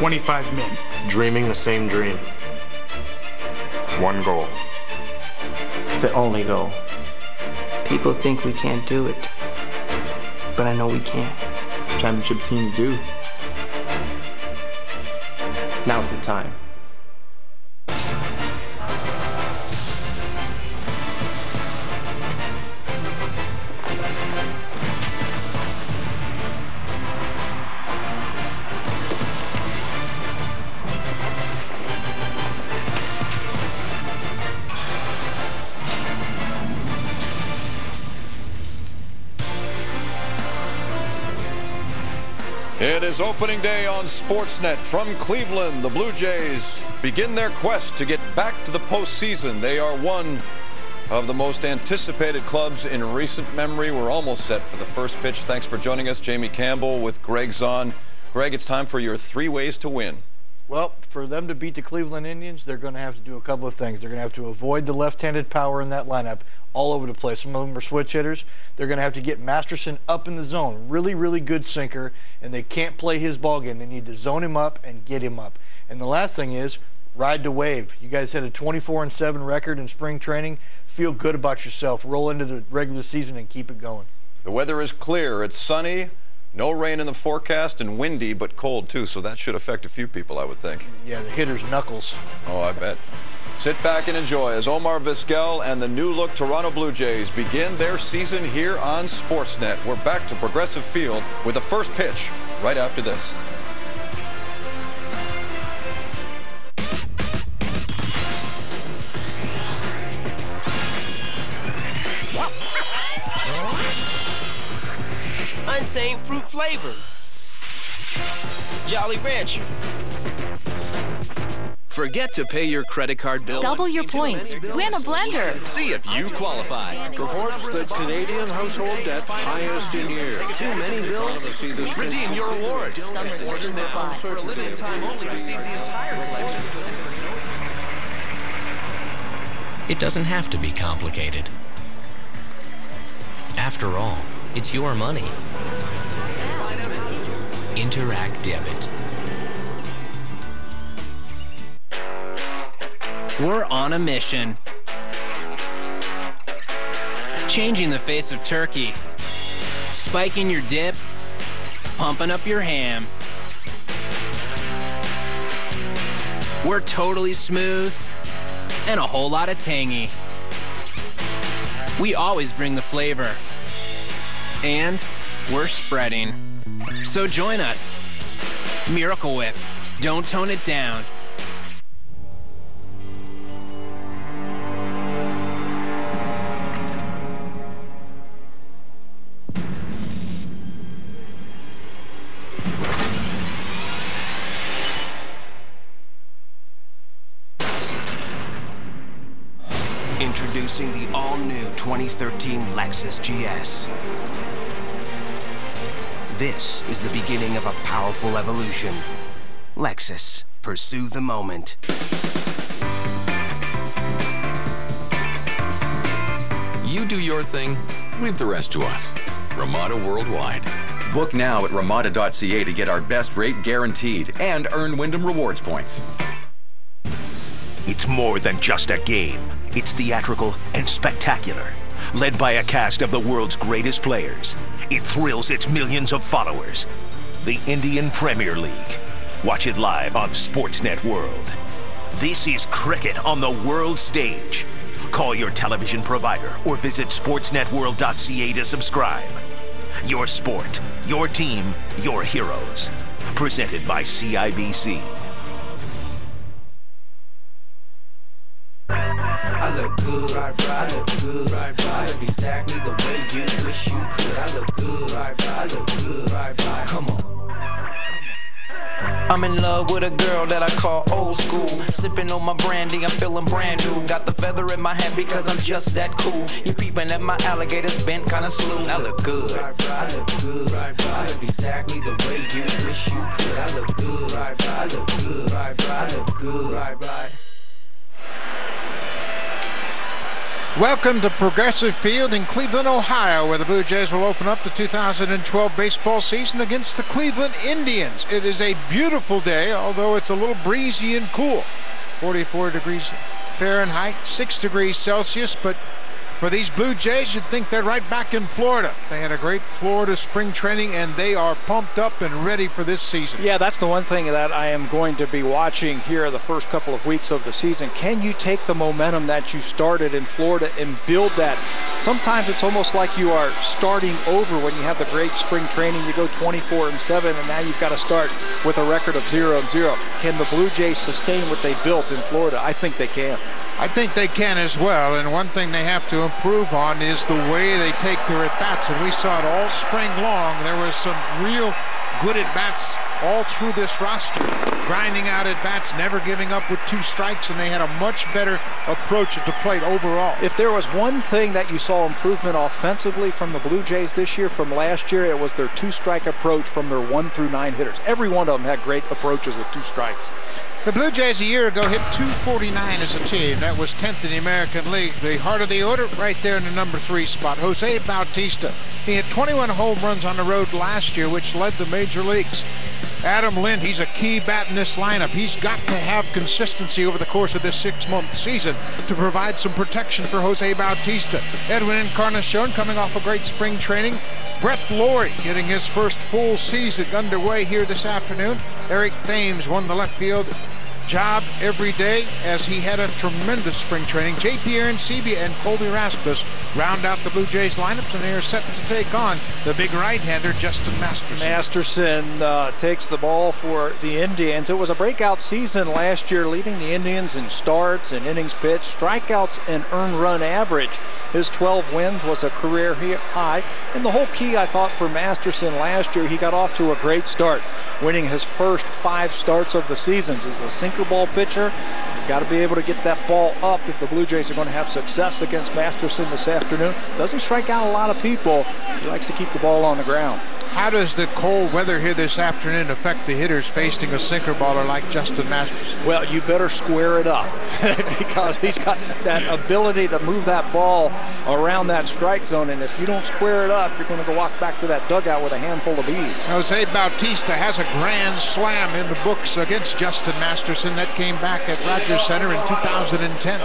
25 men. Dreaming the same dream. One goal. The only goal. People think we can't do it, but I know we can. Championship teams do. Now's the time. It is opening day on Sportsnet from Cleveland. The Blue Jays begin their quest to get back to the postseason. They are one of the most anticipated clubs in recent memory. We're almost set for the first pitch. Thanks for joining us. Jamie Campbell with Greg Zahn. Greg, it's time for your 3 ways to win. Well, for them to beat the Cleveland Indians, they're going to have to do a couple of things. They're going to have to avoid the left-handed power in that lineup all over the place. Some of them are switch hitters. They're going to have to get Masterson up in the zone. Really, really good sinker, and they can't play his ball game. They need to zone him up and get him up. And the last thing is ride the wave. You guys had a 24-7 record in spring training. Feel good about yourself. Roll into the regular season and keep it going. The weather is clear. It's sunny. No rain in the forecast, and windy, but cold, too, so that should affect a few people, I would think. Yeah, the hitter's knuckles. Oh, I bet. Sit back and enjoy as Omar Vizquel and the new-look Toronto Blue Jays begin their season here on Sportsnet. We're back to Progressive Field with the first pitch right after this. Untamed fruit flavor. Jolly Rancher. Forget to pay your credit card bill. Double your points. Win a blender. See if you qualify. Reports that Canadian household debt highest in years. Too many bills? Redeem your rewards. Some restrictions apply. For a limited time only, receive the entire collection. It doesn't have to be complicated. After all, it's your money. Interact Debit. We're on a mission. Changing the face of turkey. Spiking your dip. Pumping up your ham. We're totally smooth and a whole lot of tangy. We always bring the flavor. And we're spreading. So join us. Miracle Whip. Don't tone it down. Introducing the all-new 2013 Lexus GS. This is the beginning of a powerful evolution. Lexus, pursue the moment. You do your thing, leave the rest to us. Ramada Worldwide. Book now at ramada.ca to get our best rate guaranteed and earn Wyndham Rewards points. It's more than just a game. It's theatrical and spectacular. Led by a cast of the world's greatest players, it thrills its millions of followers. The Indian Premier League. Watch it live on Sportsnet World. This is cricket on the world stage. Call your television provider or visit sportsnetworld.ca to subscribe. Your sport, your team, your heroes. Presented by CIBC. I look good, I look good, I look exactly the way you wish you could. I look good, I look good, come on. I'm in love with a girl that I call old school. Sipping on my brandy, I'm feeling brand new. Got the feather in my hat because I'm just that cool. You peeping at my alligators bent kinda smooth. I look good, I look good, I look exactly the way you wish you could. I look good, I look good, I look good. Welcome to Progressive Field in Cleveland, Ohio, where the Blue Jays will open up the 2012 baseball season against the Cleveland Indians. It is a beautiful day, although it's a little breezy and cool. 44 degrees Fahrenheit, 6 degrees Celsius, but for these Blue Jays, you'd think they're right back in Florida. They had a great Florida spring training, and they are pumped up and ready for this season. Yeah, that's the one thing that I am going to be watching here the first couple of weeks of the season. Can you take the momentum that you started in Florida and build that? Sometimes it's almost like you are starting over when you have the great spring training. You go 24-7, and now you've got to start with a record of 0-0. Can the Blue Jays sustain what they built in Florida? I think they can. I think they can as well, and one thing they have to improve on is the way they take their at-bats, and we saw it all spring long. There was some real good at-bats all through this roster, grinding out at-bats, never giving up with 2 strikes, and they had a much better approach at the plate overall. If there was one thing that you saw improvement offensively from the Blue Jays this year from last year, it was their 2-strike approach from their 1 through 9 hitters. Every one of them had great approaches with 2 strikes. The Blue Jays a year ago hit .249 as a team. That was 10th in the American League. The heart of the order right there in the number 3 spot, Jose Bautista. He had 21 home runs on the road last year, which led the major leagues. Adam Lind, he's a key bat in this lineup. He's got to have consistency over the course of this 6-month season to provide some protection for Jose Bautista. Edwin Encarnacion coming off a great spring training. Brett Laurie getting his first full season underway here this afternoon. Eric Thames won the left field job every day as he had a tremendous spring training. J.P. Arancibia and Colby Rasmus round out the Blue Jays lineups, and they are set to take on the big right-hander Justin Masterson. Masterson takes the ball for the Indians. It was a breakout season last year, leading the Indians in starts and innings pitched, strikeouts and earned run average. His 12 wins was a career high, and the whole key, I thought, for Masterson last year, he got off to a great start, winning his first 5 starts of the season. He's a sinker ball pitcher. You've got to be able to get that ball up if the Blue Jays are going to have success against Masterson this afternoon. Doesn't strike out a lot of people. He likes to keep the ball on the ground. How does the cold weather here this afternoon affect the hitters facing a sinker baller like Justin Masterson? Well, you better square it up because he's got that ability to move that ball around that strike zone, and if you don't square it up, you're going to go walk back to that dugout with a handful of bees. Jose Bautista has a grand slam in the books against Justin Masterson. That came back at Rogers Center in 2010.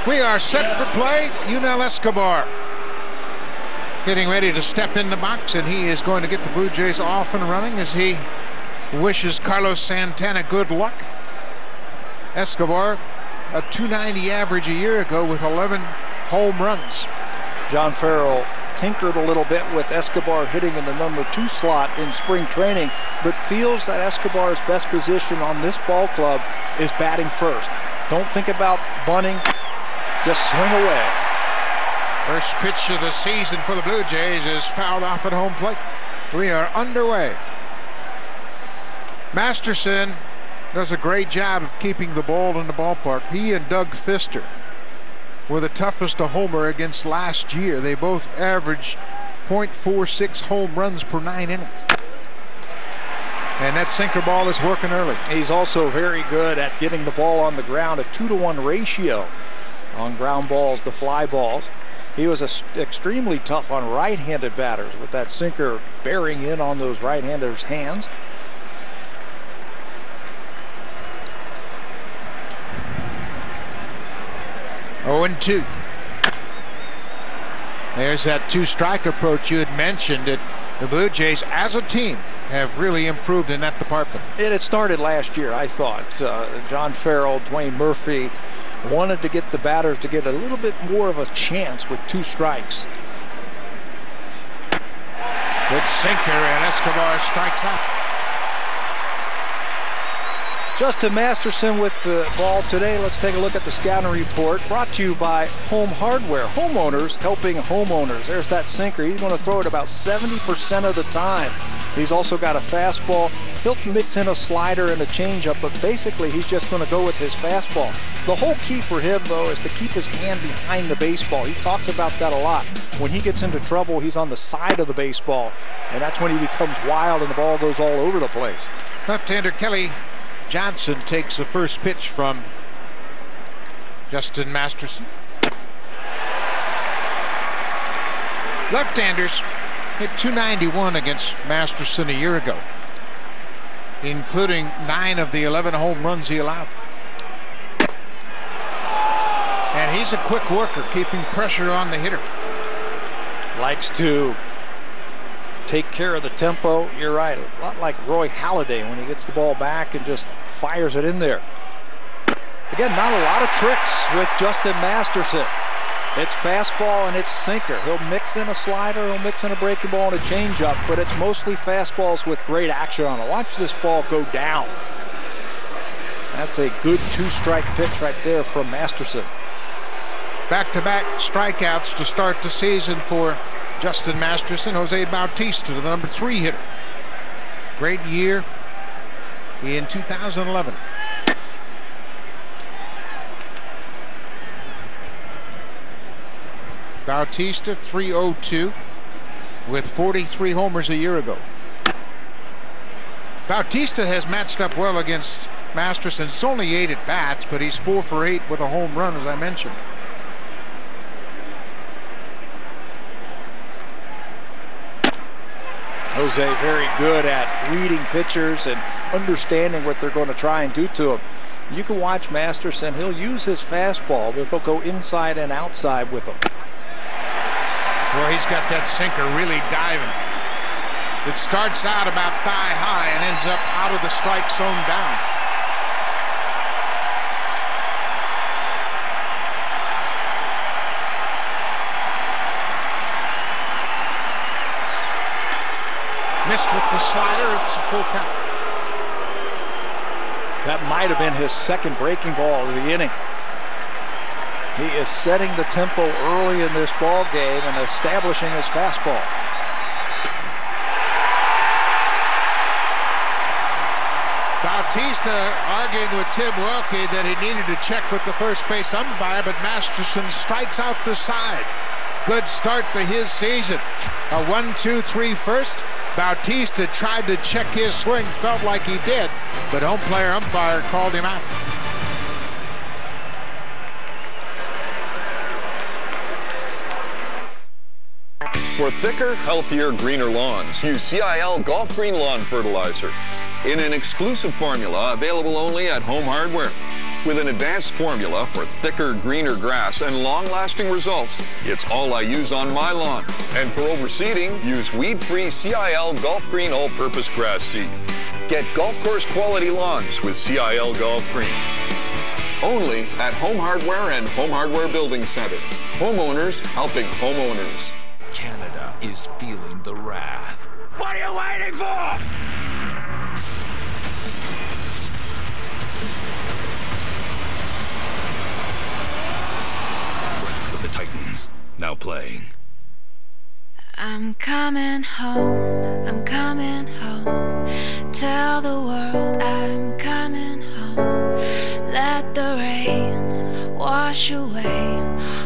We are set for play. Yunel Escobar getting ready to step in the box, and he is going to get the Blue Jays off and running as he wishes Carlos Santana good luck. Escobar, a .290 average a year ago with 11 home runs. John Farrell tinkered a little bit with Escobar hitting in the number 2 slot in spring training, but feels that Escobar's best position on this ball club is batting first. Don't think about bunting, just swing away. First pitch of the season for the Blue Jays is fouled off at home plate. We are underway. Masterson does a great job of keeping the ball in the ballpark. He and Doug Fister were the toughest a homer against last year. They both averaged .46 home runs per 9 innings. And that sinker ball is working early. He's also very good at getting the ball on the ground, a 2-to-1 ratio on ground balls to fly balls. He was extremely tough on right-handed batters with that sinker bearing in on those right-handers' hands. Oh, 0-2. There's that 2-strike approach you had mentioned. That the Blue Jays, as a team, have really improved in that department. It started last year, I thought. John Farrell, Dwayne Murphy wanted to get the batters to get a little bit more of a chance with 2 strikes. Good sinker, and Escobar strikes out. Justin Masterson with the ball today. Let's take a look at the scouting report brought to you by Home Hardware. Homeowners helping homeowners. There's that sinker. He's going to throw it about 70% of the time. He's also got a fastball. He'll mix in a slider and a changeup, but basically he's just going to go with his fastball. The whole key for him, though, is to keep his hand behind the baseball. He talks about that a lot. When he gets into trouble, he's on the side of the baseball, and that's when he becomes wild and the ball goes all over the place. Left-hander Kelly Johnson takes the first pitch from Justin Masterson. Left-handers hit .291 against Masterson a year ago, including 9 of the 11 home runs he allowed. And he's a quick worker, keeping pressure on the hitter. Likes to take care of the tempo. You're right, a lot like Roy Halladay when he gets the ball back and just fires it in there. Again, not a lot of tricks with Justin Masterson. It's fastball and it's sinker. He'll mix in a slider, he'll mix in a breaking ball and a changeup, but it's mostly fastballs with great action on it. Watch this ball go down. That's a good 2-strike pitch right there from Masterson. Back-to-back strikeouts to start the season for Justin Masterson. Jose Bautista, the number 3 hitter. Great year in 2011. Bautista, 302, with 43 homers a year ago. Bautista has matched up well against Masterson. It's only 8 at bats, but he's 4 for 8 with a home run, as I mentioned. Jose very good at reading pitchers and understanding what they're going to try and do to him. You can watch Masterson. He'll use his fastball, but he'll go inside and outside with him. Well, he's got that sinker really diving. It starts out about thigh high and ends up out of the strike zone down. Missed with the slider. It's a full count. That might have been his second breaking ball of the inning. He is setting the tempo early in this ball game and establishing his fastball. Bautista arguing with Tim Wilkie that he needed to check with the first base umpire, but Masterson strikes out the side. Good start to his season. A 1-2-3 first. Bautista tried to check his swing, felt like he did, but home player umpire called him out. For thicker, healthier, greener lawns, use CIL Golf Green Lawn Fertilizer in an exclusive formula available only at Home Hardware. With an advanced formula for thicker, greener grass and long-lasting results, it's all I use on my lawn. And for overseeding, use weed-free CIL Golf Green All-Purpose Grass Seed. Get golf course quality lawns with CIL Golf Green. Only at Home Hardware and Home Hardware Building Center. Homeowners helping homeowners. Canada is feeling the wrath. What are you waiting for? The Titans now playing. I'm coming home, I'm coming home. Tell the world I'm coming home. Let the rain wash away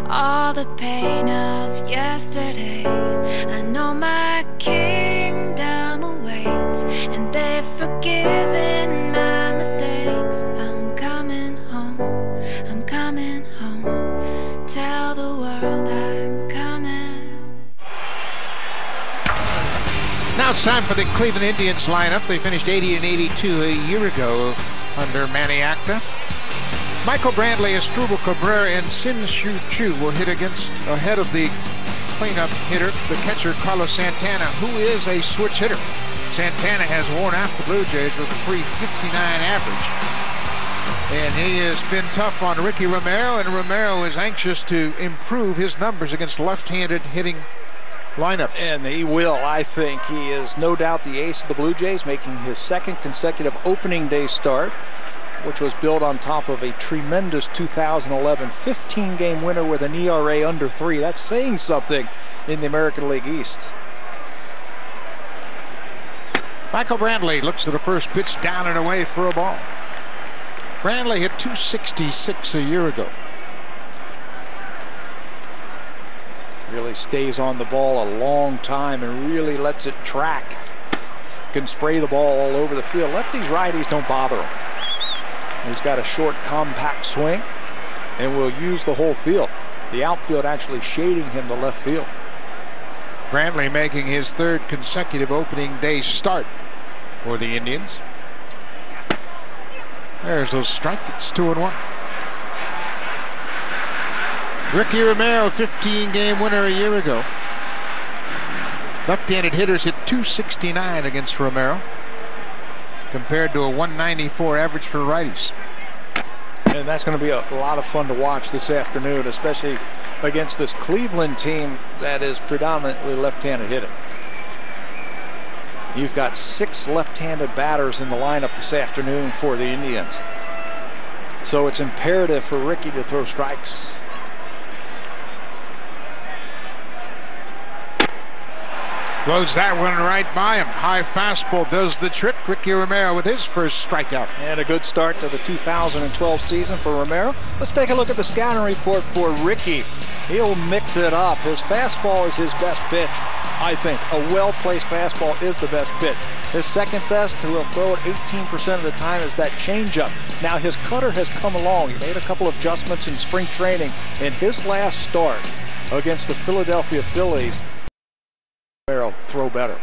all the pain of yesterday. I know my kingdom awaits, and they've forgiven my mistakes. I'm coming home, I'm coming home. Tell the world I'm coming. Now it's time for the Cleveland Indians lineup. They finished 80 and 82 a year ago under Manny Acta. Michael Brantley, Asdrubal Cabrera, and Sin-Shu Chu will hit ahead of the cleanup hitter, the catcher Carlos Santana, who is a switch hitter. Santana has worn out the Blue Jays with a .359 average. And he has been tough on Ricky Romero, and Romero is anxious to improve his numbers against left-handed hitting lineups. And he will, I think. He is no doubt the ace of the Blue Jays, making his second consecutive opening day start, which was built on top of a tremendous 2011 15-game winner with an ERA under 3. That's saying something in the American League East. Michael Brantley looks at the first pitch, down and away for a ball. Brantley hit .266 a year ago. Really stays on the ball a long time and really lets it track. Can spray the ball all over the field. Lefties, righties don't bother him. He's got a short, compact swing and will use the whole field. The outfield actually shading him to left field. Brantley making his third consecutive opening day start for the Indians. There's those strikes. It's 2-1. Ricky Romero, 15-game winner a year ago. Left-handed hitters hit .269 against Romero, compared to a .194 average for righties. And that's going to be a lot of fun to watch this afternoon, especially against this Cleveland team that is predominantly left-handed hitting. You've got 6 left-handed batters in the lineup this afternoon for the Indians. So it's imperative for Ricky to throw strikes. Blows that one right by him. High fastball does the trick. Ricky Romero with his first strikeout. And a good start to the 2012 season for Romero. Let's take a look at the scouting report for Ricky. He'll mix it up. His fastball is his best pitch. I think a well-placed fastball is the best pitch. His second best, he'll throw it 18% of the time, is that changeup. Now his cutter has come along. He made a couple of adjustments in spring training. In his last start against the Philadelphia Phillies, Romero throw better.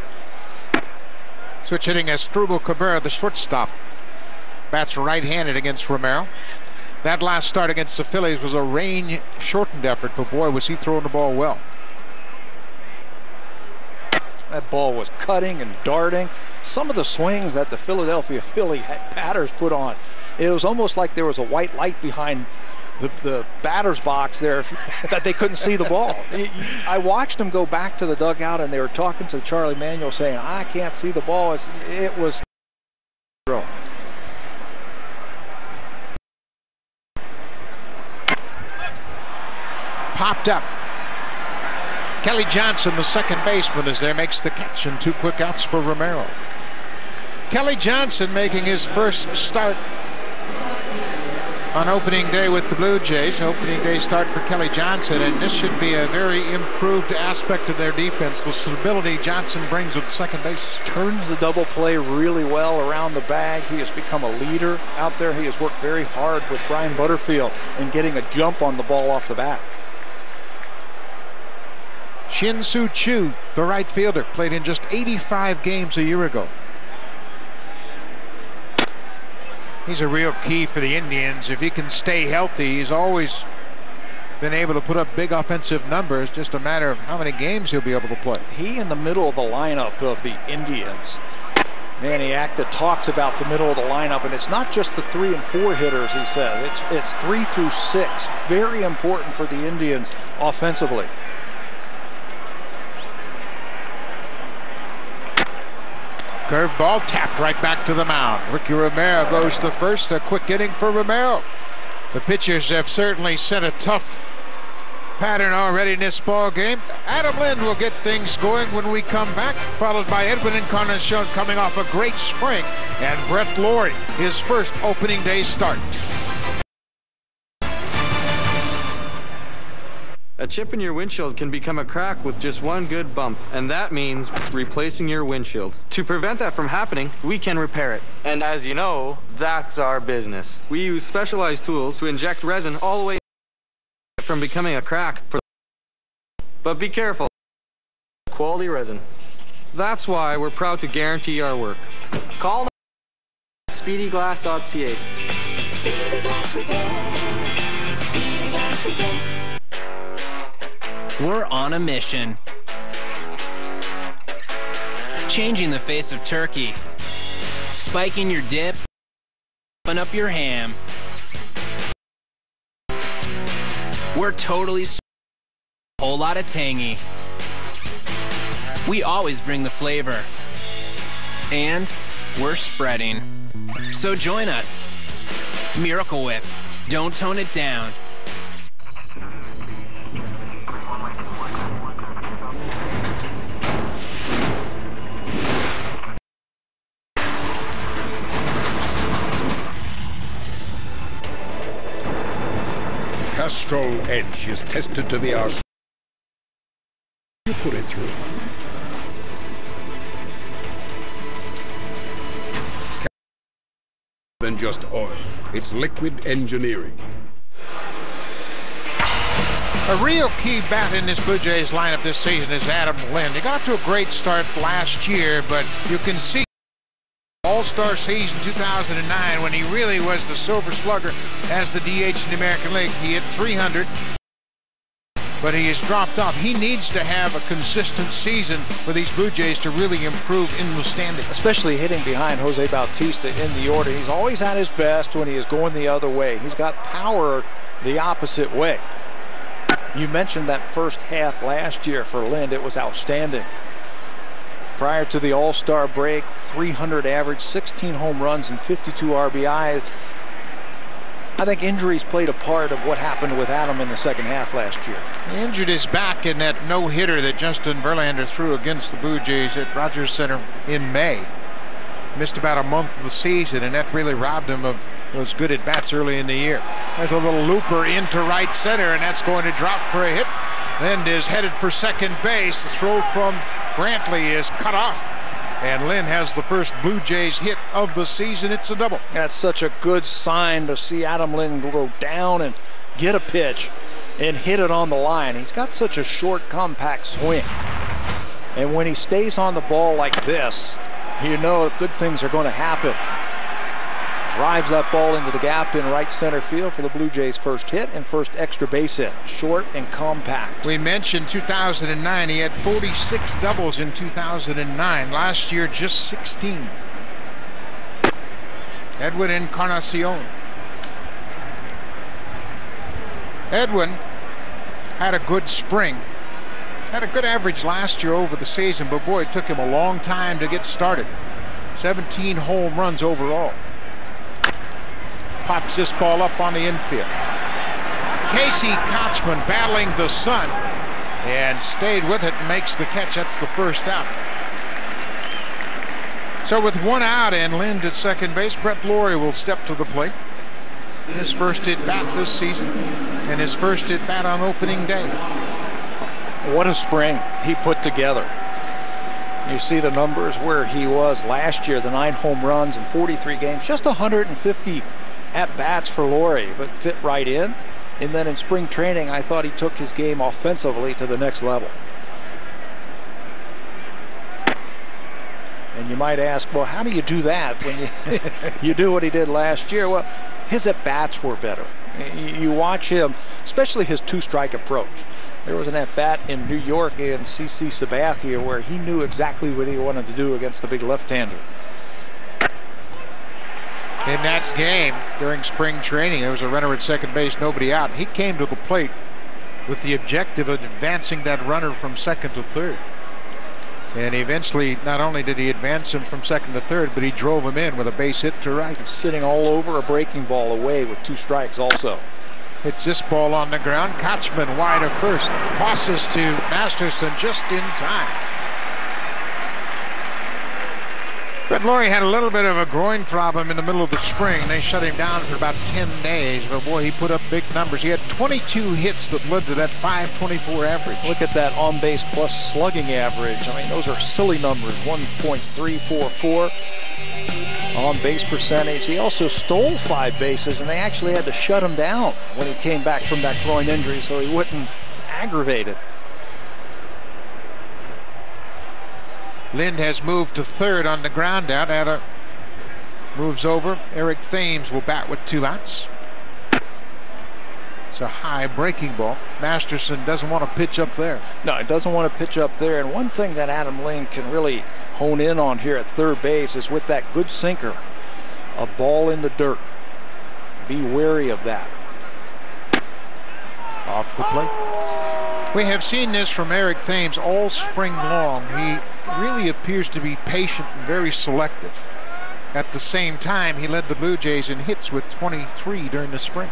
Switch hitting Asdrubal Cabrera, the shortstop. Bats right-handed against Romero. That last start against the Phillies was a rain-shortened effort, but boy, was he throwing the ball well. That ball was cutting and darting. Some of the swings that the Philadelphia Philly batters put on, it was almost like there was a white light behind the batter's box there that they couldn't see the ball. I watched them go back to the dugout, and they were talking to Charlie Manuel saying, I can't see the ball. It was throw. Popped up. Kelly Johnson, the second baseman, is there, makes the catch, and 2 quick outs for Romero. Kelly Johnson making his first start on opening day with the Blue Jays. Opening day start for Kelly Johnson, and this should be a very improved aspect of their defense. The stability Johnson brings with second base. Turns the double play really well around the bag. He has become a leader out there. He has worked very hard with Brian Butterfield in getting a jump on the ball off the bat. Shin-Soo Choo, the right fielder, played in just 85 games a year ago. He's a real key for the Indians. If he can stay healthy, he's always been able to put up big offensive numbers. Just a matter of how many games he'll be able to play. He in the middle of the lineup of the Indians. Manny Acta talks about the middle of the lineup, and it's not just the 3 and 4 hitters, he said. It's 3 through 6. Very important for the Indians offensively. Curveball tapped right back to the mound. Ricky Romero goes to first. A quick inning for Romero. The pitchers have certainly set a tough pattern already in this ball game. Adam Lind will get things going when we come back, followed by Edwin Encarnacion coming off a great spring, and Brett Lawrie, his first opening day start. A chip in your windshield can become a crack with just one good bump, and that means replacing your windshield. To prevent that from happening, we can repair it. And as you know, that's our business. We use specialized tools to inject resin all the way from becoming a crack. But be careful. Quality resin. That's why we're proud to guarantee our work. Call speedyglass.ca. Speedy Glass Repair. Speedy Glass Replace. We're on a mission. Changing the face of turkey. Spiking your dip. Open up your ham. We're totally a whole lot of tangy. We always bring the flavor. And we're spreading. So join us. Miracle Whip. Don't tone it down. Castrol Edge is tested to be our... You put it through. Than just oil. It's liquid engineering. A real key bat in this Blue Jays lineup this season is Adam Lind. He got off to a great start last year, but you can see All-Star season 2009 when he really was the silver slugger as the DH in the American League. He hit 300, but he has dropped off. He needs to have a consistent season for these Blue Jays to really improve in the standing. Especially hitting behind Jose Bautista in the order. He's always at his best when he is going the other way. He's got power the opposite way. You mentioned that first half last year for Lind. It was outstanding. Prior to the All-Star break, 300 average, 16 home runs, and 52 RBIs. I think injuries played a part of what happened with Adam in the second half last year. He injured his back in that no-hitter that Justin Verlander threw against the Blue Jays at Rogers Center in May. Missed about a month of the season, and that really robbed him of those good at-bats early in the year. There's a little looper into right center, and that's going to drop for a hit. Lind is headed for second base. The throw from Brantley is cut off, and Lind has the first Blue Jays hit of the season. It's a double. That's such a good sign to see Adam Lind go down and get a pitch and hit it on the line. He's got such a short, compact swing. And when he stays on the ball like this, you know good things are going to happen. Drives that ball into the gap in right center field for the Blue Jays' first hit and first extra base hit. Short and compact. We mentioned 2009. He had 46 doubles in 2009. Last year, just 16. Edwin Encarnacion. Edwin had a good spring. Had a good average last year over the season, but boy, it took him a long time to get started. 17 home runs overall. Pops this ball up on the infield. Casey Kochman battling the sun and stayed with it and makes the catch. That's the first out. So with one out and Lind at second base, Brett Lawrie will step to the plate. His first at bat this season and his first at bat on opening day. What a spring he put together. You see the numbers where he was last year, the 9 home runs in 43 games, just 150 at-bats for Lawrie, but fit right in. And then in spring training, I thought he took his game offensively to the next level. And you might ask, well, how do you do that when you do what he did last year? Well, his at-bats were better. You watch him, especially his two-strike approach. There was an at-bat in New York in CC Sabathia where he knew exactly what he wanted to do against the big left-hander. In that game during spring training, there was a runner at second base, nobody out. He came to the plate with the objective of advancing that runner from second to third. And eventually, not only did he advance him from second to third, but he drove him in with a base hit to right. He's sitting all over a breaking ball away with 2 strikes also. Hits this ball on the ground. Kochman wide of first. Tosses to Masterson just in time. Brett Lawrie had a little bit of a groin problem in the middle of the spring. They shut him down for about 10 days. But boy, he put up big numbers. He had 22 hits that led to that .524 average. Look at that on-base plus slugging average. I mean, those are silly numbers. 1.344 on-base percentage. He also stole 5 bases, and they actually had to shut him down when he came back from that groin injury so he wouldn't aggravate it. Lind has moved to third on the ground out. Moves over. Eric Thames will bat with 2 outs. It's a high breaking ball. Masterson doesn't want to pitch up there. No, he doesn't want to pitch up there. And one thing that Adam Lind can really hone in on here at third base is with that good sinker, a ball in the dirt. Be wary of that. Off the plate. We have seen this from Eric Thames all spring long. He really appears to be patient and very selective. At the same time, he led the Blue Jays in hits with 23 during the spring.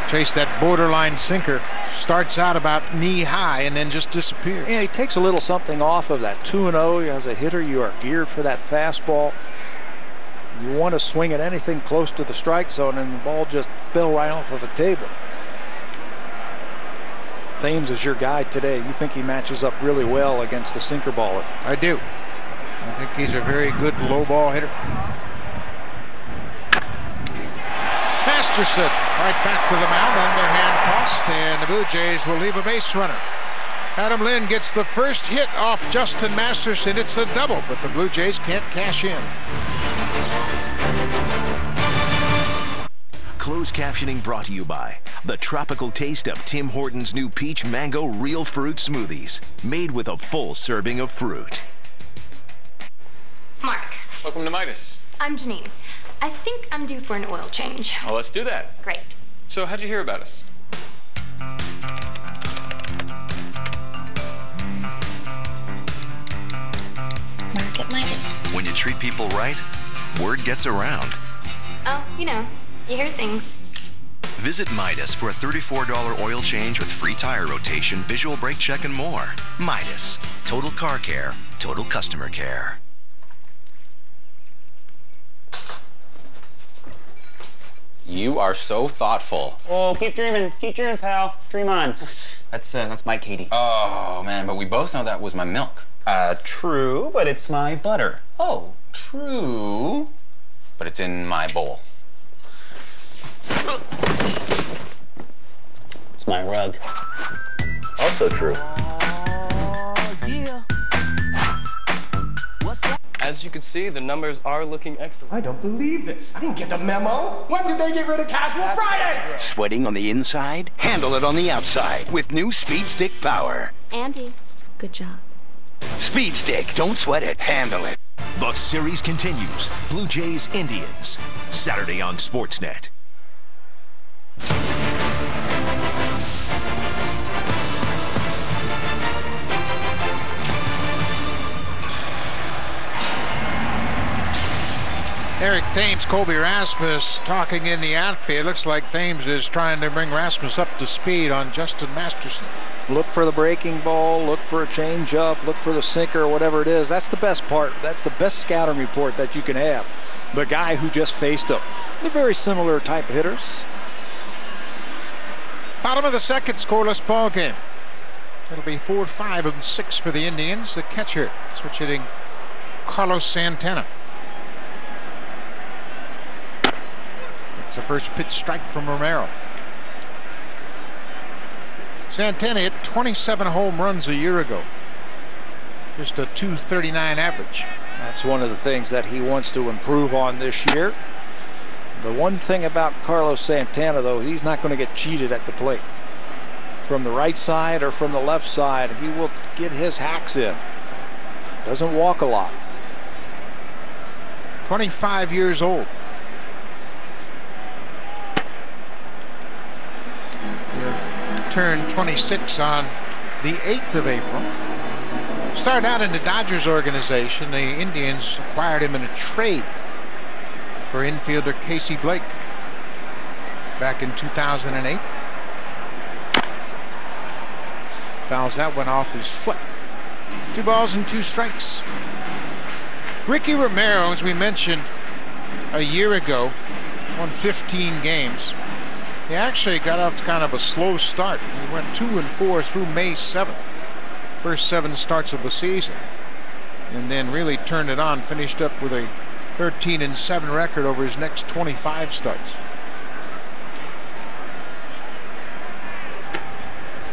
Chase that borderline sinker. Starts out about knee high and then just disappears. Yeah, he takes a little something off of that 2-0. As a hitter, you are geared for that fastball. You want to swing at anything close to the strike zone, and the ball just fell right off of the table. Thames is your guy today. You think he matches up really well against the sinker baller? I do. I think he's a very good low ball hitter. Masterson right back to the mound, underhand tossed, and the Blue Jays will leave a base runner. Adam Lynn gets the first hit off Justin Masterson. It's a double, but the Blue Jays can't cash in. Closed captioning brought to you by the tropical taste of Tim Hortons' new Peach Mango Real Fruit Smoothies, made with a full serving of fruit. Mark. Welcome to Midas. I'm Janine. I think I'm due for an oil change. Well, let's do that. Great. So, how'd you hear about us? Mark at Midas. When you treat people right, word gets around. Oh, you know, you hear things. Visit Midas for a $34 oil change with free tire rotation, visual brake check, and more. Midas. Total car care. Total customer care. You are so thoughtful. Oh, keep dreaming, pal. Dream on. That's my Katie. Oh, man, but we both know that was my milk. True, but it's my butter. Oh, true. But it's in my bowl. It's my rug. Also true. As you can see, the numbers are looking excellent. I don't believe this. I didn't get the memo. When did they get rid of Casual Friday? Sweating on the inside? Handle it on the outside with new Speed Stick Power. Andy, good job. Speed Stick. Don't sweat it. Handle it. The series continues. Blue Jays Indians. Saturday on Sportsnet. Eric Thames, Colby Rasmus talking in the outfield. Looks like Thames is trying to bring Rasmus up to speed on Justin Masterson. Look for the breaking ball, look for a changeup, look for the sinker, whatever it is. That's the best part. That's the best scouting report that you can have. The guy who just faced him. They're very similar type of hitters. Bottom of the second, scoreless ball game. It'll be 4, 5, and 6 for the Indians. The catcher, switch hitting Carlos Santana. It's the first pitch strike from Romero. Santana hit 27 home runs a year ago. Just a .239 average. That's one of the things that he wants to improve on this year. The one thing about Carlos Santana, though, he's not going to get cheated at the plate. From the right side or from the left side, he will get his hacks in. Doesn't walk a lot. 25 years old. Turned 26 on the 8th of April. Started out in the Dodgers organization. The Indians acquired him in a trade for infielder Casey Blake back in 2008. Fouls that one off his foot. 2 balls and 2 strikes. Ricky Romero, as we mentioned a year ago, won 15 games. He actually got off to kind of a slow start. He went 2-4 through May 7th. First 7 starts of the season. And then really turned it on, finished up with a 13-7 record over his next 25 starts.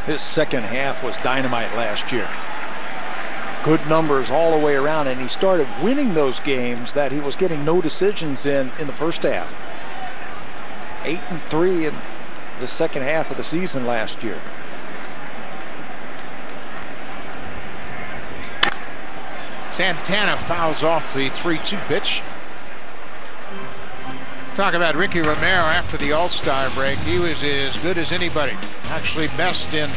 His second half was dynamite last year. Good numbers all the way around, and he started winning those games that he was getting no decisions in the first half. 8-3 in the second half of the season last year. Santana fouls off the 3-2 pitch. Talk about Ricky Romero after the All-Star break. He was as good as anybody. Actually best in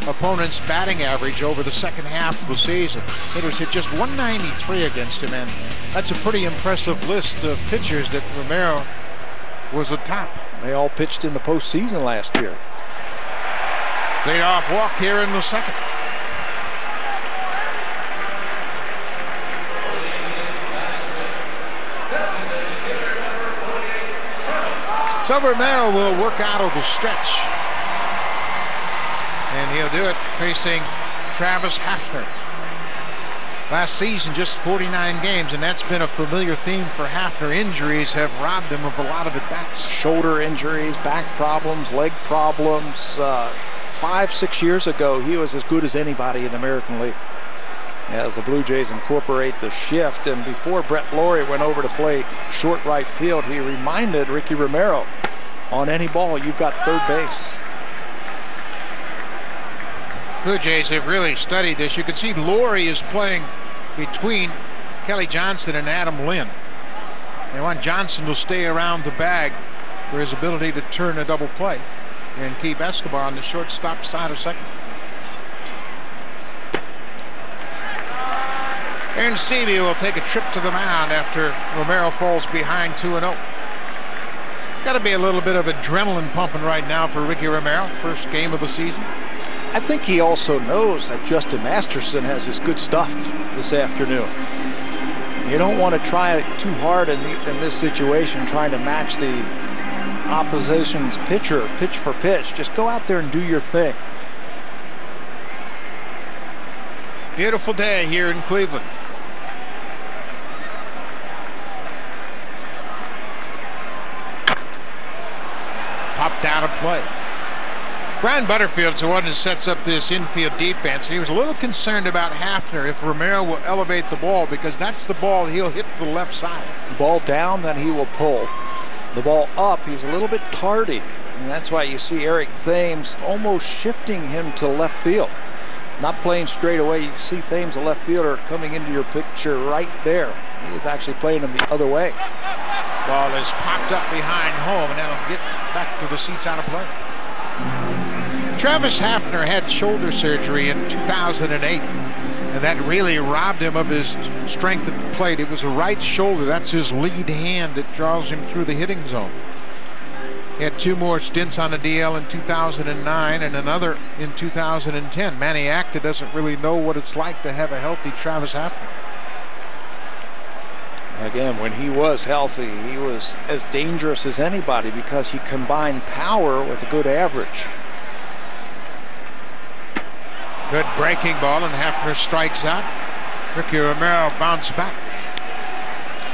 opponent's batting average over the second half of the season. Hitters hit just 193 against him, and that's a pretty impressive list of pitchers that Romero was atop. They all pitched in the postseason last year. Leadoff walk here in the second. So Romero will work out of the stretch. And he'll do it facing Travis Hafner. Last season, just 49 games, and that's been a familiar theme for Hafner. Injuries have robbed him of a lot of at-bats. Shoulder injuries, back problems, leg problems. 5-6 years ago, he was as good as anybody in the American League. As the Blue Jays incorporate the shift, and before Brett Laurie went over to play short right field, he reminded Ricky Romero, on any ball, you've got third base. Blue Jays have really studied this. You can see Laurie is playing between Kelly Johnson and Adam Lynn. They want Johnson to stay around the bag for his ability to turn a double play and keep Escobar on the shortstop side of second. Aaron Seavey will take a trip to the mound after Romero falls behind 2-0. Got to be a little bit of adrenaline pumping right now for Ricky Romero. First game of the season. I think he also knows that Justin Masterson has his good stuff this afternoon. You don't want to try it too hard in this situation, trying to match the opposition's pitcher, pitch for pitch. Just go out there and do your thing. Beautiful day here in Cleveland. Popped out of play. Brian Butterfield's the one who sets up this infield defense. He was a little concerned about Hafner if Romero will elevate the ball, because that's the ball he'll hit to the left side. The ball down, then he will pull. The ball up, he's a little bit tardy. And that's why you see Eric Thames almost shifting him to left field. Not playing straight away. You see Thames, a left fielder, coming into your picture right there. He is actually playing him the other way. Ball is popped up behind home, and that'll get back to the seats out of play. Travis Hafner had shoulder surgery in 2008, and that really robbed him of his strength at the plate. It was a right shoulder. That's his lead hand that draws him through the hitting zone. He had 2 more stints on the DL in 2009 and another in 2010. Manny Acta doesn't really know what it's like to have a healthy Travis Hafner. Again, when he was healthy, he was as dangerous as anybody because he combined power with a good average. Good breaking ball, and Hafner strikes out. Ricky Romero bounced back.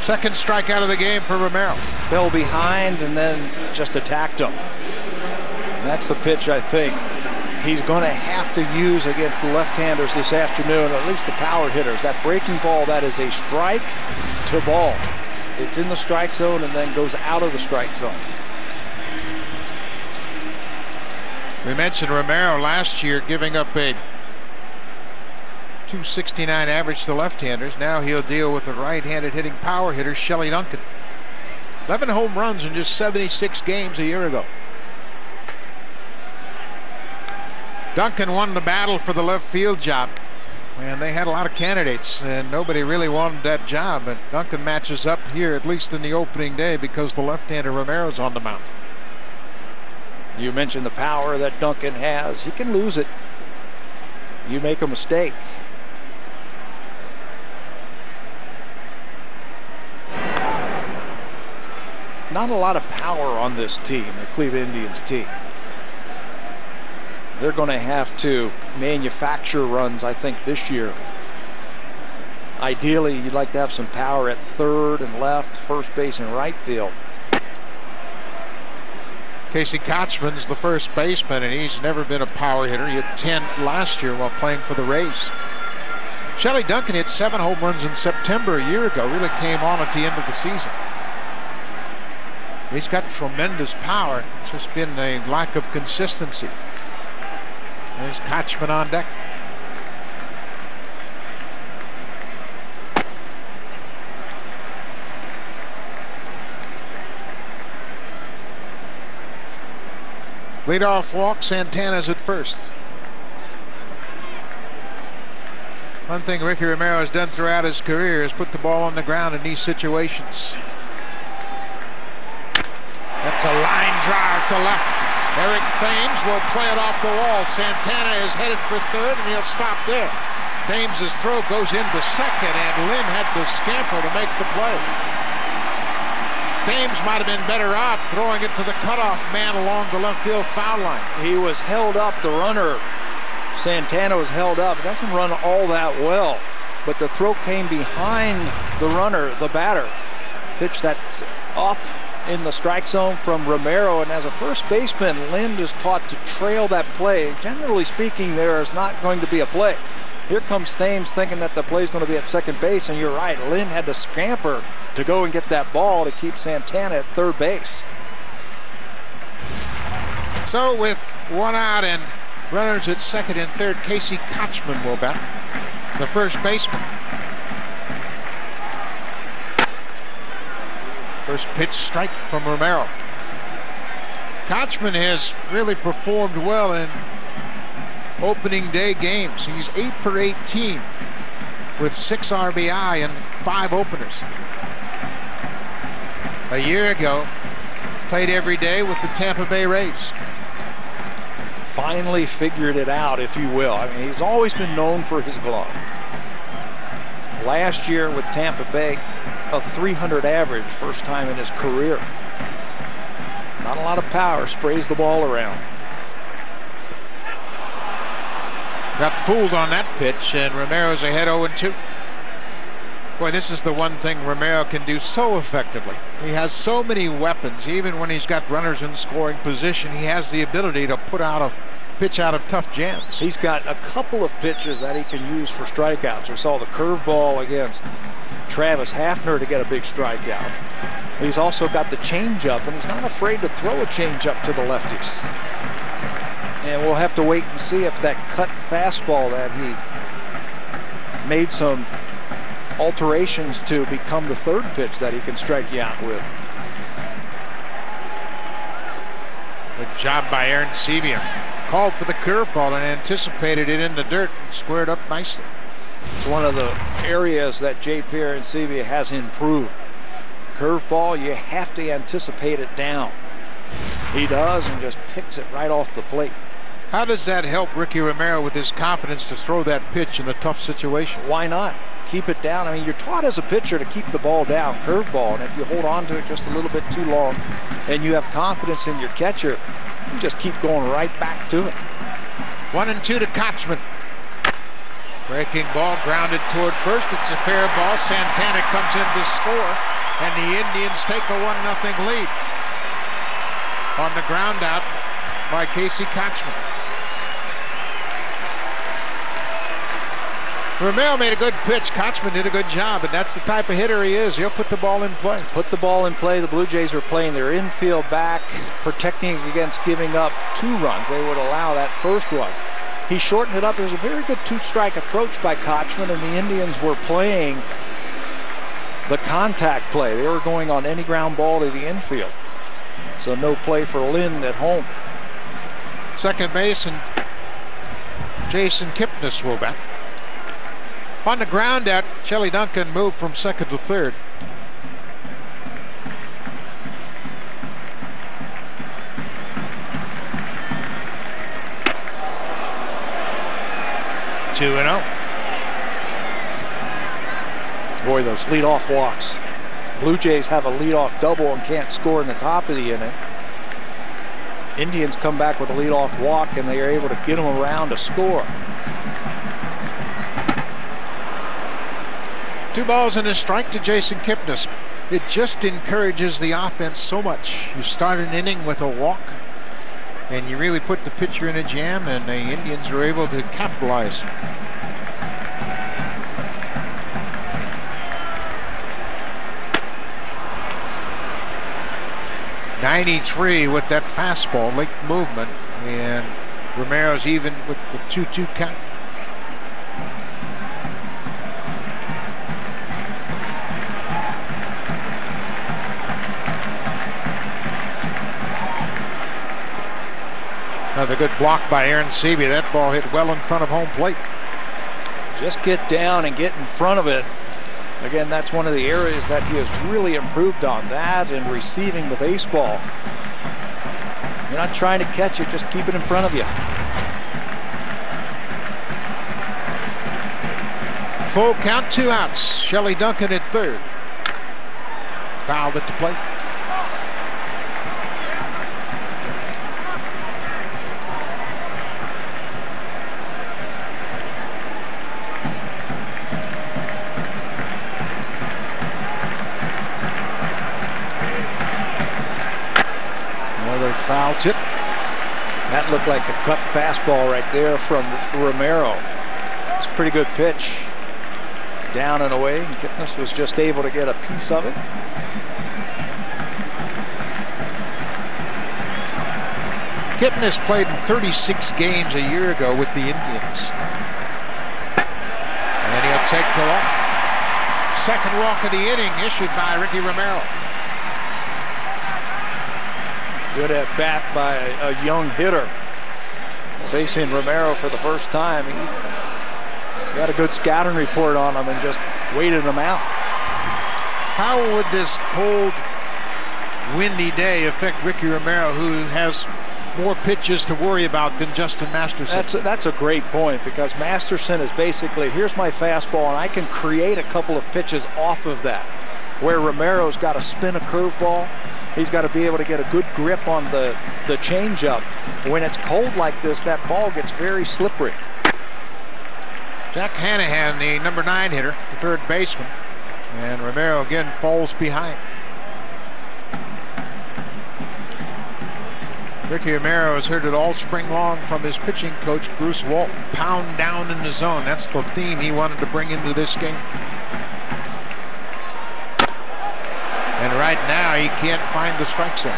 Second strikeout of the game for Romero. Fell behind and then just attacked him. And that's the pitch I think he's going to have to use against the left-handers this afternoon, at least the power hitters. That breaking ball, that is a strike to ball. It's in the strike zone and then goes out of the strike zone. We mentioned Romero last year giving up a .269 average to left-handers. Now he'll deal with the right-handed hitting power hitter Shelley Duncan. 11 home runs in just 76 games a year ago. Duncan won the battle for the left field job, and they had a lot of candidates and nobody really wanted that job, but Duncan matches up here, at least in the opening day, because the left-hander Romero's on the mound. You mentioned the power that Duncan has. He can lose it. You make a mistake. Not a lot of power on this team, the Cleveland Indians team. They're going to have to manufacture runs, I think, this year. Ideally, you'd like to have some power at third and left, first base and right field. Casey Kochman's the first baseman, and he's never been a power hitter. He had 10 last year while playing for the Rays. Shelley Duncan hit 7 home runs in September a year ago. Really came on at the end of the season. He's got tremendous power. It's just been a lack of consistency. There's Kochman on deck. Leadoff walk, Santana's at first. One thing Ricky Romero has done throughout his career is put the ball on the ground in these situations. That's a line drive to left. Eric Thames will play it off the wall. Santana is headed for third, and he'll stop there. Thames' throw goes into second, and Lynn had to scamper to make the play. Thames might have been better off throwing it to the cutoff man along the left field foul line. He was held up. The runner, Santana, was held up. It doesn't run all that well. but the throw came behind the runner, the batter. Pitch that's up in the strike zone from Romero, and as a first baseman, Lind is taught to trail that play. Generally speaking, there is not going to be a play. Here comes Thames thinking that the play is going to be at second base, and you're right, Lind had to scamper to go and get that ball to keep Santana at third base. So with one out and runners at second and third, Casey Kochman will bat, the first baseman. First pitch strike from Romero. Kochman has really performed well in opening day games. He's 8 for 18 with 6 RBI and 5 openers. A year ago, played every day with the Tampa Bay Rays. Finally figured it out, if you will. I mean, he's always been known for his glove. Last year with Tampa Bay, a 300 average, first time in his career. Not a lot of power, sprays the ball around. Got fooled on that pitch, and Romero's ahead 0-2. Boy, this is the one thing Romero can do so effectively. He has so many weapons. Even when he's got runners in scoring position, he has the ability to pitch out of tough jams. He's got a couple of pitches that he can use for strikeouts. We saw the curveball against Travis Hafner to get a big strikeout. He's also got the changeup, and he's not afraid to throw a changeup to the lefties. And we'll have to wait and see if that cut fastball that he made some alterations to become the third pitch that he can strike you out with. Good job by Aaron Sevier. Called for the curveball and anticipated it in the dirt and squared up nicely. It's one of the areas that J.P. Sevier has improved. Curveball, you have to anticipate it down. He does, and just picks it right off the plate. How does that help Ricky Romero with his confidence to throw that pitch in a tough situation? Why not? Keep it down. I mean, you're taught as a pitcher to keep the ball down, curveball, and if you hold on to it just a little bit too long and you have confidence in your catcher, you just keep going right back to it. 1-2 to Kochman. Breaking ball grounded toward first. It's a fair ball. Santana comes in to score, and the Indians take a 1-0 lead on the ground out by Casey Kochman. Romero made a good pitch. Kochman did a good job, and that's the type of hitter he is. He'll put the ball in play. Put the ball in play. The Blue Jays were playing their infield back, protecting against giving up 2 runs. They would allow that first one. He shortened it up. It was a very good 2-strike approach by Kochman, and the Indians were playing the contact play. They were going on any ground ball to the infield. So no play for Lind at home. Second base, and Jason Kipnis will bat. On the ground out, Shelley Duncan moved from second to third. Two and 0. Boy, those leadoff walks. Blue Jays have a leadoff double and can't score in the top of the inning. Indians come back with a leadoff walk, and they are able to get them around to score. 2 balls and a strike to Jason Kipnis. It just encourages the offense so much. You start an inning with a walk, and you really put the pitcher in a jam, and the Indians are able to capitalize. .93 with that fastball, late movement, and Romero's even with the 2-2 count. Another good block by Aaron Sevier. That ball hit well in front of home plate. Just get down and get in front of it. Again, that's one of the areas that he has really improved on, that and receiving the baseball. You're not trying to catch it, just keep it in front of you. Full count, 2 outs. Shelley Duncan at third. Fouled at the plate. foul tip. That looked like a cut fastball right there from Romero. It's a pretty good pitch. Down and away, and Kipnis was just able to get a piece of it. Kipnis played in 36 games a year ago with the Indians. And he'll take the walk. Second walk of the inning issued by Ricky Romero. Good at bat by a young hitter. Facing Romero for the first time. He got a good scouting report on him and just waited him out. How would this cold, windy day affect Ricky Romero, who has more pitches to worry about than Justin Masterson? That's a great point, because Masterson is basically, here's my fastball, and I can create a couple of pitches off of that. Where Romero's got to spin a curveball, he's got to be able to get a good grip on the changeup. When it's cold like this, that ball gets very slippery. Jack Hanahan, the number 9 hitter, the third baseman, and Romero again falls behind. Ricky Romero has heard it all spring long from his pitching coach, Bruce Walton. Pound down in the zone. That's the theme he wanted to bring into this game. And right now, he can't find the strike zone.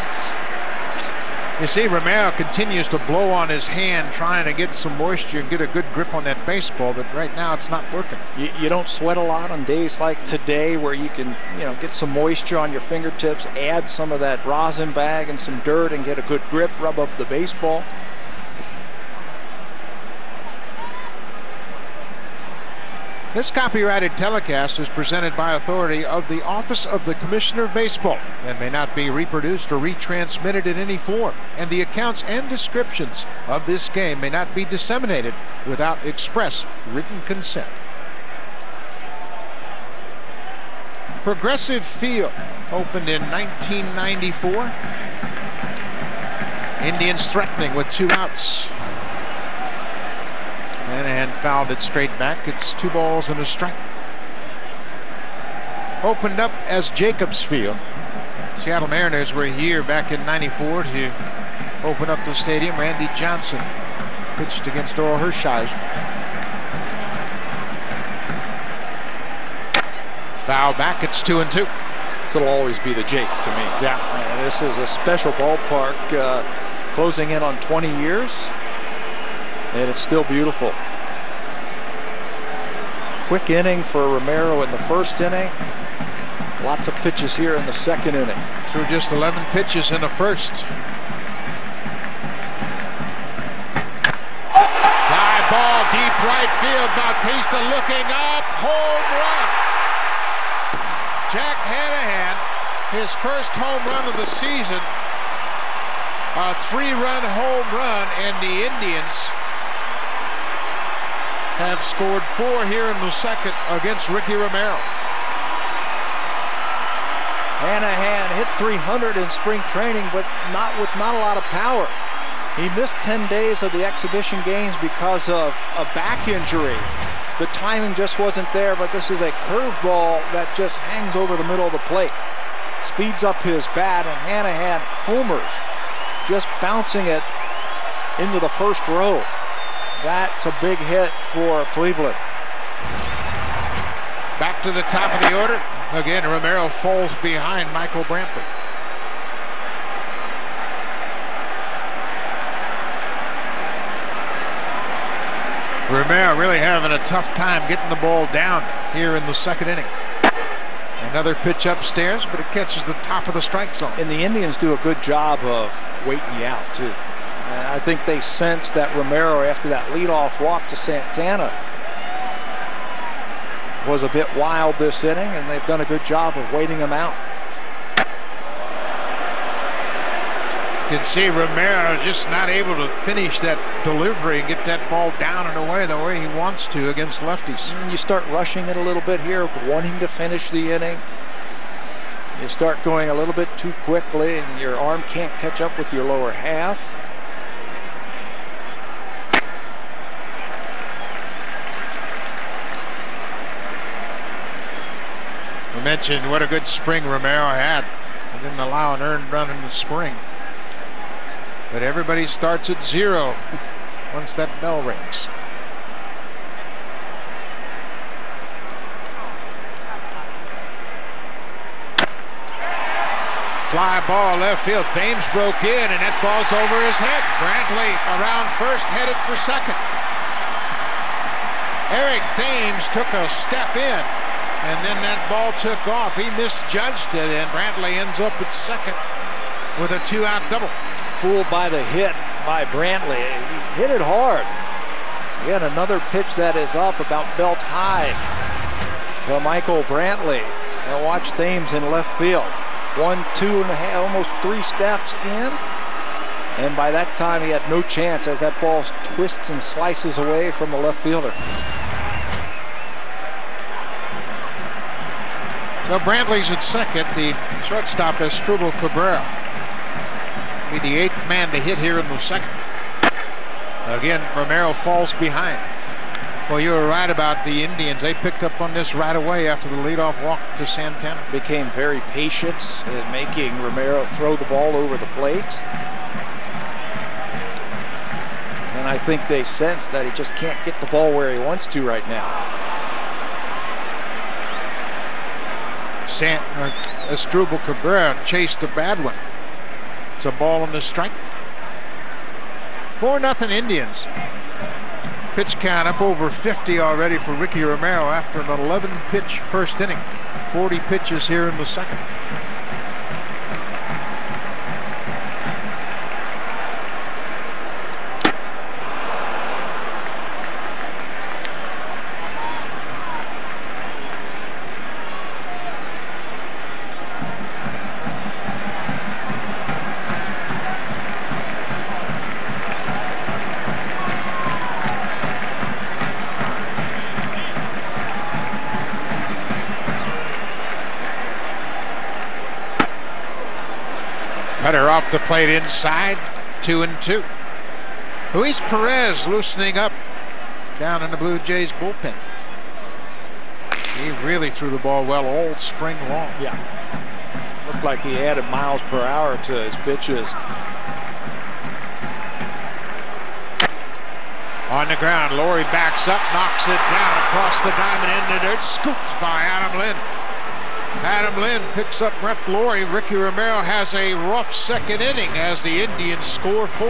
You see, Romero continues to blow on his hand, trying to get some moisture and get a good grip on that baseball, but right now it's not working. You don't sweat a lot on days like today, where you can, get some moisture on your fingertips, add some of that rosin bag and some dirt and get a good grip, rub up the baseball. This copyrighted telecast is presented by authority of the Office of the Commissioner of Baseball and may not be reproduced or retransmitted in any form. And the accounts and descriptions of this game may not be disseminated without express written consent. Progressive Field opened in 1994. Indians threatening with 2 outs. And fouled it straight back. It's 2 balls and a strike. Opened up as Jacobs Field. Seattle Mariners were here back in '94 to open up the stadium. Randy Johnson pitched against Oral Hershiser. Foul back. It's 2-2. This will always be the Jake to me. Yeah. This is a special ballpark, closing in on 20 years. And it's still beautiful. Quick inning for Romero in the first inning. Lots of pitches here in the second inning. Threw just 11 pitches in the first. Fly ball, deep right field. Bautista looking up. Home run. Jack Hanahan, his first home run of the season. A 3-run home run, and the Indians have scored 4 here in the second against Ricky Romero. Hanahan hit 300 in spring training, but not a lot of power. He missed 10 days of the exhibition games because of a back injury. The timing just wasn't there, but this is a curveball that just hangs over the middle of the plate. Speeds up his bat, and Hanahan homers, just bouncing it into the first row. That's a big hit for Cleveland. Back to the top of the order. Again, Romero falls behind Michael Brantley. Romero really having a tough time getting the ball down here in the second inning. Another pitch upstairs, but it catches the top of the strike zone. And the Indians do a good job of waiting you out, too. And I think they sense that Romero, after that leadoff walk to Santana, was a bit wild this inning, and they've done a good job of waiting him out. You can see Romero just not able to finish that delivery and get that ball down and away the way he wants to against lefties. And you start rushing it a little bit here, wanting to finish the inning. You start going a little bit too quickly, and your arm can't catch up with your lower half. We mentioned what a good spring Romero had. He didn't allow an earned run in the spring. But everybody starts at 0 once that bell rings. Fly ball left field. Thames broke in, and that ball's over his head. Brantley around first, headed for second. Eric Thames took a step in, and then that ball took off. He misjudged it, and Brantley ends up at second with a 2-out double. Fooled by the hit by Brantley. He hit it hard. Again, another pitch that is up about belt high to Michael Brantley. And watch Thames in left field. 1, 2 and a half, almost 3 steps in. And by that time, he had no chance as that ball twists and slices away from the left fielder. So Brantley's at second. The shortstop is Asdrubal Cabrera. Be the 8th man to hit here in the second. Again, Romero falls behind. Well, you were right about the Indians. They picked up on this right away after the leadoff walk to Santana. Became very patient in making Romero throw the ball over the plate. And I think they sense that he just can't get the ball where he wants to right now. Asdrubal Cabrera chased a bad one. It's a ball on the strike. 4-0 Indians. Pitch count up over 50 already for Ricky Romero after an 11-pitch first inning. 40 pitches here in the second. Cutter off the plate inside, 2-2. Luis Perez loosening up down in the Blue Jays bullpen. He really threw the ball well all spring long. Yeah. Looked like he added miles per hour to his pitches. On the ground, Laurie backs up, knocks it down across the diamond in the dirt, scooped by Adam Lynn. Adam Lynn picks up Brett Laurie. Ricky Romero has a rough second inning as the Indians score 4.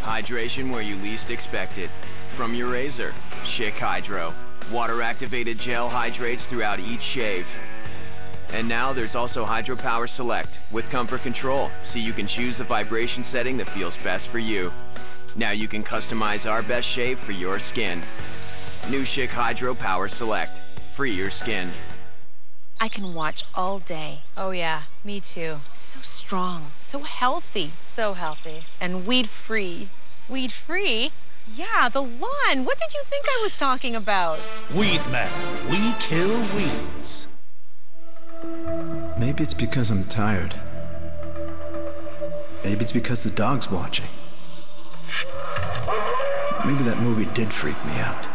Hydration where you least expect it. From your razor, Schick Hydro. Water-activated gel hydrates throughout each shave. And now there's also Hydro Power Select with comfort control, so you can choose the vibration setting that feels best for you. Now you can customize our best shave for your skin. New Schick Hydro Power Select. Free your skin. I can watch all day. Oh yeah, me too. So strong, so healthy. So healthy. And weed-free. Weed-free? Yeah, the lawn. What did you think I was talking about? Weed Man. We kill weeds. Maybe it's because I'm tired. Maybe it's because the dog's watching. Maybe that movie did freak me out.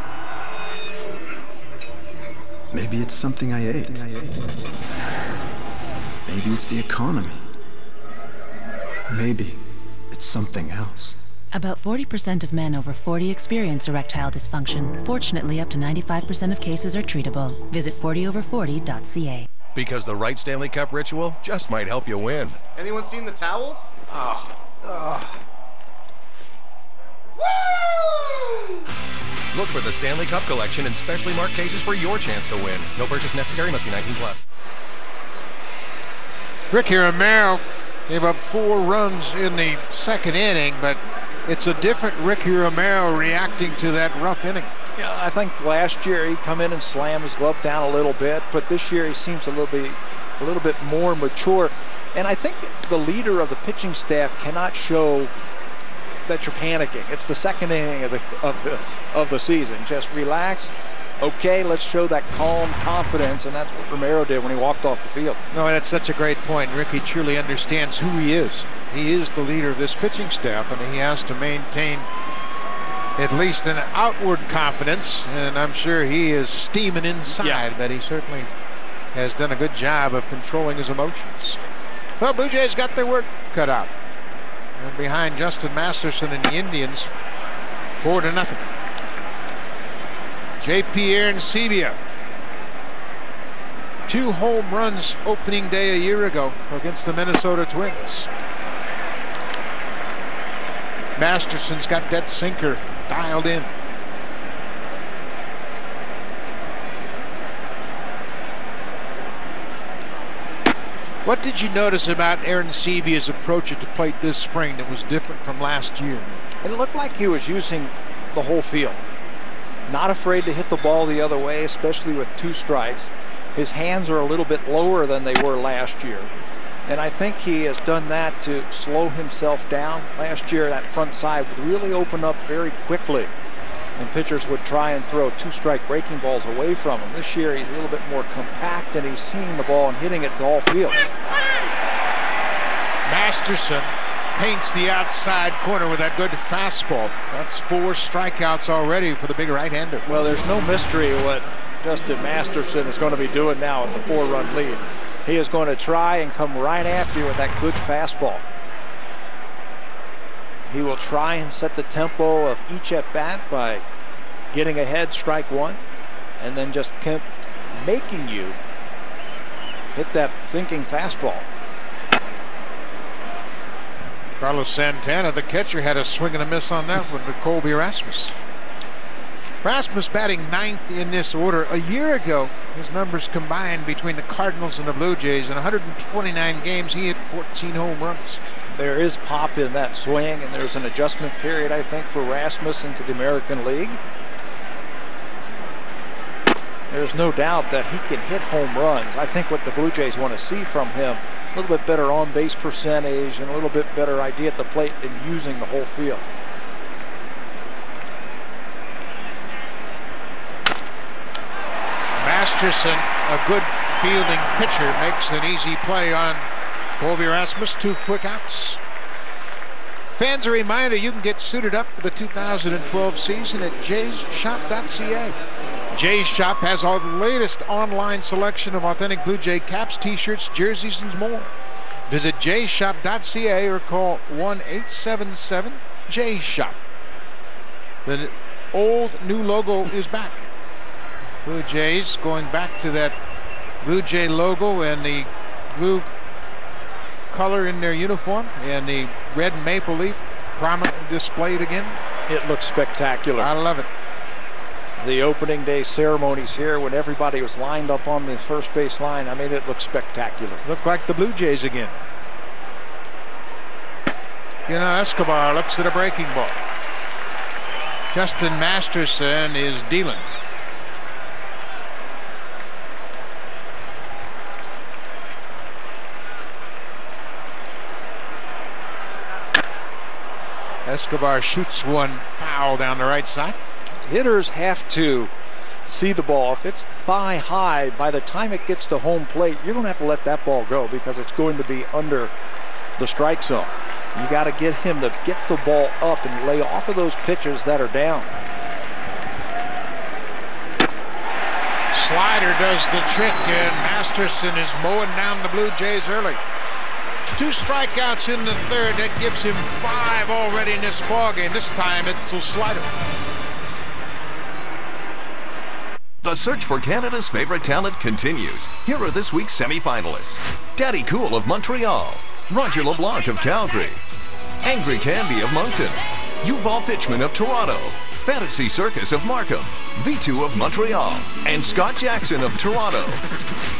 Maybe it's something I ate. Maybe it's the economy. Maybe it's something else. About 40% of men over 40 experience erectile dysfunction. Fortunately, up to 95% of cases are treatable. Visit 40over40.ca. Because the right Stanley Cup ritual just might help you win. Anyone seen the towels? Look for the Stanley Cup collection in specially marked cases for your chance to win. No purchase necessary, must be 19 plus. Ricky Romero gave up 4 runs in the second inning, but it's a different Ricky Romero reacting to that rough inning. Yeah, I think last year he'd come in and slam his glove down a little bit, but this year he seems a little bit more mature. And I think the leader of the pitching staff cannot show that you're panicking. It's the second inning of the season. Just relax. Okay, let's show that calm confidence, and that's what Romero did when he walked off the field. No, that's such a great point. Ricky truly understands who he is. He is the leader of this pitching staff, and he has to maintain at least an outward confidence, and I'm sure he is steaming inside, but he certainly has done a good job of controlling his emotions. Well, Blue Jays got their work cut out. They're behind Justin Masterson and the Indians 4-0. J.P. Arencibia, 2 home runs opening day a year ago against the Minnesota Twins. Masterson's got that sinker dialed in. What did you notice about Arencibia's approach at the plate this spring that was different from last year? It looked like he was using the whole field. Not afraid to hit the ball the other way, especially with 2 strikes. His hands are a little bit lower than they were last year. And I think he has done that to slow himself down. Last year, that front side would really open up very quickly, and pitchers would try and throw 2-strike breaking balls away from him. This year, he's a little bit more compact, and he's seeing the ball and hitting it to all field. Masterson paints the outside corner with that good fastball. That's 4 strikeouts already for the big right-hander. Well, there's no mystery what Justin Masterson is going to be doing now with the 4-run lead. He is going to try and come right after you with that good fastball. He will try and set the tempo of each at-bat by getting ahead, strike 1, and then just keep making you hit that sinking fastball. Carlos Santana, the catcher, had a swing and a miss on that one with Colby Rasmus. Rasmus batting 9th in this order. A year ago, his numbers combined between the Cardinals and the Blue Jays. In 129 games, he hit 14 home runs. There is pop in that swing, and there's an adjustment period, I think, for Rasmus into the American League. There's no doubt that he can hit home runs. I think what the Blue Jays want to see from him, a little bit better on-base percentage and a little bit better idea at the plate in using the whole field. Masterson, a good fielding pitcher, makes an easy play on Colby Rasmus. 2 quick outs. Fans, a reminder, you can get suited up for the 2012 season at jaysshop.ca. Jay's Shop has all the latest online selection of authentic Blue Jay caps, t-shirts, jerseys, and more. Visit jaysshop.ca or call 1-877-JAYS-SHOP. The old new logo is back. Blue Jays going back to that Blue Jay logo and the blue color in their uniform and the red maple leaf prominently displayed again. It looks spectacular. I love it. The opening day ceremonies here when everybody was lined up on the first base line, I mean, it looks spectacular. Look like the Blue Jays again. You know, Escobar looks at a breaking ball. Justin Masterson is dealing. Escobar shoots one foul down the right side. Hitters have to see the ball. If it's thigh high, by the time it gets to home plate, you're going to have to let that ball go because it's going to be under the strike zone. You got to get him to get the ball up and lay off of those pitches that are down. Slider does the trick, and Masterson is mowing down the Blue Jays early. 2 strikeouts in the third. That gives him 5 already in this ballgame. This time it's a slider. The search for Canada's favorite talent continues. Here are this week's semi-finalists. Daddy Cool of Montreal, Roger LeBlanc of Calgary, Angry Candy of Moncton, Yuval Fitchman of Toronto, Fantasy Circus of Markham, V2 of Montreal, and Scott Jackson of Toronto.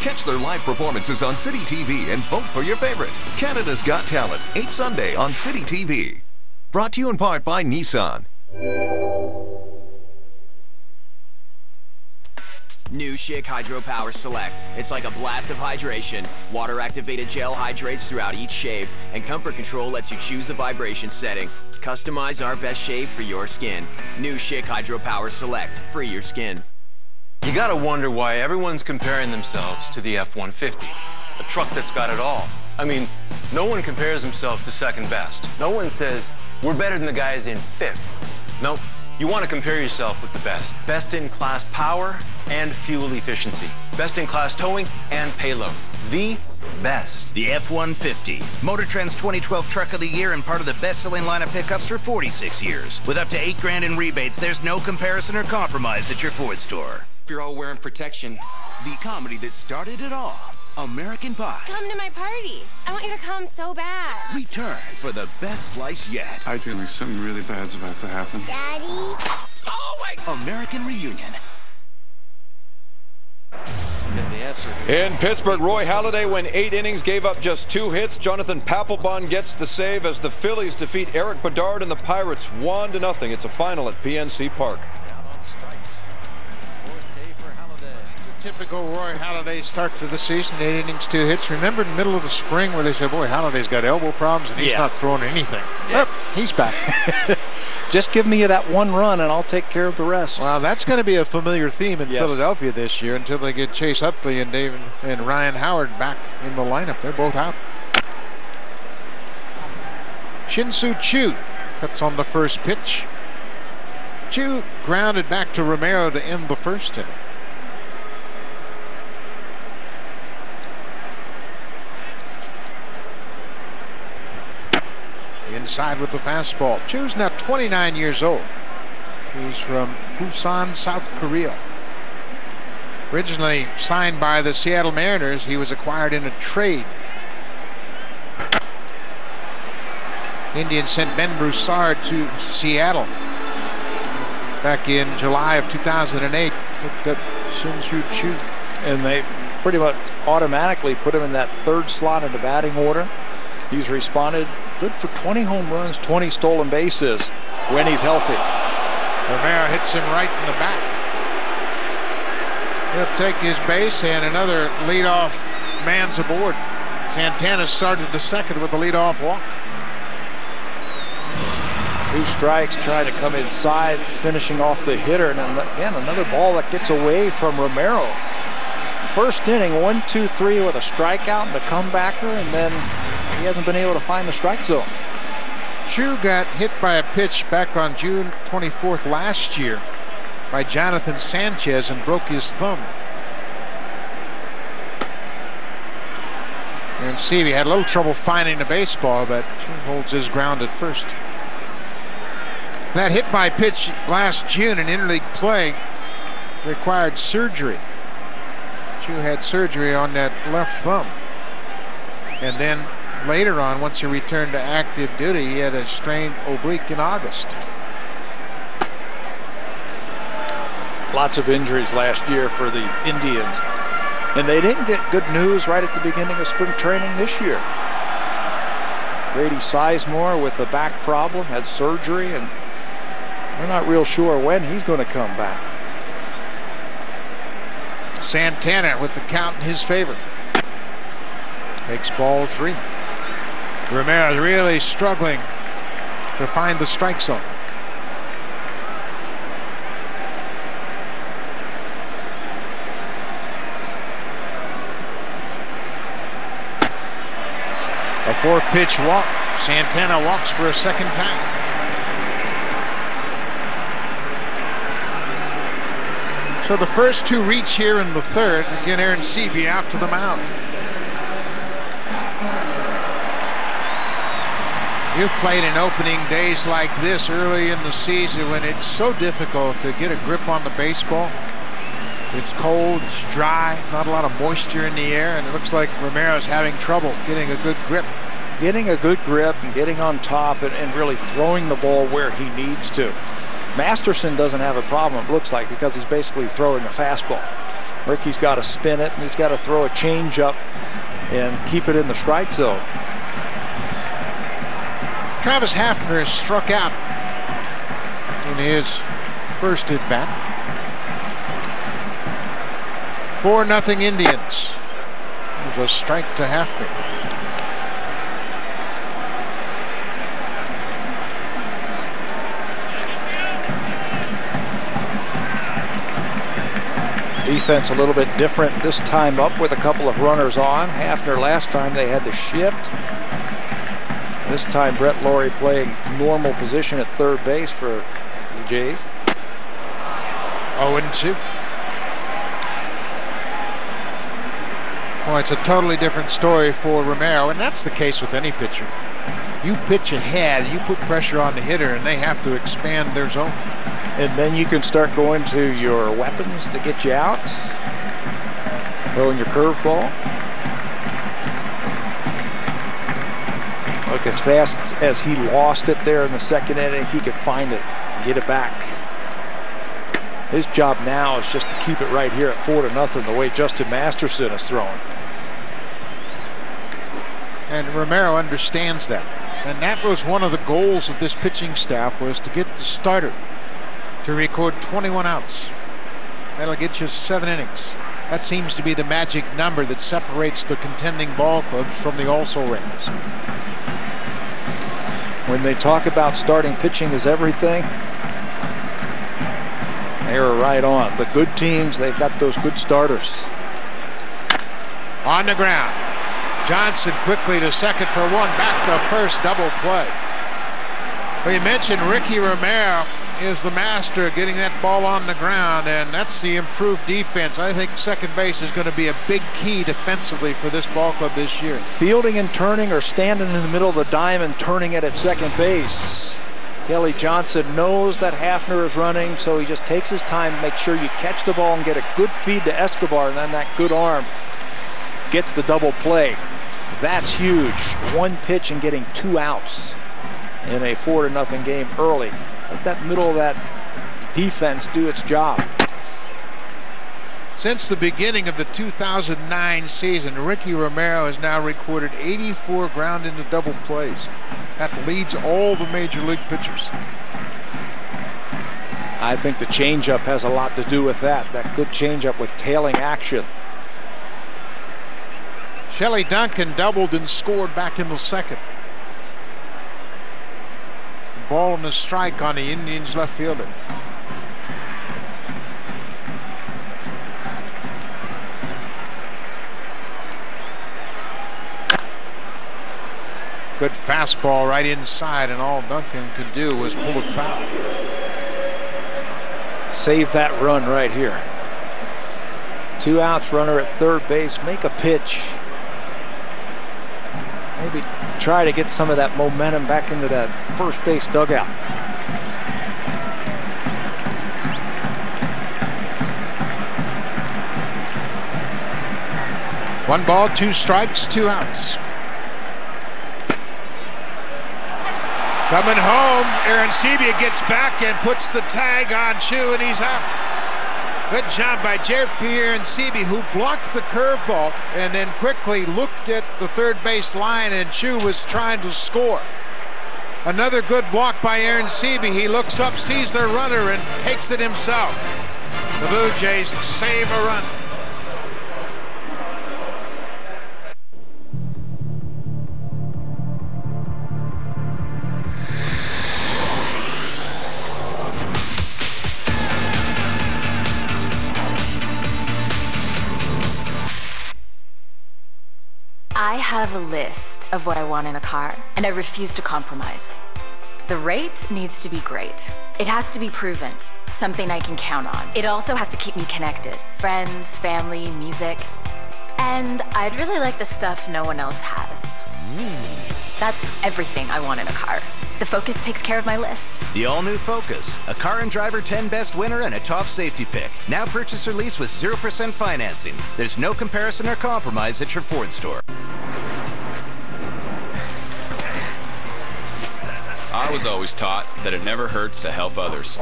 Catch their live performances on City TV and vote for your favorite. Canada's Got Talent, 8 Sunday on City TV. Brought to you in part by Nissan. New Schick Hydro Power Select. It's like a blast of hydration. Water-activated gel hydrates throughout each shave, and Comfort Control lets you choose the vibration setting. Customize our best shave for your skin. New Schick Hydro Power Select. Free your skin. You gotta wonder why everyone's comparing themselves to the F-150, a truck that's got it all. I mean, no one compares himself to second best. No one says, we're better than the guys in fifth. Nope, You want to compare yourself with the best. Best-in-class power and fuel efficiency. Best-in-class towing and payload. The best. The F-150, Motor Trend's 2012 Truck of the Year and part of the best-selling line of pickups for 46 years. With up to $8 grand in rebates, there's no comparison or compromise at your Ford store. You're all wearing protection. The comedy that started it all, American Pie, Come to my party. I want you to come so bad. returns for the best slice yet. I feel like something really bad's about to happen. Daddy? Oh my! American Reunion. In Pittsburgh, Roy Halladay went 8 innings, gave up just 2 hits. Jonathan Papelbon gets the save as the Phillies defeat Eric Bedard and the Pirates 1-0. It's a final at PNC Park. Typical Roy Halladay start to the season, 8 innings, 2 hits. Remember in the middle of the spring where they said, boy, Halladay's got elbow problems and he's not throwing anything. Yep, he's back. Just give me that one run and I'll take care of the rest. Well, that's going to be a familiar theme in Philadelphia this year until they get Chase Utley and Ryan Howard back in the lineup. They're both out. Shin-Soo Choo cuts on the first pitch. Choo grounded back to Romero to end the first inning. Inside with the fastball. Choo's now 29 years old. He's from Busan, South Korea. Originally signed by the Seattle Mariners, he was acquired in a trade. Indians sent Ben Broussard to Seattle back in July of 2008. Picked up Shin-Soo Choo. And they pretty much automatically put him in that third slot in the batting order. He's responded good for 20 home runs, 20 stolen bases when he's healthy. Romero hits him right in the back. He'll take his base and another leadoff man's aboard. Santana started the second with a leadoff walk. 2 strikes, trying to come inside, finishing off the hitter, and then again another ball that gets away from Romero. First inning, 1-2-3 with a strikeout and a comebacker, and then he hasn't been able to find the strike zone. Choo got hit by a pitch back on June 24th last year by Jonathan Sanchez and broke his thumb. And Seavey had a little trouble finding the baseball, but Choo holds his ground at first. That hit by pitch last June in interleague play required surgery. Choo had surgery on that left thumb. And then later on, once he returned to active duty, he had a strained oblique in August. Lots of injuries last year for the Indians. And they didn't get good news right at the beginning of spring training this year. Grady Sizemore with a back problem, had surgery, and we're not real sure when he's going to come back. Santana with the count in his favor. Takes ball 3. Romero really struggling to find the strike zone. A 4-pitch walk. Santana walks for a second time. So the first 2 reach here in the third. Again, Aaron Seavey out to the mound. You've played in opening days like this early in the season when it's so difficult to get a grip on the baseball. It's cold, it's dry, not a lot of moisture in the air, and it looks like Romero's having trouble getting a good grip. Getting a good grip and getting on top and really throwing the ball where he needs to. Masterson doesn't have a problem, it looks like, because he's basically throwing a fastball. Ricky's got to spin it, and he's got to throw a changeup and keep it in the strike zone. Travis Hafner is struck out in his first at bat. 4-0 Indians. There's a strike to Hafner. Defense a little bit different this time, up with a couple of runners on. Hafner last time they had to shift. This time Brett Laurie playing normal position at third base for the Jays. 0-2. Well, it's a totally different story for Romero, and that's the case with any pitcher. You pitch ahead, you put pressure on the hitter, and they have to expand their zone. And then you can start going to your weapons to get you out. Throwing your curveball. Look, as fast as he lost it there in the second inning, he could find it and get it back. His job now is just to keep it right here at 4-0, the way Justin Masterson is throwing. And Romero understands that. And that was one of the goals of this pitching staff, was to get the starter to record 21 outs. That'll get you 7 innings. That seems to be the magic number that separates the contending ball clubs from the also-rans. When they talk about starting pitching is everything, they were right on. The good teams, they've got those good starters. On the ground. Johnson quickly to second for 1. Back to first, double play. Well, you mentioned Ricky Romero is the master of getting that ball on the ground, and that's the improved defense. I think second base is going to be a big key defensively for this ball club this year. Fielding and turning, or standing in the middle of the diamond, turning it at second base. Kelly Johnson knows that Hafner is running, so he just takes his time, make sure you catch the ball and get a good feed to Escobar, and then that good arm gets the double play. That's huge. 1 pitch and getting 2 outs in a 4-0 game early. Let that middle of that defense do its job. Since the beginning of the 2009 season, Ricky Romero has now recorded 84 ground into double plays. That leads all the major league pitchers. I think the changeup has a lot to do with that. That good changeup with tailing action. Shelley Duncan doubled and scored back in the second. Ball and a strike on the Indians left fielder. Good fastball right inside, and all Duncan could do was pull it foul. Save that run right here. 2 outs, runner at third base, make a pitch. Maybe try to get some of that momentum back into that first base dugout. One ball, 2 strikes, 2 outs. Coming home, Aaron Sebia gets back and puts the tag on Chu, and he's out. Good job by Aaron Sebia, who blocked the curveball and then quickly looked at the third base line, and Chu was trying to score. Another good block by Aaron Sebia. He looks up, sees their runner, and takes it himself. The Blue Jays save a run. I have a list of what I want in a car, and I refuse to compromise. The rate needs to be great. It has to be proven, something I can count on. It also has to keep me connected. Friends, family, music. And I'd really like the stuff no one else has. That's everything I want in a car. The Focus takes care of my list. The all-new Focus, a Car and Driver 10 Best winner and a top safety pick. Now purchase or lease with 0% financing. There's no comparison or compromise at your Ford store. I was always taught that it never hurts to help others.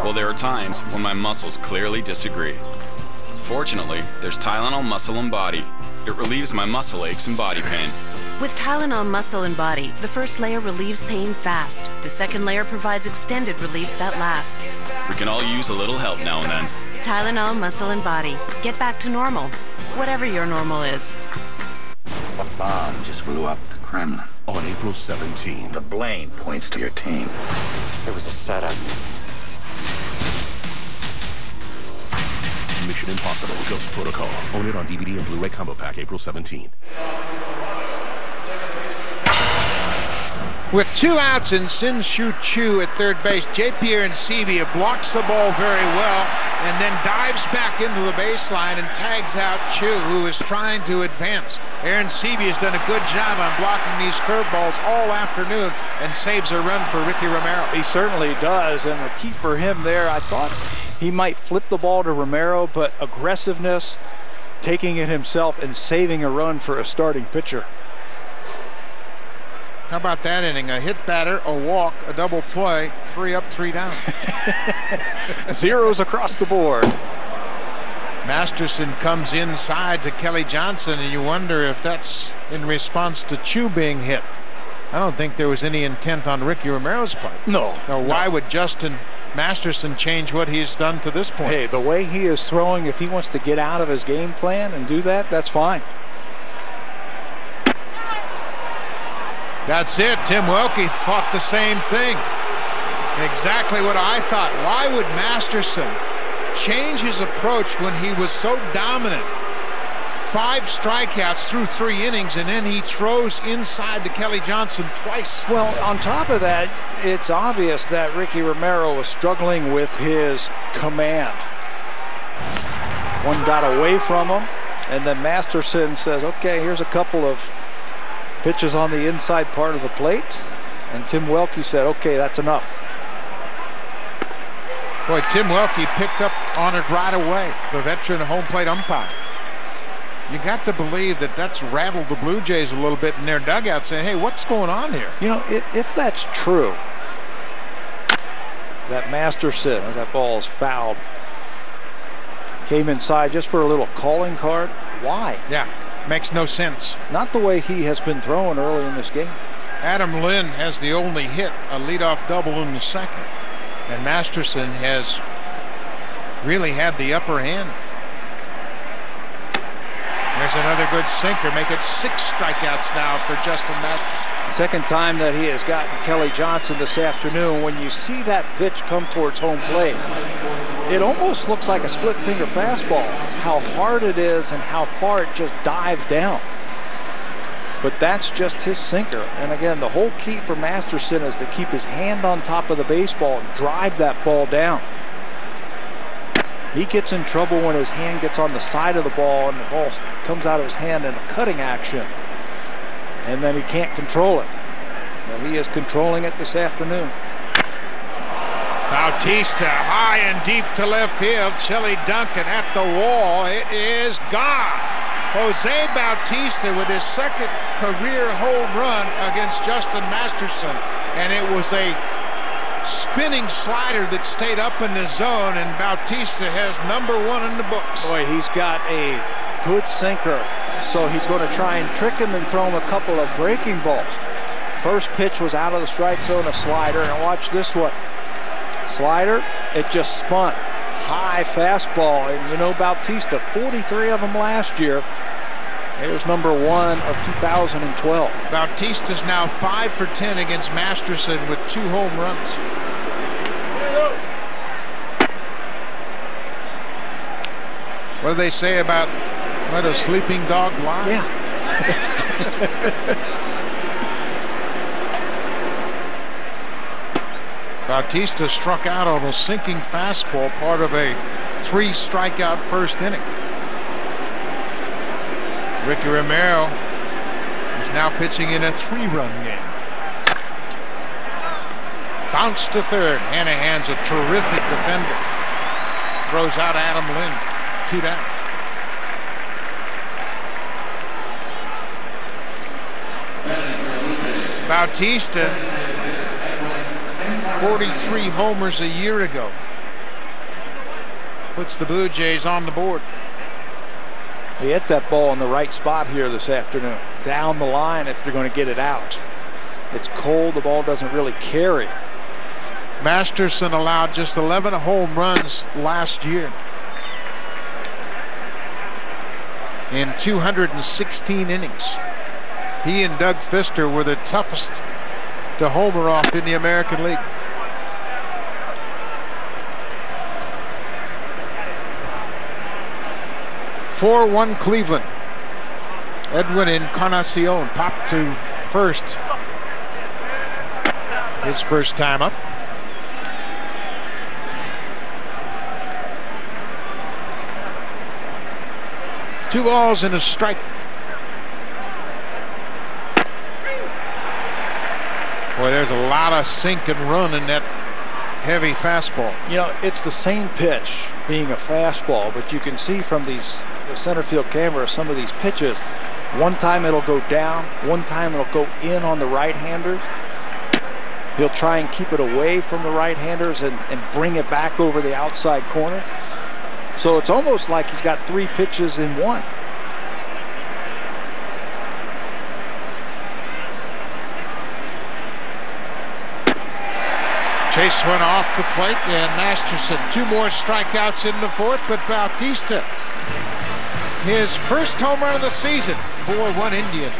Well, there are times when my muscles clearly disagree. Fortunately, there's Tylenol Muscle and Body. It relieves my muscle aches and body pain. With Tylenol Muscle and Body, the first layer relieves pain fast. The second layer provides extended relief that lasts. We can all use a little help now and then. Tylenol Muscle and Body. Get back to normal, whatever your normal is. A bomb just blew up the Kremlin. On April 17th. The blame points to your team. It was a setup. Mission Impossible Ghost Protocol. Own it on DVD and Blu-ray combo pack April 17th. With 2 outs and Sin-Shu Chu at third base, J.P. Arencibia blocks the ball very well and then dives back into the baseline and tags out Chu, who is trying to advance. Arencibia has done a good job on blocking these curveballs all afternoon and saves a run for Ricky Romero. He certainly does, and the key for him there, I thought he might flip the ball to Romero, but aggressiveness, taking it himself and saving a run for a starting pitcher. How about that inning? A hit batter, a walk, a double play, 3 up, 3 down. Zeros across the board. Masterson comes inside to Kelly Johnson, and you wonder if that's in response to Chu being hit. I don't think there was any intent on Ricky Romero's part. No. Now, why would Justin Masterson change what he's done to this point? Hey, the way he is throwing, if he wants to get out of his game plan and do that, that's fine. That's it. Tim Welke thought the same thing. Exactly what I thought. Why would Masterson change his approach when he was so dominant? 5 strikeouts through 3 innings, and then he throws inside to Kelly Johnson twice. Well, on top of that, it's obvious that Ricky Romero was struggling with his command. One got away from him, and then Masterson says, okay, here's a couple of pitches on the inside part of the plate, and Tim Welke said, okay, that's enough. Boy, Tim Welke picked up on it right away, the veteran home plate umpire. You got to believe that that's rattled the Blue Jays a little bit in their dugout, saying, hey, what's going on here? You know, if that's true, that Masterson, as that ball is fouled, came inside just for a little calling card, why? Yeah. Makes no sense. Not the way he has been throwing early in this game. Adam Lynn has the only hit, a leadoff double in the second. And Masterson has really had the upper hand. There's another good sinker. Make it 6 strikeouts now for Justin Masterson. Second time that he has gotten Kelly Johnson this afternoon. When you see that pitch come towards home plate, it almost looks like a split finger fastball. How hard it is and how far it just dives down. But that's just his sinker. And again, the whole key for Masterson is to keep his hand on top of the baseball and drive that ball down. He gets in trouble when his hand gets on the side of the ball and the ball comes out of his hand in a cutting action. And then he can't control it. Well, he is controlling it this afternoon. Bautista high and deep to left field. Chili Duncan at the wall. It is gone. Jose Bautista with his second career home run against Justin Masterson. And it was a spinning slider that stayed up in the zone, and Bautista has number 1 in the books. Boy, he's got a good sinker. So he's going to try and trick him and throw him a couple of breaking balls. First pitch was out of the strike zone, a slider, and watch this one. Slider, it just spun. High fastball, and you know Bautista, 43 of them last year. Here's number 1 of 2012. Bautista's now 5 for 10 against Masterson with 2 home runs. What do they say about let a sleeping dog lie? Yeah. Bautista struck out on a sinking fastball, part of a 3-strikeout first inning. Ricky Romero is now pitching in a 3-run game. Bounce to third. Hanahan's a terrific defender. Throws out Adam Lynn. 2 down. Bautista, 43 homers a year ago. Puts the Blue Jays on the board. He hit that ball in the right spot here this afternoon. Down the line if they're going to get it out. It's cold, the ball doesn't really carry. Masterson allowed just 11 home runs last year in 216 innings. He and Doug Fister were the toughest to homer off in the American League. (4-1) Cleveland. Edwin Encarnacion popped to first. his first time up. Two balls and a strike. Boy, there's a lot of sink and run in that heavy fastball. You know, it's the same pitch being a fastball, but you can see from the center field camera some of these pitches. One time it'll go down, one time it'll go in on the right-handers. He'll try and keep it away from the right-handers and bring it back over the outside corner. So it's almost like he's got three pitches in one. Chase went off the plate, and Masterson, two more strikeouts in the fourth, but Bautista, his first home run of the season, 4-1 Indians.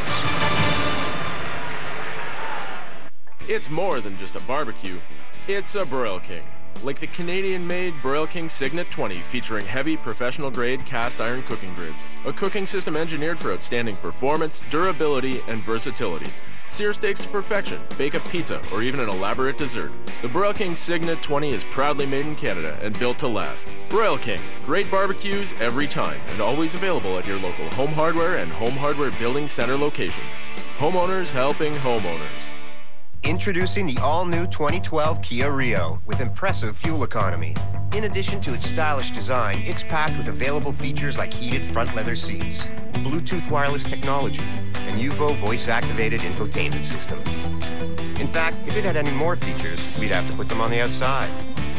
It's more than just a barbecue. It's a Broil King. Like the Canadian-made Broil King Signet 20, featuring heavy, professional-grade cast iron cooking grids. A cooking system engineered for outstanding performance, durability, and versatility. Sear steaks to perfection, bake a pizza, or even an elaborate dessert. The Broil King Signet 20 is proudly made in Canada and built to last. Broil King, great barbecues every time, and always available at your local Home Hardware and Home Hardware Building Center locations. Homeowners helping homeowners. Introducing the all-new 2012 Kia Rio with impressive fuel economy. In addition to its stylish design, it's packed with available features like heated front leather seats, Bluetooth wireless technology, and UVO voice-activated infotainment system. In fact, if it had any more features, we'd have to put them on the outside.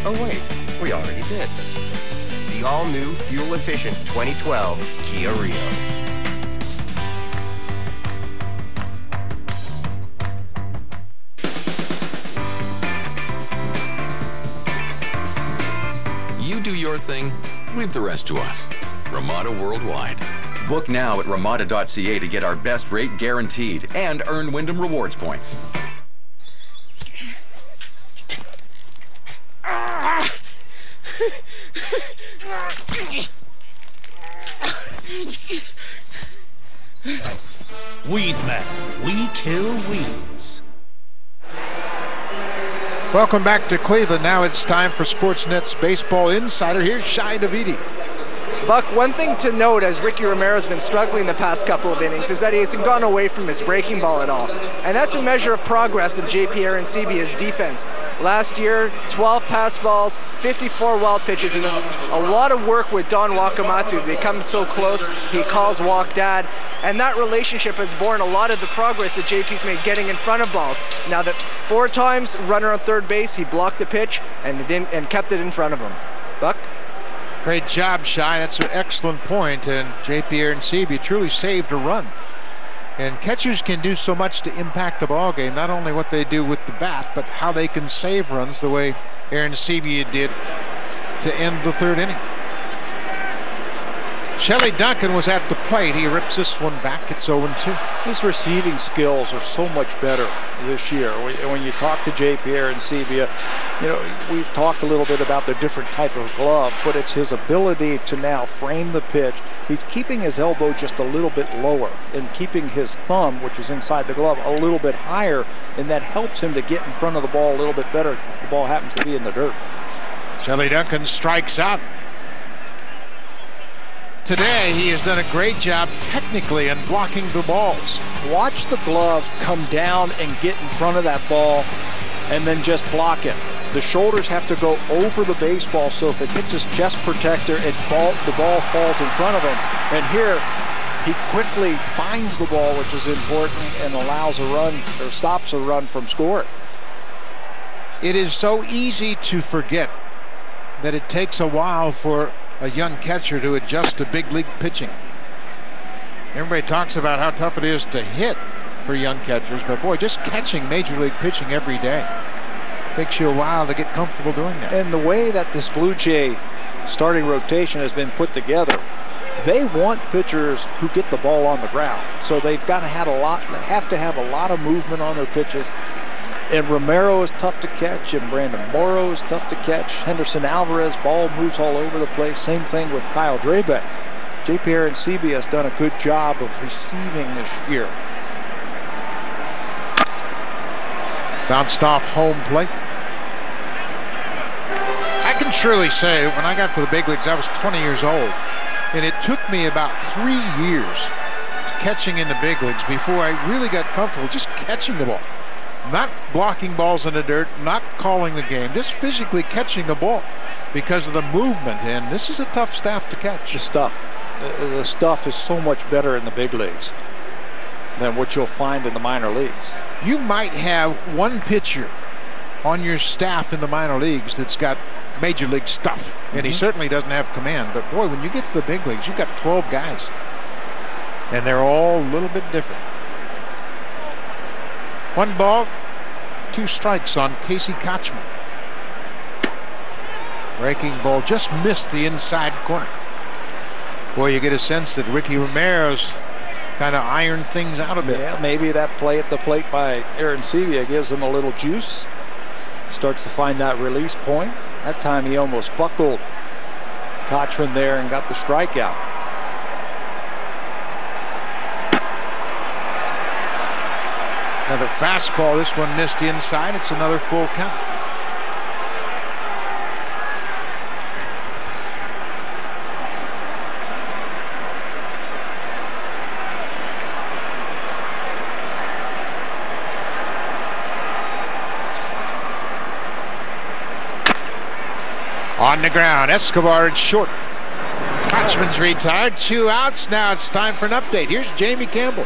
Oh wait, we already did. The all-new, fuel-efficient 2012 Kia Rio. You do your thing, leave the rest to us. Ramada Worldwide. Book now at ramada.ca to get our best rate guaranteed and earn Wyndham Rewards points. Weedman, we kill weeds. Welcome back to Cleveland. Now it's time for Sportsnet's Baseball Insider. Here's Shai Davidi. Buck, one thing to note as Ricky Romero's been struggling the past couple of innings is that he hasn't gone away from his breaking ball at all. And that's a measure of progress of JP Arancibia's defense. Last year, 12 pass balls, 54 wild pitches, and a lot of work with Don Wakamatsu. They come so close, he calls walk dad, and that relationship has borne a lot of the progress that JP's made getting in front of balls. Now that 4 times runner on third base, he blocked the pitch and kept it in front of him. Buck? Great job, Shai. That's an excellent point, and JP Arancibia truly saved a run. And catchers can do so much to impact the ball game, not only what they do with the bat, but how they can save runs the way Arancibia did to end the third inning. Shelley Duncan was at the plate. He rips this one back. It's 0-2. His receiving skills are so much better this year. When you talk to JP Arancibia, you know, we've talked a little bit about the different type of glove, but it's his ability to now frame the pitch. He's keeping his elbow just a little bit lower and keeping his thumb, which is inside the glove, a little bit higher, and that helps him to get in front of the ball a little bit better if the ball happens to be in the dirt. Shelley Duncan strikes out. Today, he has done a great job technically in blocking the balls. Watch the glove come down and get in front of that ball and then just block it. The shoulders have to go over the baseball, so if it hits his chest protector, the ball falls in front of him. And here, he quickly finds the ball, which is important, and allows a run, or stops a run from scoring. It is so easy to forget that it takes a while for a young catcher to adjust to big league pitching. Everybody talks about how tough it is to hit for young catchers, but boy, just catching major league pitching every day takes you a while to get comfortable doing that. And the way that this Blue Jay starting rotation has been put together, they want pitchers who get the ball on the ground. So they've got to have a lot of movement on their pitches. And Romero is tough to catch, and Brandon Morrow is tough to catch. Henderson Alvarez, ball moves all over the place. Same thing with Kyle Drabek. JP Arancibia has done a good job of receiving this year. Bounced off home plate. I can surely say when I got to the big leagues, I was 20 years old. And it took me about 3 years catching in the big leagues before I really got comfortable just catching the ball. Not blocking balls in the dirt, not calling the game, just physically catching the ball because of the movement. And this is a tough staff to catch. The stuff is so much better in the big leagues than what you'll find in the minor leagues. You might have one pitcher on your staff in the minor leagues that's got major league stuff, and he certainly doesn't have command. But boy, when you get to the big leagues, you've got 12 guys, and they're all a little bit different. 1 ball, 2 strikes on Casey Kochman. Breaking ball just missed the inside corner. Boy, you get a sense that Ricky Romero's kind of ironed things out a bit. Yeah, maybe that play at the plate by Aaron Sevilla gives him a little juice. Starts to find that release point. That time he almost buckled Kochman there and got the strikeout. Another fastball. This one missed the inside. It's another full count. On the ground, Escobar is short. Kochman's retired, 2 outs. Now it's time for an update. Here's Jamie Campbell.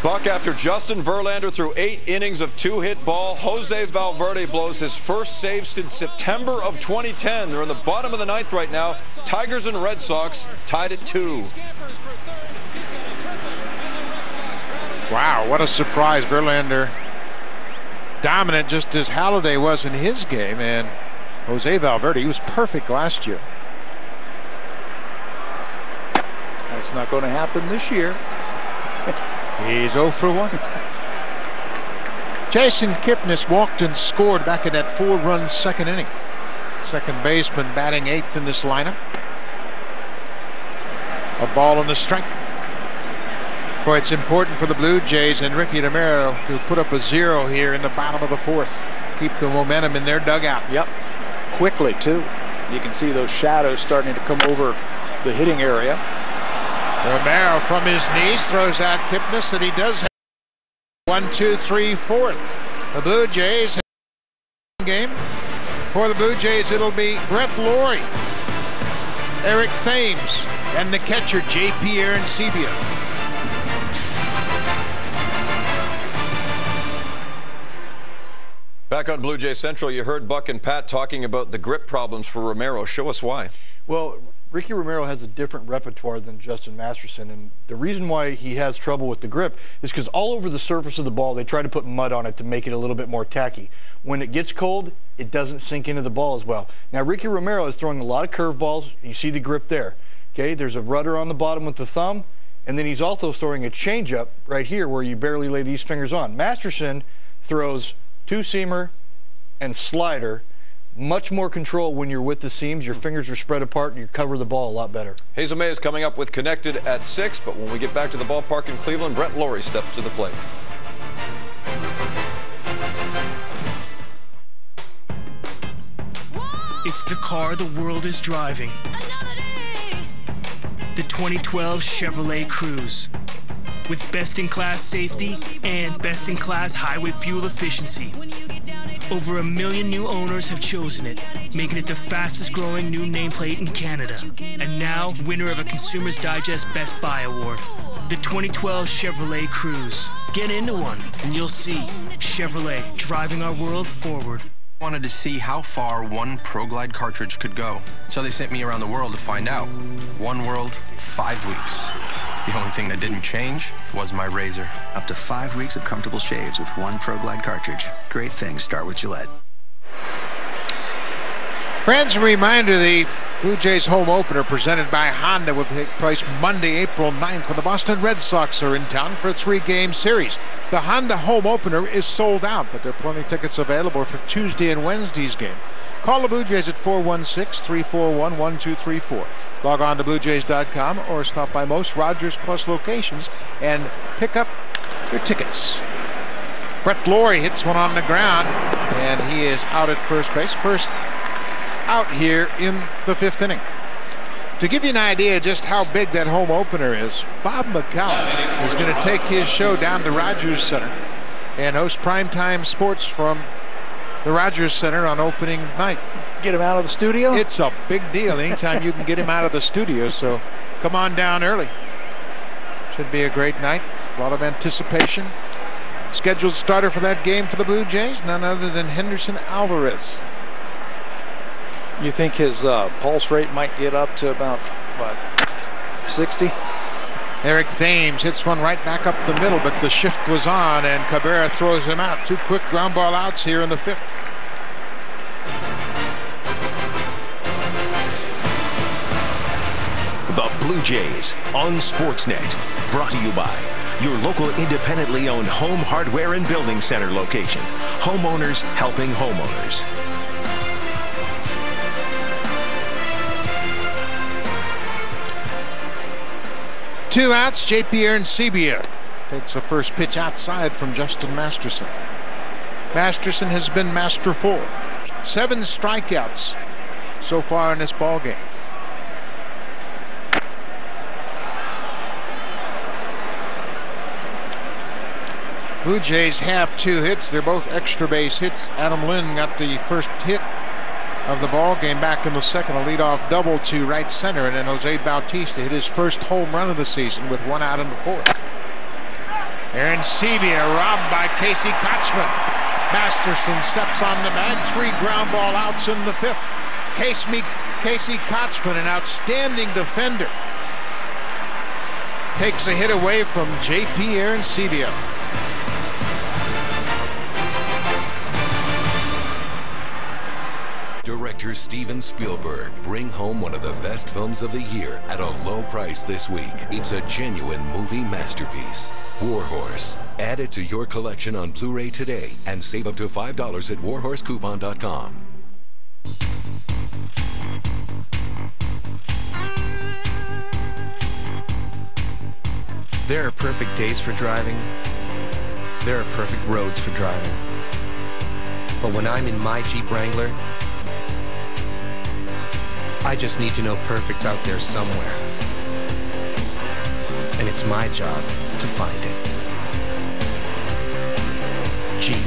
Buck, after Justin Verlander threw 8 innings of 2-hit ball, Jose Valverde blows his first save since September of 2010. They're in the bottom of the 9th right now. Tigers and Red Sox tied at 2. Wow, what a surprise. Verlander dominant just as Halladay was in his game, and Jose Valverde, he was perfect last year. That's not going to happen this year. He's 0 for 1. Jason Kipnis walked and scored back in that 4-run second inning. Second baseman batting 8th in this lineup. A ball and a strike. Boy, it's important for the Blue Jays and Ricky Romero to put up a 0 here in the bottom of the 4th. Keep the momentum in their dugout. Yep. Quickly, too. You can see those shadows starting to come over the hitting area. Romero from his knees throws out Kipnis, and he does have 1, 2, 3, 4. The Blue Jays have a game. For the Blue Jays, it'll be Brett Laurie, Eric Thames, and the catcher, J.P. Arancibia. Back on Blue Jay Central, you heard Buck and Pat talking about the grip problems for Romero. Show us why. Well, Ricky Romero has a different repertoire than Justin Masterson, and the reason why he has trouble with the grip is because all over the surface of the ball they try to put mud on it to make it a little bit more tacky. When it gets cold, it doesn't sink into the ball as well. Now Ricky Romero is throwing a lot of curveballs. You see the grip there. Okay, there's a rudder on the bottom with the thumb, and then he's also throwing a changeup right here where you barely lay these fingers on. Masterson throws 2-seamer and slider. Much more control when you're with the seams. Your fingers are spread apart and you cover the ball a lot better. Hazel May is coming up with Connected at 6, but when we get back to the ballpark in Cleveland, Brett Laurie steps to the plate. It's the car the world is driving. The 2012 Chevrolet Cruze. With best-in-class safety and best-in-class highway fuel efficiency. Over 1 million new owners have chosen it, making it the fastest-growing new nameplate in Canada. And now, winner of a Consumer's Digest Best Buy Award. The 2012 Chevrolet Cruze. Get into one, and you'll see Chevrolet driving our world forward. Wanted to see how far one ProGlide cartridge could go, so they sent me around the world to find out. One world, 5 weeks. The only thing that didn't change was my razor. Up to 5 weeks of comfortable shaves with one ProGlide cartridge. Great things start with Gillette. Friends, a reminder, the Blue Jays home opener presented by Honda will take place Monday, April 9th when the Boston Red Sox are in town for a 3-game series. The Honda home opener is sold out, but there are plenty of tickets available for Tuesday and Wednesday's game. Call the Blue Jays at 416-341-1234. Log on to BlueJays.com or stop by most Rogers Plus locations and pick up your tickets. Brett Laurie hits one on the ground, and he is out at first base. First out here in the 5th inning. To give you an idea just how big that home opener is, Bob McCown is going to take his show down to Rogers Center and host primetime sports from the Rogers Center on opening night. Get him out of the studio? It's a big deal anytime you can get him out of the studio, so come on down early. Should be a great night. A lot of anticipation. Scheduled starter for that game for the Blue Jays, none other than Henderson Alvarez. You think his pulse rate might get up to about, what, 60? Eric Thames hits one right back up the middle, but the shift was on, and Cabrera throws him out. 2 quick ground ball outs here in the 5th. The Blue Jays on Sportsnet. Brought to you by your local independently owned home hardware and building center location. Homeowners helping homeowners. Two outs, J.P. Arencibia takes the first pitch outside from Justin Masterson. Masterson has been masterful. 7 strikeouts so far in this ballgame. Blue Jays have 2 hits. They're both extra base hits. Adam Lynn got the first hit of the ball game back in the 2nd, a leadoff double to right center, and then Jose Bautista hit his first home run of the season with 1 out in the 4th. Arencibia robbed by Casey Kochman. Masterson steps on the bag. 3 ground ball outs in the 5th. Casey Kochman, an outstanding defender, takes a hit away from J.P. Arencibia. Director Steven Spielberg bring home one of the best films of the year at a low price this week. It's a genuine movie masterpiece. Warhorse. Add it to your collection on Blu-ray today and save up to $5 at warhorsecoupon.com. There are perfect days for driving. There are perfect roads for driving. But when I'm in my Jeep Wrangler, I just need to know perfect's out there somewhere. And it's my job to find it. Jeep.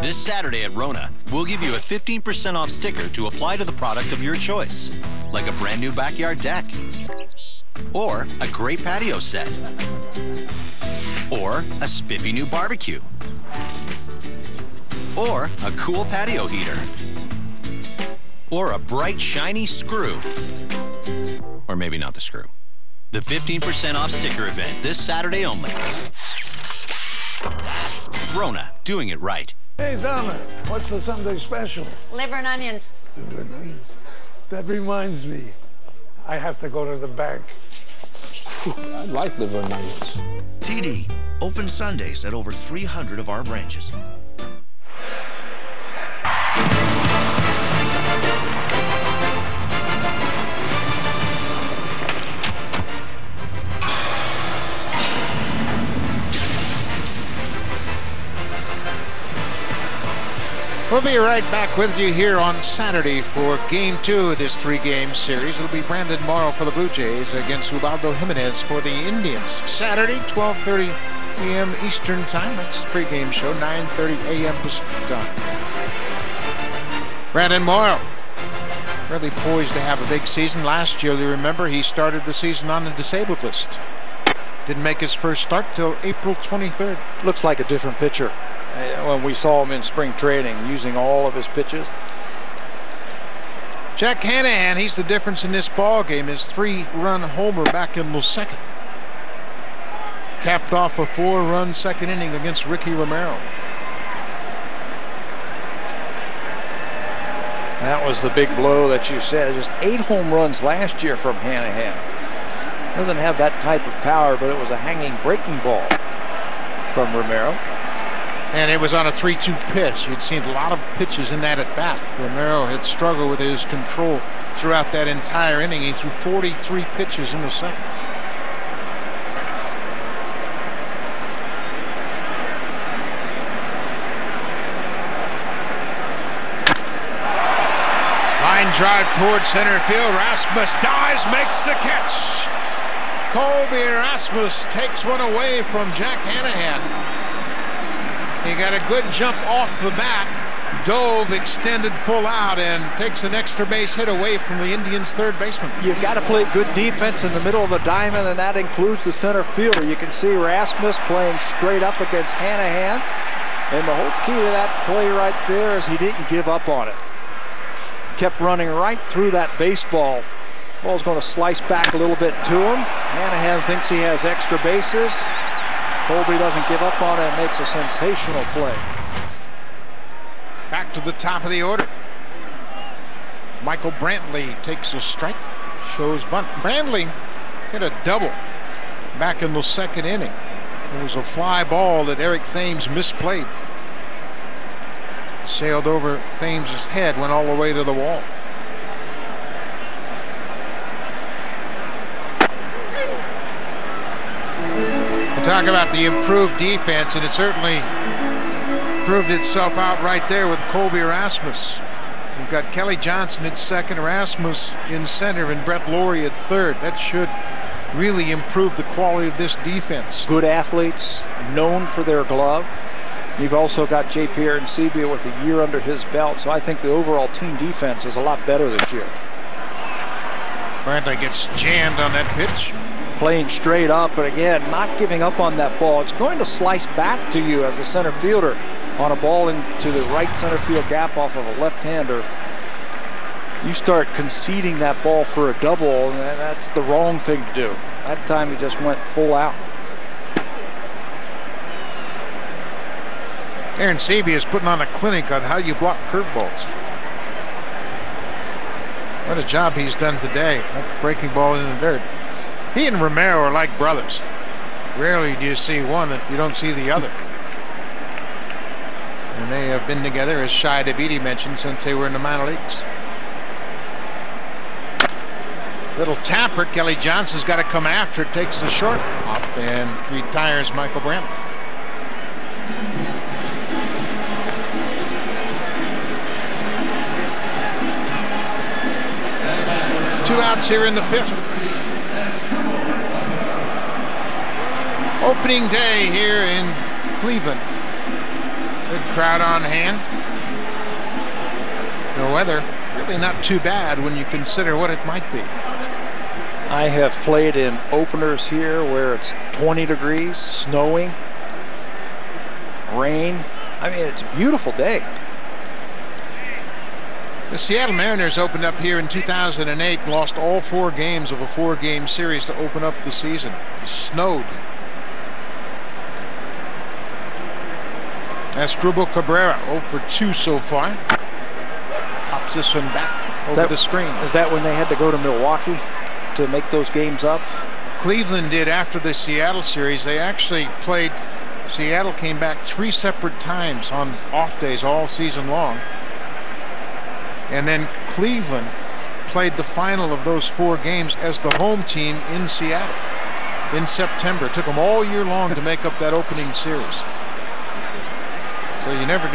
This Saturday at Rona, we'll give you a 15% off sticker to apply to the product of your choice, like a brand new backyard deck, or a great patio set, or a spiffy new barbecue, or a cool patio heater, or a bright, shiny screw. Or maybe not the screw. The 15% off sticker event this Saturday only. Rona, doing it right. Hey, Donna, what's the Sunday special? Liver and onions. Liver and onions. That reminds me, I have to go to the bank. I like liver and onions. TD, open Sundays at over 300 of our branches. We'll be right back with you here on Saturday for Game 2 of this 3-game series. It'll be Brandon Morrow for the Blue Jays against Ubaldo Jimenez for the Indians. Saturday, 12:30 p.m. Eastern Time. That's the pregame show, 9:30 a.m. Pacific Time. Brandon Morrow, really poised to have a big season. Last year, you remember, he started the season on the disabled list. Didn't make his first start till April 23rd. Looks like a different pitcher when we saw him in spring training, using all of his pitches. Jack Hanahan, he's the difference in this ball game. His 3-run homer back in the 2nd. Capped off a 4-run 2nd inning against Ricky Romero. That was the big blow that you said. Just 8 home runs last year from Hanahan. Doesn't have that type of power, but it was a hanging breaking ball from Romero. And it was on a 3-2 pitch. You'd seen a lot of pitches in that at bat. Romero had struggled with his control throughout that entire inning. He threw 43 pitches in the 2nd. drive towards center field. Rasmus dives, makes the catch. Colby Rasmus takes one away from Jack Hanahan. He got a good jump off the bat, dove, extended full out, and takes an extra base hit away from the Indians' third baseman. You've got to play good defense in the middle of the diamond, and that includes the center fielder. You can see Rasmus playing straight up against Hanahan, and the whole key to that play right there is he didn't give up on it. Kept running right through that baseball. Ball's going to slice back a little bit to him. Hanahan thinks he has extra bases. Colby doesn't give up on it and makes a sensational play. Back to the top of the order. Michael Brantley takes a strike, shows bunt. Brantley hit a double back in the second inning. It was a fly ball that Eric Thames misplayed. Sailed over Thames' head, went all the way to the wall. We'll talk about the improved defense, and it certainly proved itself out right there with Colby Rasmus. We've got Kelly Johnson at second, Rasmus in center, and Brett Laurie at third. That should really improve the quality of this defense. Good athletes, known for their glove. You've also got J.P. Arencibia with a year under his belt, so I think the overall team defense is a lot better this year. Brantley gets jammed on that pitch. Playing straight up, but again, not giving up on that ball. It's going to slice back to you as a center fielder on a ball into the right center field gap off of a left-hander. You start conceding that ball for a double, and that's the wrong thing to do. That time he just went full out. Arencibia is putting on a clinic on how you block curveballs. What a job he's done today. That breaking ball in the dirt. He and Romero are like brothers. Rarely do you see one if you don't see the other. And they have been together, as Shai Davidi mentioned, since they were in the minor leagues. Little tapper. Kelly Johnson's got to come after it. Takes the short hop and retires Michael Brantley. Two outs here in the fifth. Opening day here in Cleveland. Good crowd on hand. The weather really not too bad when you consider what it might be. I have played in openers here where it's 20 degrees, snowing, rain. I mean, it's a beautiful day. The Seattle Mariners opened up here in 2008 and lost all 4 games of a 4-game series to open up the season. It snowed. Asdrubal Cabrera 0 for 2 so far. Pops this one back over the screen. Is that when they had to go to Milwaukee to make those games up? Cleveland did after the Seattle series. They actually played. Seattle came back 3 separate times on off days all season long. And then Cleveland played the final of those 4 games as the home team in Seattle in September. It took them all year long to make up that opening series. So you never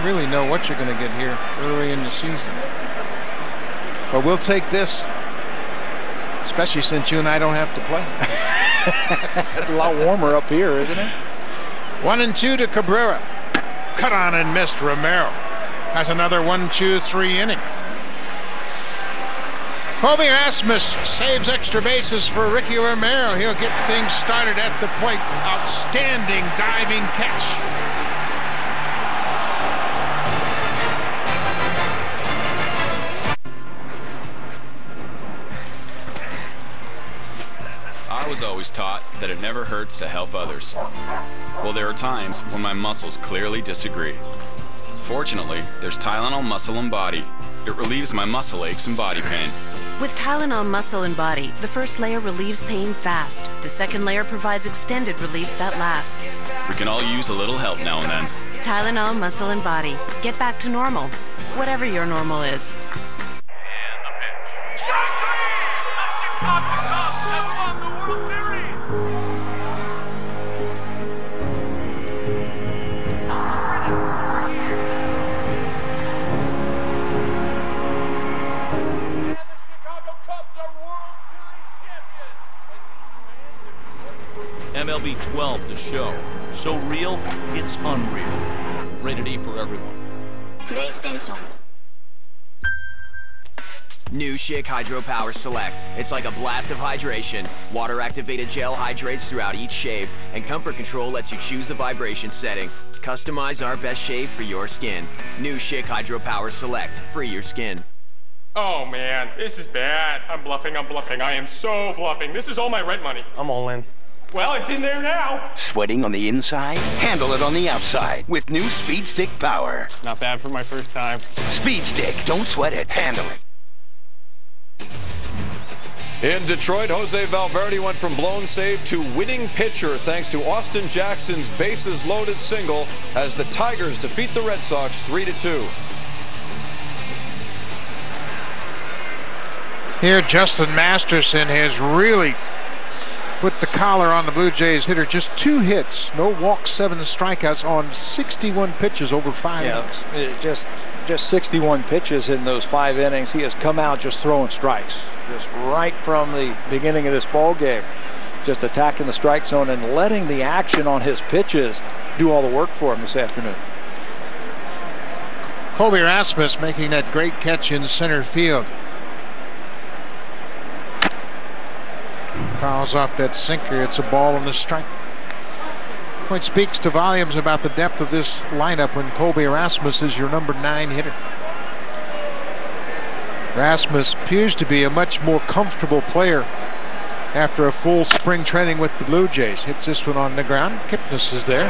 really know what you're going to get here early in the season. But we'll take this, especially since you and I don't have to play. It's a lot warmer up here, isn't it? 1-2 to Cabrera. Cut on and missed. Romero has another 1-2-3 inning. Colby Rasmus saves extra bases for Ricky Romero. He'll get things started at the plate. Outstanding diving catch. I was always taught that it never hurts to help others. Well, there are times when my muscles clearly disagree. Fortunately, there's Tylenol Muscle and Body. It relieves my muscle aches and body pain. With Tylenol Muscle and Body, the first layer relieves pain fast. The second layer provides extended relief that lasts. We can all use a little help now and then. Tylenol Muscle and Body. Get back to normal, whatever your normal is. MLB 12 to show. So real, it's unreal. Rated E for everyone. PlayStation. New Schick Hydro Power Select. It's like a blast of hydration. Water-activated gel hydrates throughout each shave, and Comfort Control lets you choose the vibration setting. Customize our best shave for your skin. New Schick Hydro Power Select. Free your skin. Oh man, this is bad. I'm bluffing. I am so bluffing. This is all my rent money. I'm all in. Well, it's in there now. Sweating on the inside? Handle it on the outside with new Speed Stick Power. Not bad for my first time. Speed Stick, don't sweat it, handle it. In Detroit, Jose Valverde went from blown save to winning pitcher thanks to Austin Jackson's bases-loaded single as the Tigers defeat the Red Sox 3-2. Here, Justin Masterson has really put the collar on the Blue Jays hitter. Just 2 hits, no walks, 7 strikeouts on 61 pitches over 5 innings. Just 61 pitches in those 5 innings. He has come out just throwing strikes, just right from the beginning of this ball game, just attacking the strike zone and letting the action on his pitches do all the work for him this afternoon. Colby Rasmus making that great catch in center field. Fouls off that sinker. It's a ball on the strike. Point speaks to volumes about the depth of this lineup when Colby Rasmus is your number 9 hitter. Rasmus appears to be a much more comfortable player after a full spring training with the Blue Jays. Hits this one on the ground. Kipnis is there.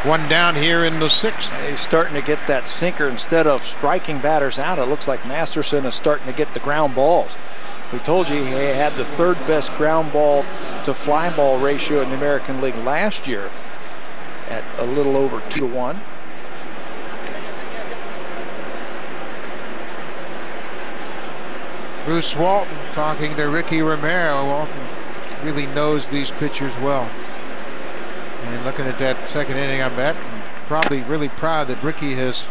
1 down here in the 6th. He's starting to get that sinker instead of striking batters out. It looks like Masterson is starting to get the ground balls. We told you he had the 3rd best ground ball to fly ball ratio in the American League last year at a little over 2-to-1. Bruce Walton talking to Ricky Romero. Walton really knows these pitchers well. And looking at that 2nd inning, I bet, probably really proud that Ricky has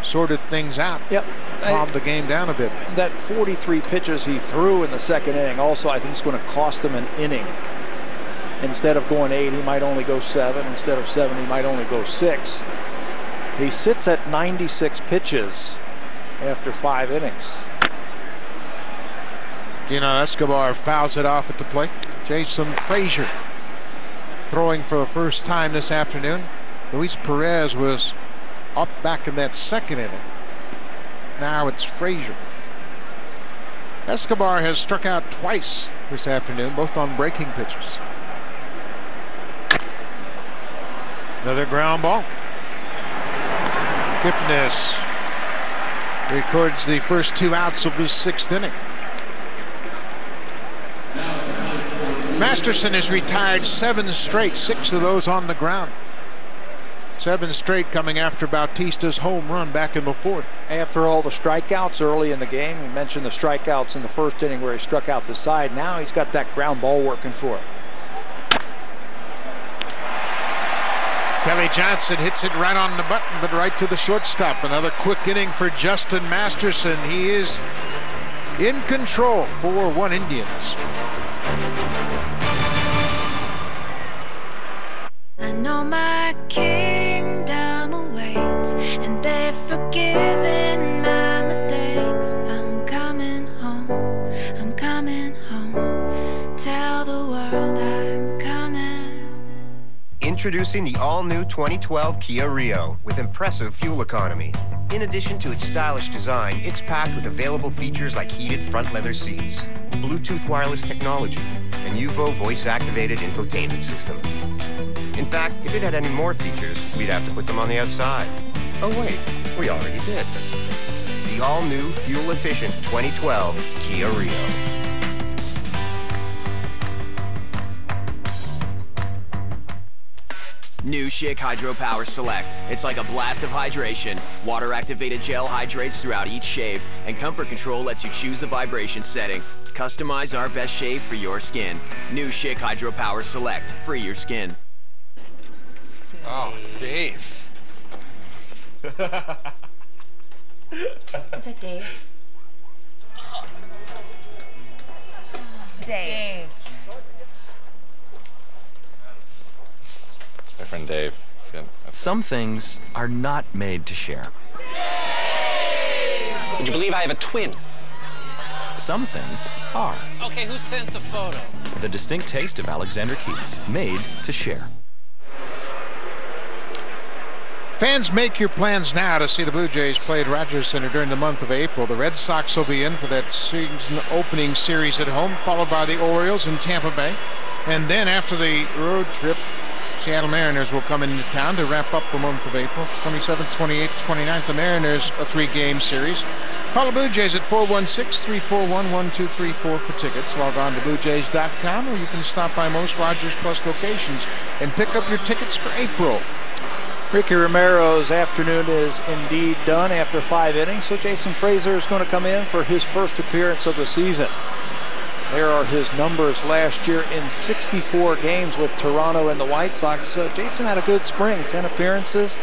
sorted things out. Yep. Calmed the game down a bit. That 43 pitches he threw in the 2nd inning also, I think, is going to cost him an inning. Instead of going 8, he might only go 7. Instead of 7, he might only go 6. He sits at 96 pitches after 5 innings. Dino Escobar fouls it off at the plate. Jason Frazier throwing for the first time this afternoon. Luis Perez was up back in that 2nd inning. Now it's Frazier. Escobar has struck out twice this afternoon, both on breaking pitches. Another ground ball. Kipnis records the first 2 outs of this 6th inning. Masterson has retired 7 straight, 6 of those on the ground. 7 straight coming after Bautista's home run back in the 4th. After all the strikeouts early in the game, we mentioned the strikeouts in the 1st inning where he struck out the side. Now he's got that ground ball working for him. Kelly Johnson hits it right on the button, but right to the shortstop. Another quick inning for Justin Masterson. He is in control, 4-1 Indians. I know my kingdom awaits, and they've forgiven my mistakes. I'm coming home, I'm coming home. Tell the world I'm coming. Introducing the all-new 2012 Kia Rio with impressive fuel economy. In addition to its stylish design, it's packed with available features like heated front leather seats, Bluetooth wireless technology, and UVO voice-activated infotainment system. In fact, if it had any more features, we'd have to put them on the outside. Oh wait, we already did. The all-new, fuel-efficient 2012 Kia Rio. New Schick Hydro Power Select. It's like a blast of hydration. Water-activated gel hydrates throughout each shave, and Comfort Control lets you choose the vibration setting. Customize our best shave for your skin. New Schick Hydro Power Select. Free your skin. Oh, Dave. Is that Dave? Dave. friend Dave. Some things are not made to share. Would you believe I have a twin? Some things are. Okay, who sent the photo? The distinct taste of Alexander Keith's, made to share. Fans, make your plans now to see the Blue Jays play at Rogers Center during the month of April. The Red Sox will be in for that season opening series at home, followed by the Orioles in Tampa Bay. And then after the road trip, Seattle Mariners will come into town to wrap up the month of April. 27th, 28th, 29th, the Mariners, a 3-game series. Call the Blue Jays at 416-341-1234 for tickets. Log on to BlueJays.com, or you can stop by most Rogers Plus locations and pick up your tickets for April. Ricky Romero's afternoon is indeed done after 5 innings, so Jason Frazier is going to come in for his first appearance of the season. There are his numbers last year in 64 games with Toronto and the White Sox. Jason had a good spring, 10 appearances,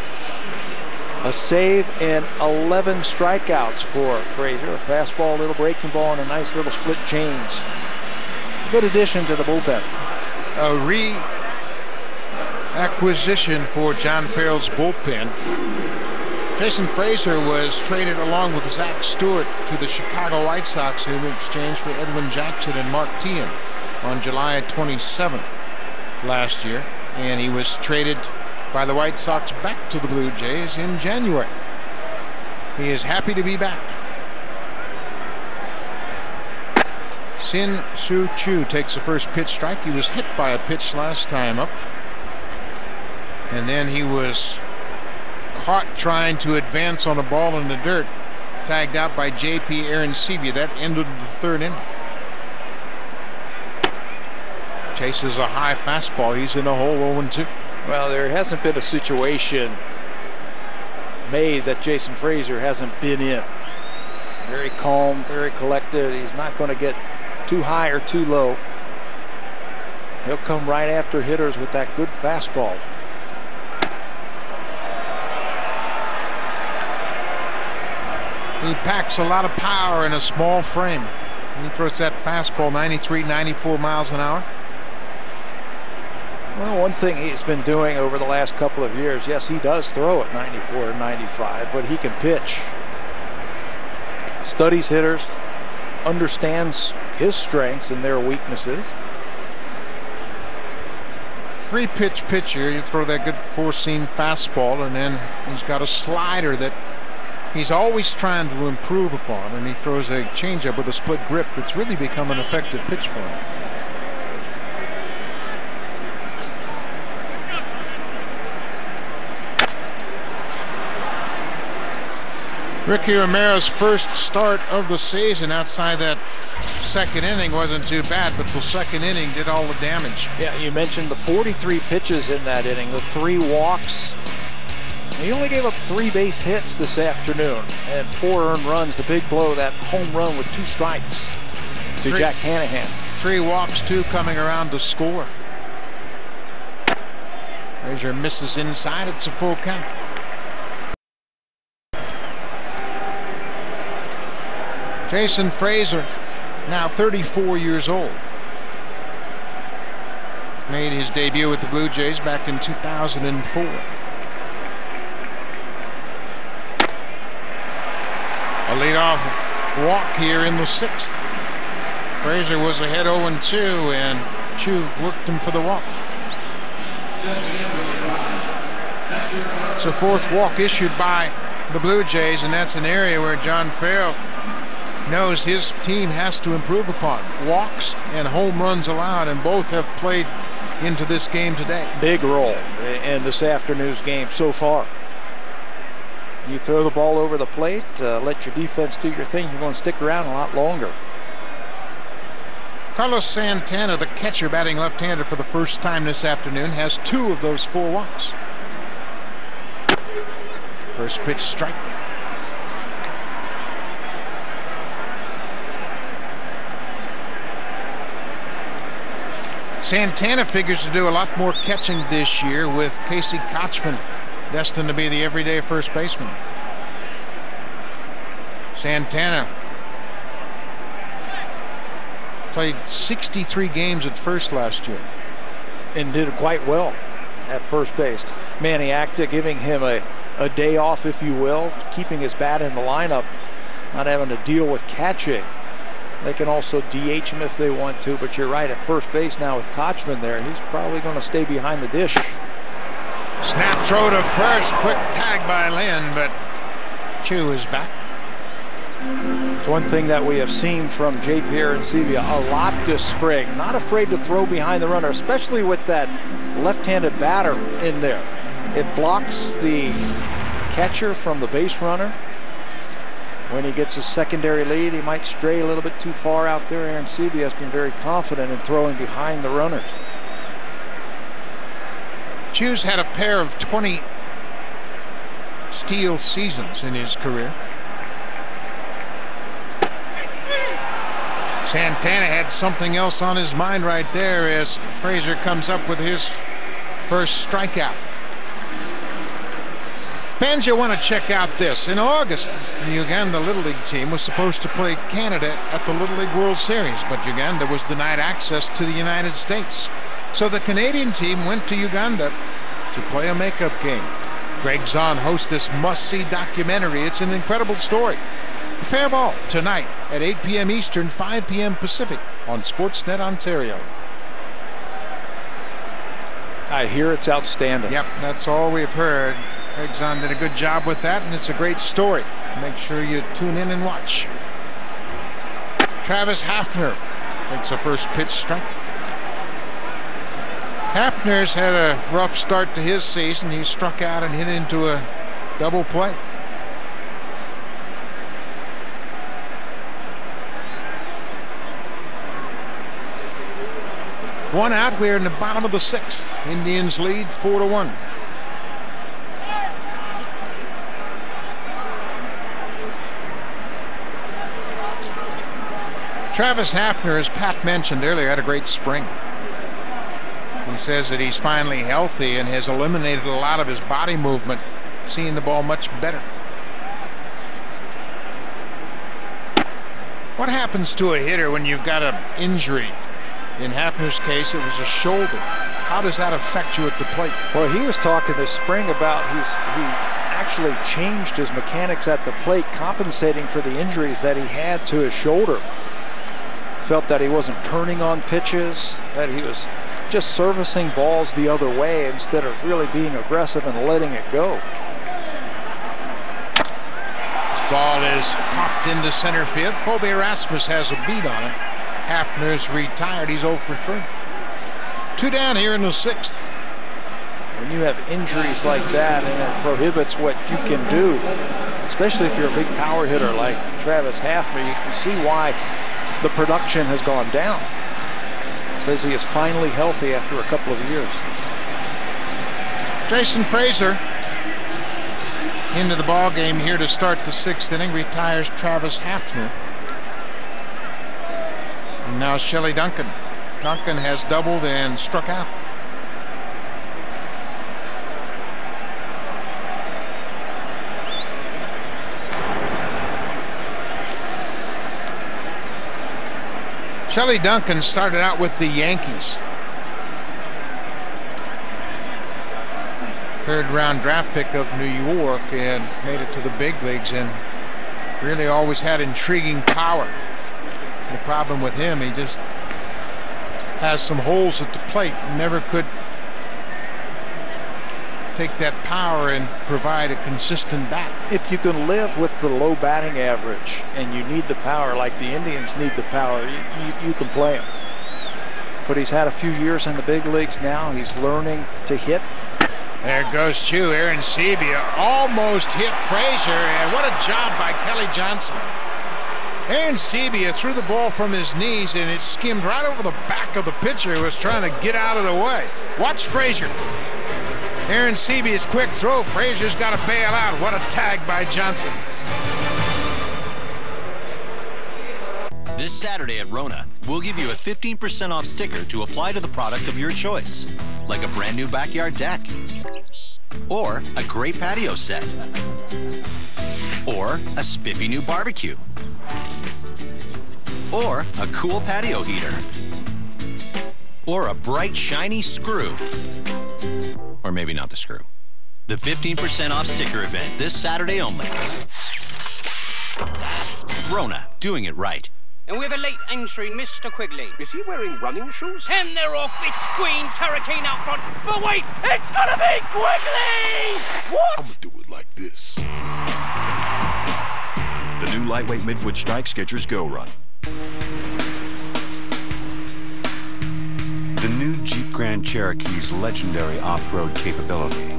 a save, and 11 strikeouts for Frazier. A fastball, a little breaking ball, and a nice little split change. Good addition to the bullpen. A re-acquisition for John Farrell's bullpen. Jason Frazier was traded along with Zach Stewart to the Chicago White Sox in exchange for Edwin Jackson and Mark Teahan on July 27th last year. And he was traded by the White Sox back to the Blue Jays in January. He is happy to be back. Sin Soo Choo takes the first pitch strike. He was hit by a pitch last time up. And then he was caught trying to advance on a ball in the dirt, tagged out by J.P. Arencibia. That ended the 3rd inning. Chases a high fastball. He's in a hole 0-2. Well, there hasn't been a situation made that Jason Frazier hasn't been in. Very calm, very collected. He's not going to get too high or too low. He'll come right after hitters with that good fastball. He packs a lot of power in a small frame. He throws that fastball 93, 94 miles an hour. Well, one thing he's been doing over the last couple of years, yes, he does throw at 94 and 95, but he can pitch. Studies hitters, understands his strengths and their weaknesses. 3-pitch pitcher. You throw that good 4-seam fastball, and then he's got a slider that he's always trying to improve upon, and he throws a changeup with a split grip that's really become an effective pitch for him. Ricky Romero's first start of the season outside that 2nd inning wasn't too bad, but the 2nd inning did all the damage. Yeah, you mentioned the 43 pitches in that inning, the 3 walks. He only gave up 3 base hits this afternoon and 4 earned runs. The big blow, that home run with 2 strikes to Jack Hanahan. 3 walks, 2 coming around to score. Frazier misses inside. It's a full count. Jason Frazier, now 34 years old. Made his debut with the Blue Jays back in 2004. A leadoff walk here in the 6th. Frazier was ahead 0-2, and Chu worked him for the walk. It's a 4th walk issued by the Blue Jays, and that's an area where John Farrell knows his team has to improve upon. Walks and home runs allowed, and both have played into this game today. Big role in this afternoon's game so far. You throw the ball over the plate, let your defense do your thing, you're going to stick around a lot longer. Carlos Santana, the catcher batting left-handed for the first time this afternoon, has 2 of those 4 walks. First pitch strike. Santana figures to do a lot more catching this year, with Casey Kochman destined to be the everyday first baseman. Santana played 63 games at first last year. And did quite well. at first base. Manny Acta giving him a day off, if you will, keeping his bat in the lineup, not having to deal with catching. They can also DH him if they want to, but you're right, at first base now with Kochman there, he's probably going to stay behind the dish. Snap throw to first, quick tag by Lynn, but Chu is back. It's one thing that we have seen from J. Pierre Arencibia a lot this spring. Not afraid to throw behind the runner, especially with that left-handed batter in there. It blocks the catcher from the base runner. When he gets a secondary lead, he might stray a little bit too far out there. Arencibia has been very confident in throwing behind the runners. Chu's had a pair of 20 steal seasons in his career. Santana had something else on his mind right there as Frazier comes up with his first strikeout. Fans, you want to check out this. In August, the Uganda Little League team was supposed to play Canada at the Little League World Series, but Uganda was denied access to the United States. So the Canadian team went to Uganda to play a makeup game. Greg Zahn hosts this must-see documentary. It's an incredible story. Fair ball tonight at 8 p.m. Eastern, 5 p.m. Pacific on Sportsnet Ontario. I hear it's outstanding. Yep, that's all we've heard. Greg Zahn did a good job with that, and it's a great story. Make sure you tune in and watch. Travis Hafner takes a first pitch strike. Hafner's had a rough start to his season. He struck out and hit into a double play. One out, we're in the bottom of the sixth. Indians lead 4-1. Travis Hafner, as Pat mentioned earlier, had a great spring. He says that he's finally healthy and has eliminated a lot of his body movement, seeing the ball much better. What happens to a hitter when you've got an injury? In Hafner's case, it was a shoulder. How does that affect you at the plate? Well, he was talking this spring about he actually changed his mechanics at the plate, compensating for the injuries that he had to his shoulder. Felt that he wasn't turning on pitches, that he was just servicing balls the other way instead of really being aggressive and letting it go. This ball is popped into center field. Colby Erasmus has a beat on him. Hafner's retired. He's 0 for 3. 2 down here in the sixth. When you have injuries like that and it prohibits what you can do, especially if you're a big power hitter like Travis Hafner, you can see why the production has gone down. Says he is finally healthy after a couple of years. Jason Frazier into the ball game here to start the sixth inning. Retires Travis Hafner. And now Shelley Duncan. Duncan has doubled and struck out. Shelley Duncan started out with the Yankees. Third-round draft pick of New York and made it to the big leagues and really always had intriguing power. The problem with him, he just has some holes at the plate. Never could take that power and provide a consistent bat. If you can live with the low batting average and you need the power like the Indians need the power, you can play him. But he's had a few years in the big leagues now. He's learning to hit. There goes Chu. Arencibia almost hit Frazier, and what a job by Kelly Johnson. Arencibia threw the ball from his knees and it skimmed right over the back of the pitcher who was trying to get out of the way. Watch Frazier. Arencibia's quick throw. Frazier's got to bail out. What a tag by Johnson. This Saturday at Rona, we'll give you a 15% off sticker to apply to the product of your choice, like a brand new backyard deck, or a great patio set, or a spiffy new barbecue, or a cool patio heater, or a bright shiny screw, or Or maybe not the screw. The 15% off sticker event this Saturday only. Rona, doing it right. And we have a late entry, Mr. Quigley. Is he wearing running shoes? And they're off. It's Queen's Hurricane out front. But wait, it's gonna be Quigley! What? I'm gonna do it like this. The new lightweight midfoot strike Skechers Go Run. The new Jeep Grand Cherokee's legendary off-road capability.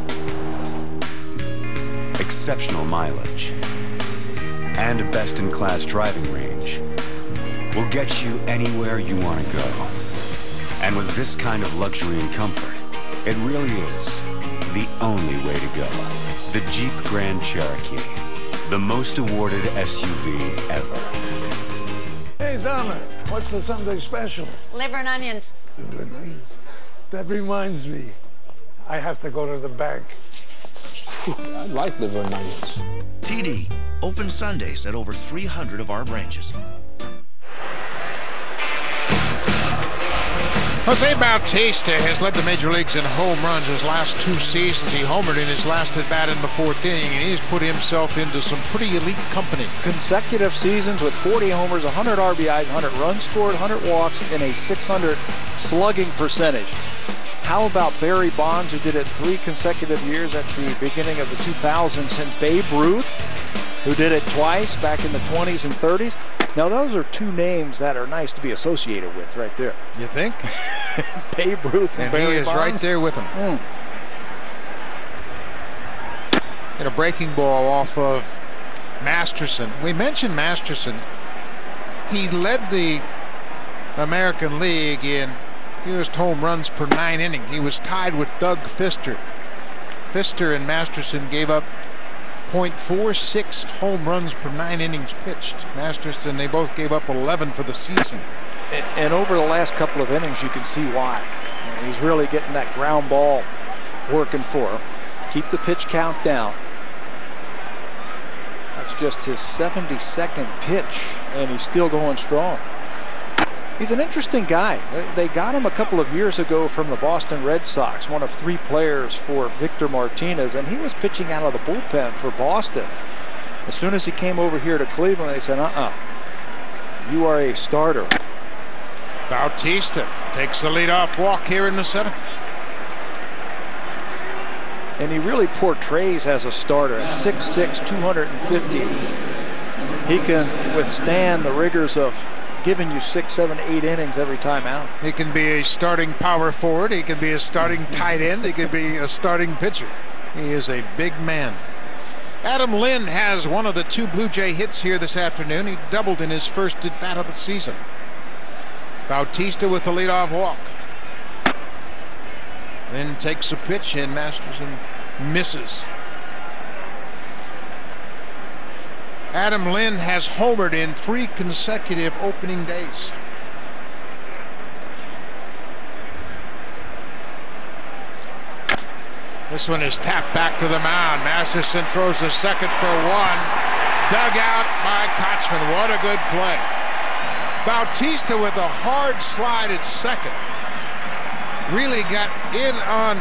Exceptional mileage. And a best-in-class driving range will get you anywhere you want to go. And with this kind of luxury and comfort, it really is the only way to go. The Jeep Grand Cherokee, the most awarded SUV ever. Hey, Donna, what's the Sunday special? Liver and onions. Liver and onions. That reminds me, I have to go to the bank. Whew, I like liver and onions. TD, open Sundays at over 300 of our branches. Jose Bautista has led the major leagues in home runs his last 2 seasons. He homered in his last at bat in the 4th inning, and he's put himself into some pretty elite company. Consecutive seasons with 40 homers, 100 RBIs, 100 runs scored, 100 walks, and a .600 slugging percentage. How about Barry Bonds, who did it 3 consecutive years at the beginning of the 2000s, and Babe Ruth, who did it twice back in the 20s and 30s. Now, those are 2 names that are nice to be associated with right there. You think? Babe Ruth and Barry he is Bonds. right there with him. And a breaking ball off of Masterson. We mentioned Masterson. He led the American League in fewest home runs per 9 innings. He was tied with Doug Fister. Fister and Masterson gave up .46 home runs per 9 innings pitched. Masterson, they both gave up 11 for the season. And over the last couple of innings, you can see why. He's really getting that ground ball working for him. Keep the pitch count down. That's just his 72nd pitch, and he's still going strong. He's an interesting guy. They got him a couple of years ago from the Boston Red Sox, one of 3 players for Victor Martinez, and he was pitching out of the bullpen for Boston. As soon as he came over here to Cleveland, they said, you are a starter. Bautista takes the leadoff walk here in the 7th. And he really portrays as a starter at 6'6", 250. He can withstand the rigors of giving you 6, 7, 8 innings every time out. He can be a starting power forward. He can be a starting tight end. He can be a starting pitcher. He is a big man. Adam Lynn has one of the 2 Blue Jay hits here this afternoon. He doubled in his first at bat of the season. Bautista with the leadoff walk. Lynn takes a pitch and Masterson misses. Adam Lynn has homered in 3 consecutive opening days. This one is tapped back to the mound. Masterson throws a second for 1. Dug out by Kochman. What a good play. Bautista with a hard slide at second. Really got in on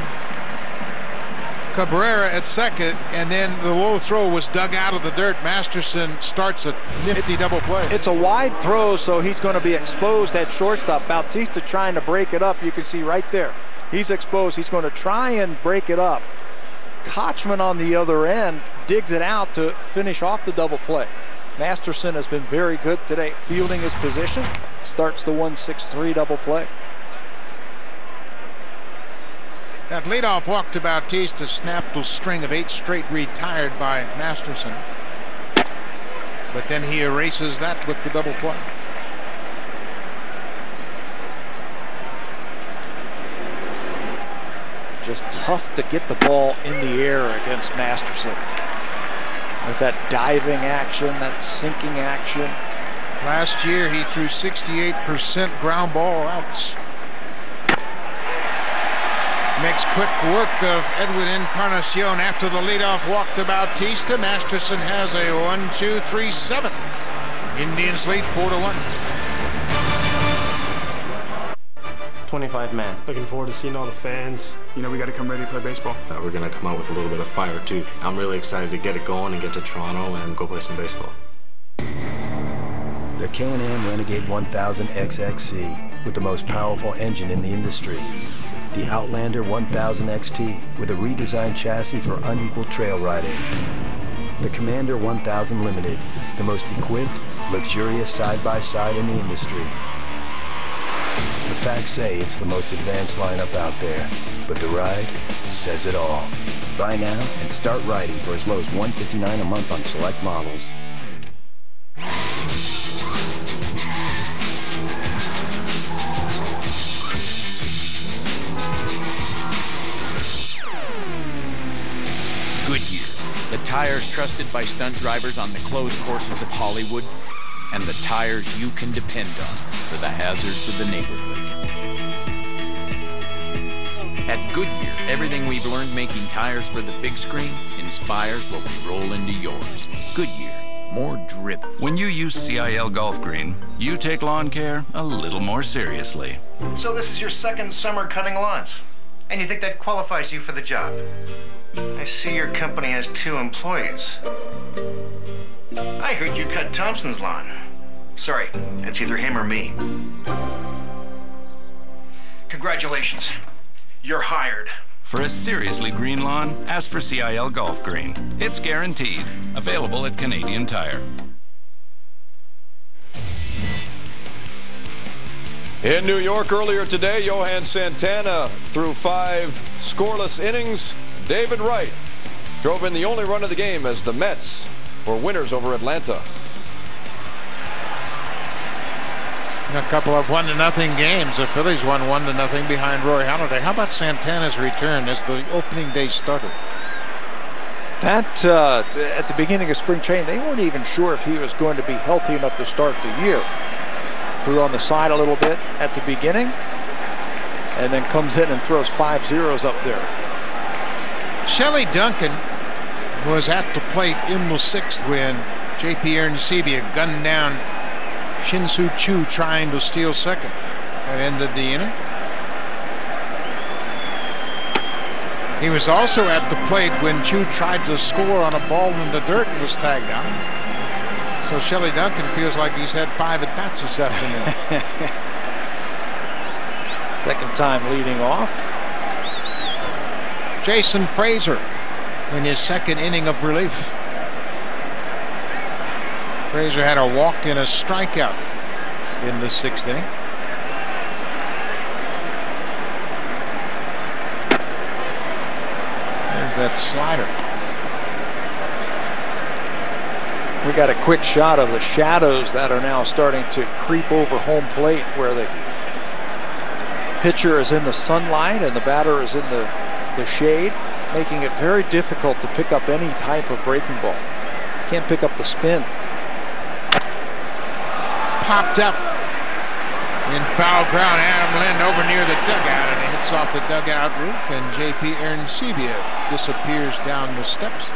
Cabrera at second, and then the low throw was dug out of the dirt. Masterson starts a nifty double play. It's a wide throw, so he's going to be exposed at shortstop. Bautista trying to break it up. You can see right there. He's exposed. He's going to try and break it up. Kochman on the other end digs it out to finish off the double play. Masterson has been very good today, fielding his position. Starts the 1-6-3 double play. That leadoff walk to Bautista snapped a string of 8 straight retired by Masterson. But then he erases that with the double play. Just tough to get the ball in the air against Masterson. With that diving action, that sinking action. Last year he threw 68% ground ball outs. Makes quick work of Edwin Encarnacion after the leadoff walk to Bautista. Masterson has a 1-2-3 7th. Indians lead 4-1. 25 men. Looking forward to seeing all the fans. You know, we got to come ready to play baseball. We're going to come out with a little bit of fire, too. I'm really excited to get it going and get to Toronto and go play some baseball. The Can-Am Renegade 1000 XXC with the most powerful engine in the industry. The Outlander 1000 XT with a redesigned chassis for unequal trail riding. The Commander 1000 Limited, the most equipped, luxurious side-by-side in the industry. The facts say it's the most advanced lineup out there, but the ride says it all. Buy now and start riding for as low as $159 a month on select models. Goodyear, the tires trusted by stunt drivers on the closed courses of Hollywood, and the tires you can depend on for the hazards of the neighborhood. At Goodyear, everything we've learned making tires for the big screen inspires what we roll into yours. Goodyear, more driven. When you use CIL Golf Green, you take lawn care a little more seriously. So this is your second summer cutting lawns, and you think that qualifies you for the job? I see your company has 2 employees. I heard you cut Thompson's lawn. Sorry, it's either him or me. Congratulations. You're hired. For a seriously green lawn, ask for CIL Golf Green. It's guaranteed. Available at Canadian Tire. In New York earlier today, Johan Santana threw 5 scoreless innings. David Wright drove in the only run of the game as the Mets were winners over Atlanta. A couple of 1-0 games. The Phillies won 1-0 behind Roy Halladay. How about Santana's return as the opening day starter? That, at the beginning of spring training, they weren't even sure if he was going to be healthy enough to start the year. Threw on the side a little bit at the beginning, and then comes in and throws 5 zeros up there. Shelley Duncan was at the plate in the 6th when J.P. Arencibia gunned down Shin-Soo Choo trying to steal second. That ended the inning. He was also at the plate when Choo tried to score on a ball in the dirt and was tagged out. So Shelley Duncan feels like he's had 5 at-bats this afternoon. Second time leading off. Jason Frazier in his 2nd inning of relief. Frazier had a walk and a strikeout in the 6th inning. There's that slider. We got a quick shot of the shadows that are now starting to creep over home plate, where the pitcher is in the sunlight and the batter is in the shade, making it very difficult to pick up any type of breaking ball. Can't pick up the spin. Popped up in foul ground. Adam Lind over near the dugout, and it hits off the dugout roof, and J.P. Arencibia disappears down the steps.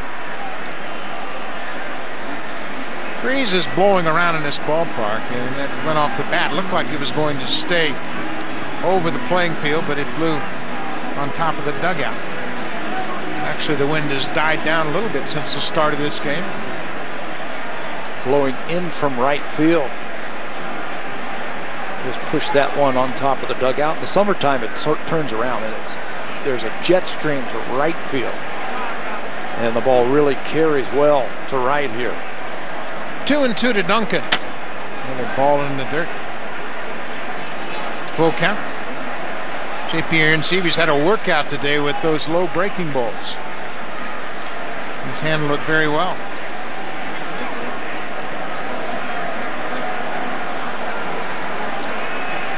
Breeze is blowing around in this ballpark, and that went off the bat. Looked like it was going to stay over the playing field, but it blew on top of the dugout. Actually, the wind has died down a little bit since the start of this game. Blowing in from right field. Just push that one on top of the dugout. In the summertime, it turns around, and there's a jet stream to right field. And the ball really carries well to right here. 2-2 to Duncan. Another ball in the dirt. Full count. J.P. Arencibia's had a workout today with those low breaking balls. He's handled it very well.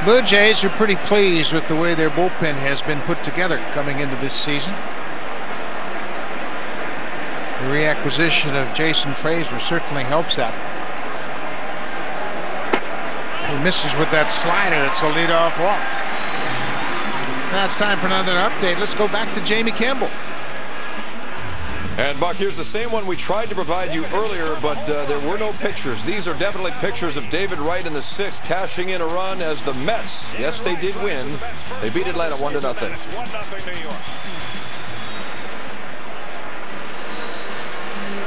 Blue Jays are pretty pleased with the way their bullpen has been put together coming into this season. The reacquisition of Jason Frazier certainly helps that. He misses with that slider. It's a leadoff walk. Now it's time for another update. Let's go back to Jamie Campbell. And Buck, here's the same one we tried to provide you earlier, but there were no pictures. These are definitely pictures of David Wright in the 6th, cashing in a run as the Mets, yes, they did win. They beat Atlanta 1-0.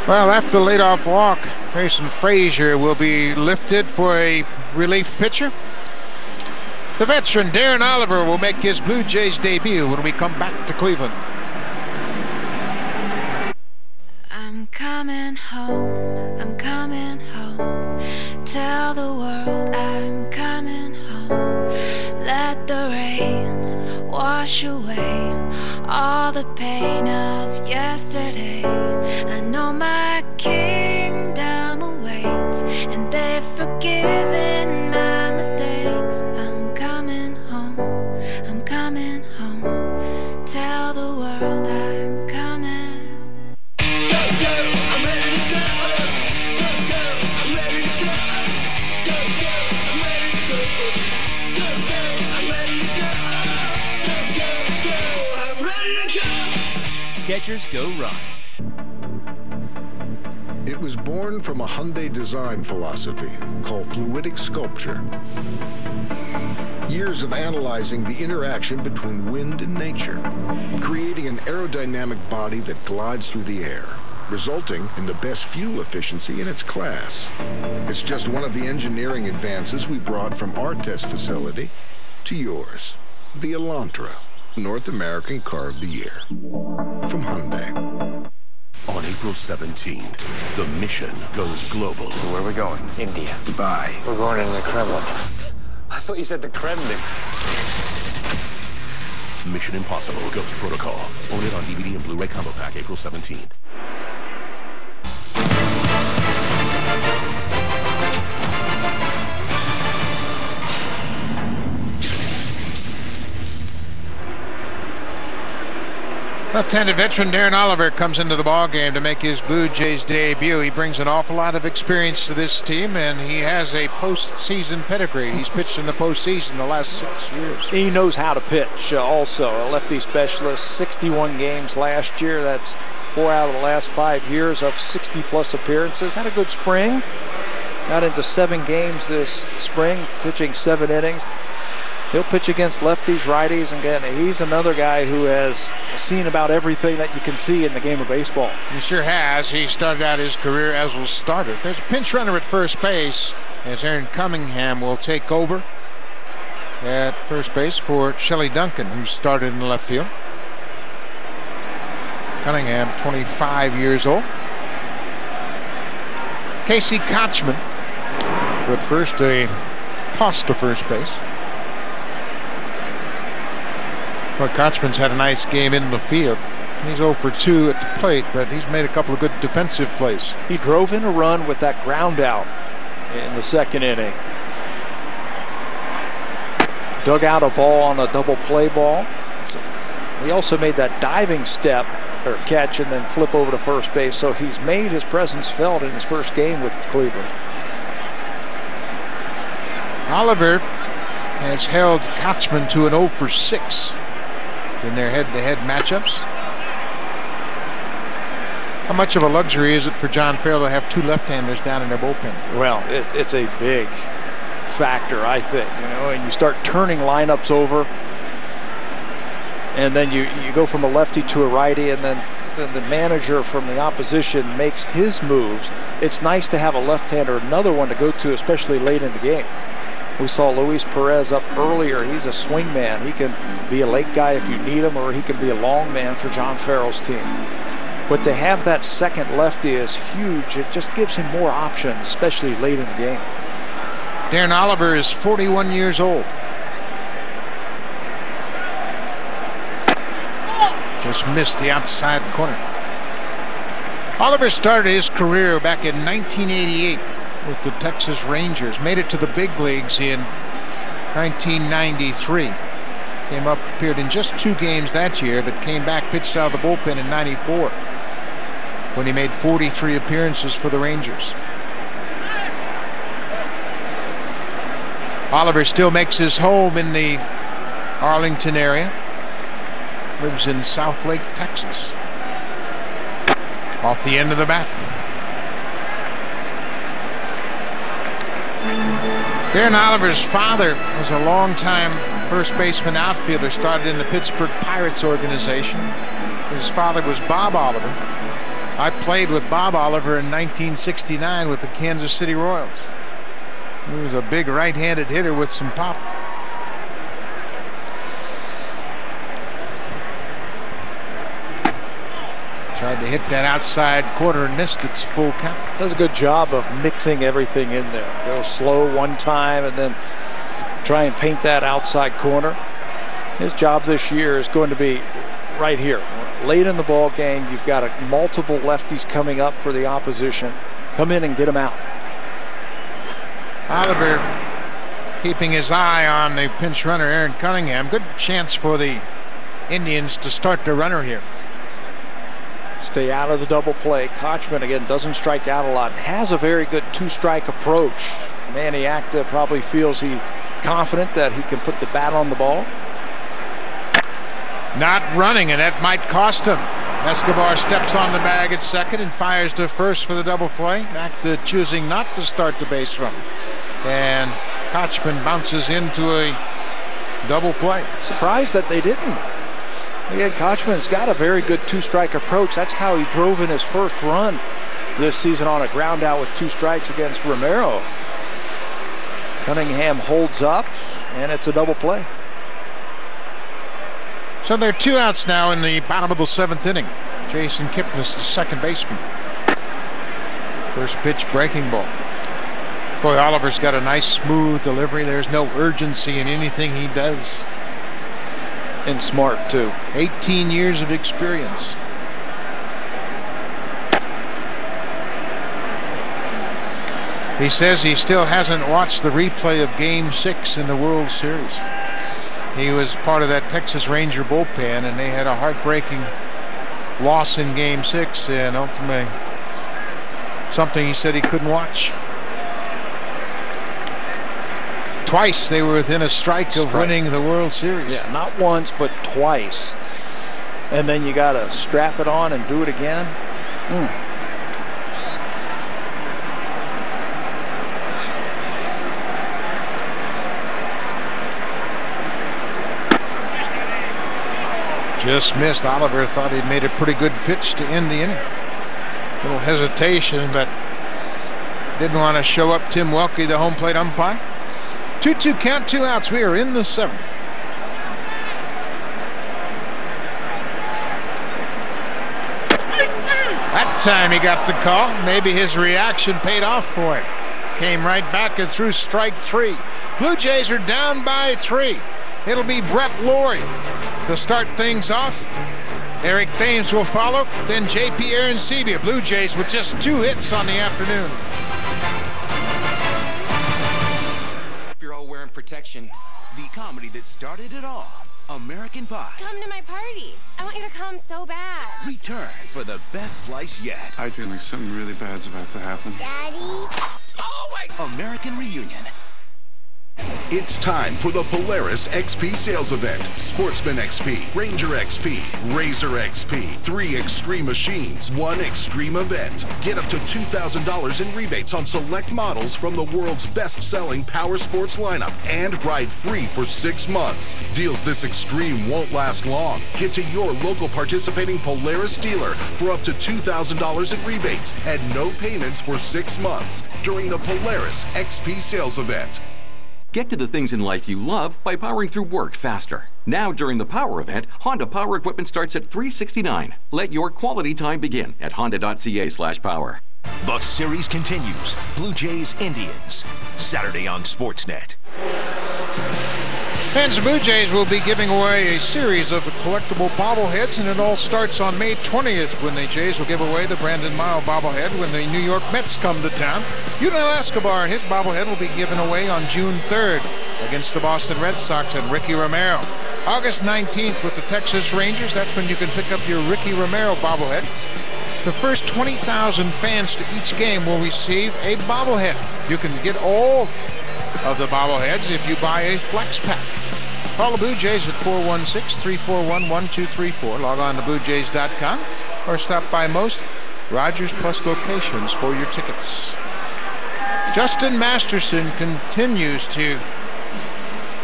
Well, after the leadoff walk, Grayson Frazier will be lifted for a relief pitcher. The veteran Darren Oliver will make his Blue Jays debut when we come back to Cleveland. I'm coming home, I'm coming home. Tell the world I'm coming home. Let the rain wash away all the pain of yesterday. I know my kingdom awaits, and they've forgiven my mistakes. I'm coming home, I'm coming home. Tell the world I'm coming. I'm ready to go. Go, go, I'm ready to go. Go, go, I'm ready to go. Go, go, I'm ready to go. Go, go, go, I'm ready to go. Skechers Go Run. It was born from a Hyundai design philosophy called fluidic sculpture. Years of analyzing the interaction between wind and nature, creating an aerodynamic body that glides through the air, resulting in the best fuel efficiency in its class. It's just one of the engineering advances we brought from our test facility to yours. The Elantra, North American Car of the Year. From Hyundai. On April 17th, the mission goes global. So where are we going? India. Dubai. We're going in the Kremlin. I thought you said the Kremlin. Mission Impossible Ghost Protocol. Own it on DVD and Blu-ray Combo Pack April 17th. Left-handed veteran Darren Oliver comes into the ballgame to make his Blue Jays debut. He brings an awful lot of experience to this team, and he has a postseason pedigree. He's pitched in the postseason the last 6 years. He knows how to pitch also. A lefty specialist, 61 games last year. That's 4 out of the last 5 years of 60-plus appearances. Had a good spring. Got into 7 games this spring, pitching 7 innings. He'll pitch against lefties, righties, and again, he's another guy who has seen about everything that you can see in the game of baseball. He sure has. He started out his career as a starter. There's a pinch runner at first base as Aaron Cunningham will take over at first base for Shelley Duncan, who started in left field. Cunningham, 25 years old. Casey Kochman, but first a toss to first base. Well, Kochman's had a nice game in the field. He's 0 for 2 at the plate, but he's made a couple of good defensive plays. He drove in a run with that ground out in the 2nd inning. Dug out a ball on a double play ball. So he also made that diving step or catch and then flip over to first base. So he's made his presence felt in his first game with Cleveland. Oliver has held Kochman to an 0 for 6 in their head-to-head matchups. How much of a luxury is it for John Farrell to have 2 left-handers down in their bullpen? Well, it's a big factor, I think. You know, and you start turning lineups over, and then you go from a lefty to a righty, and then the manager from the opposition makes his moves. It's nice to have a left-hander, another one to go to, especially late in the game. We saw Luis Perez up earlier. He's a swing man. He can be a late guy if you need him, or he can be a long man for John Farrell's team. But to have that second lefty is huge. It just gives him more options, especially late in the game. Darren Oliver is 41 years old. Just missed the outside corner. Oliver started his career back in 1988 with the Texas Rangers. Made it to the big leagues in 1993. Came up, appeared in just 2 games that year, but came back, pitched out of the bullpen in '94 when he made 43 appearances for the Rangers. Oliver still makes his home in the Arlington area. Lives in South Lake, Texas. Off the end of the bat. Darren Oliver's father was a longtime first baseman outfielder, started in the Pittsburgh Pirates organization. His father was Bob Oliver. I played with Bob Oliver in 1969 with the Kansas City Royals. He was a big right-handed hitter with some pop. Tried to hit that outside corner and missed. It's full count. Does a good job of mixing everything in there. Go slow one time and then try and paint that outside corner. His job this year is going to be right here. Late in the ball game, you've got multiple lefties coming up for the opposition. Come in and get them out. Oliver keeping his eye on the pinch runner, Aaron Cunningham. Good chance for the Indians to start the runner here. Stay out of the double play. Kochman, again, doesn't strike out a lot. Has a very good two-strike approach. Manny Acta probably feels confident that he can put the bat on the ball. Not running, and that might cost him. Escobar steps on the bag at second and fires to first for the double play. Acta choosing not to start the base runner. And Kochman bounces into a double play. Surprised that they didn't. Again, Kochman's got a very good two-strike approach. That's how he drove in his first run this season on a ground out with 2 strikes against Romero. Cunningham holds up, and it's a double play. So there are 2 outs now in the bottom of the 7th inning. Jason Kipnis, the second baseman. First pitch, breaking ball. Boy, Oliver's got a nice smooth delivery. There's no urgency in anything he does. And smart, too. 18 years of experience. He says he still hasn't watched the replay of Game 6 in the World Series. He was part of that Texas Ranger bullpen, and they had a heartbreaking loss in Game 6, and ultimately something he said he couldn't watch. Twice they were within a strike of winning the World Series. Yeah, not once, but twice. And then you got to strap it on and do it again. Just missed. Oliver thought he'd made a pretty good pitch to end the inning. A little hesitation, but didn't want to show up Tim Welke, the home plate umpire. 2-2 count, 2 outs. We are in the 7th. That time he got the call. Maybe his reaction paid off for him. Came right back and threw strike 3. Blue Jays are down by 3. It'll be Brett Laurie to start things off. Eric Thames will follow. Then J.P. Arancibia. Blue Jays with just 2 hits on the afternoon. Protection. The comedy that started it all. American Pie. Come to my party. I want you to come so bad. Return for the best slice yet. I feel like something really bad's about to happen. Daddy? Oh my! American Reunion. It's time for the Polaris XP sales event. Sportsman XP, Ranger XP, Razor XP. 3 Extreme machines, 1 Extreme event. Get up to $2,000 in rebates on select models from the world's best-selling power sports lineup and ride free for 6 months. Deals this extreme won't last long. Get to your local participating Polaris dealer for up to $2,000 in rebates and no payments for 6 months during the Polaris XP sales event. Get to the things in life you love by powering through work faster. Now, during the Power event, Honda Power equipment starts at $369. Let your quality time begin at honda.ca/power. The series continues. Blue Jays Indians. Saturday on Sportsnet. Fans of Blue Jays will be giving away a series of collectible bobbleheads, and it all starts on May 20th when the Jays will give away the Brandon Morrow bobblehead when the New York Mets come to town. Yunel Escobar and his bobblehead will be given away on June 3rd against the Boston Red Sox and Ricky Romero. August 19th with the Texas Rangers, that's when you can pick up your Ricky Romero bobblehead. The first 20,000 fans to each game will receive a bobblehead. You can get all of the bobbleheads if you buy a flex pack. Call the Blue Jays at 416-341-1234. Log on to BlueJays.com or stop by most Rogers Plus locations for your tickets. Justin Masterson continues to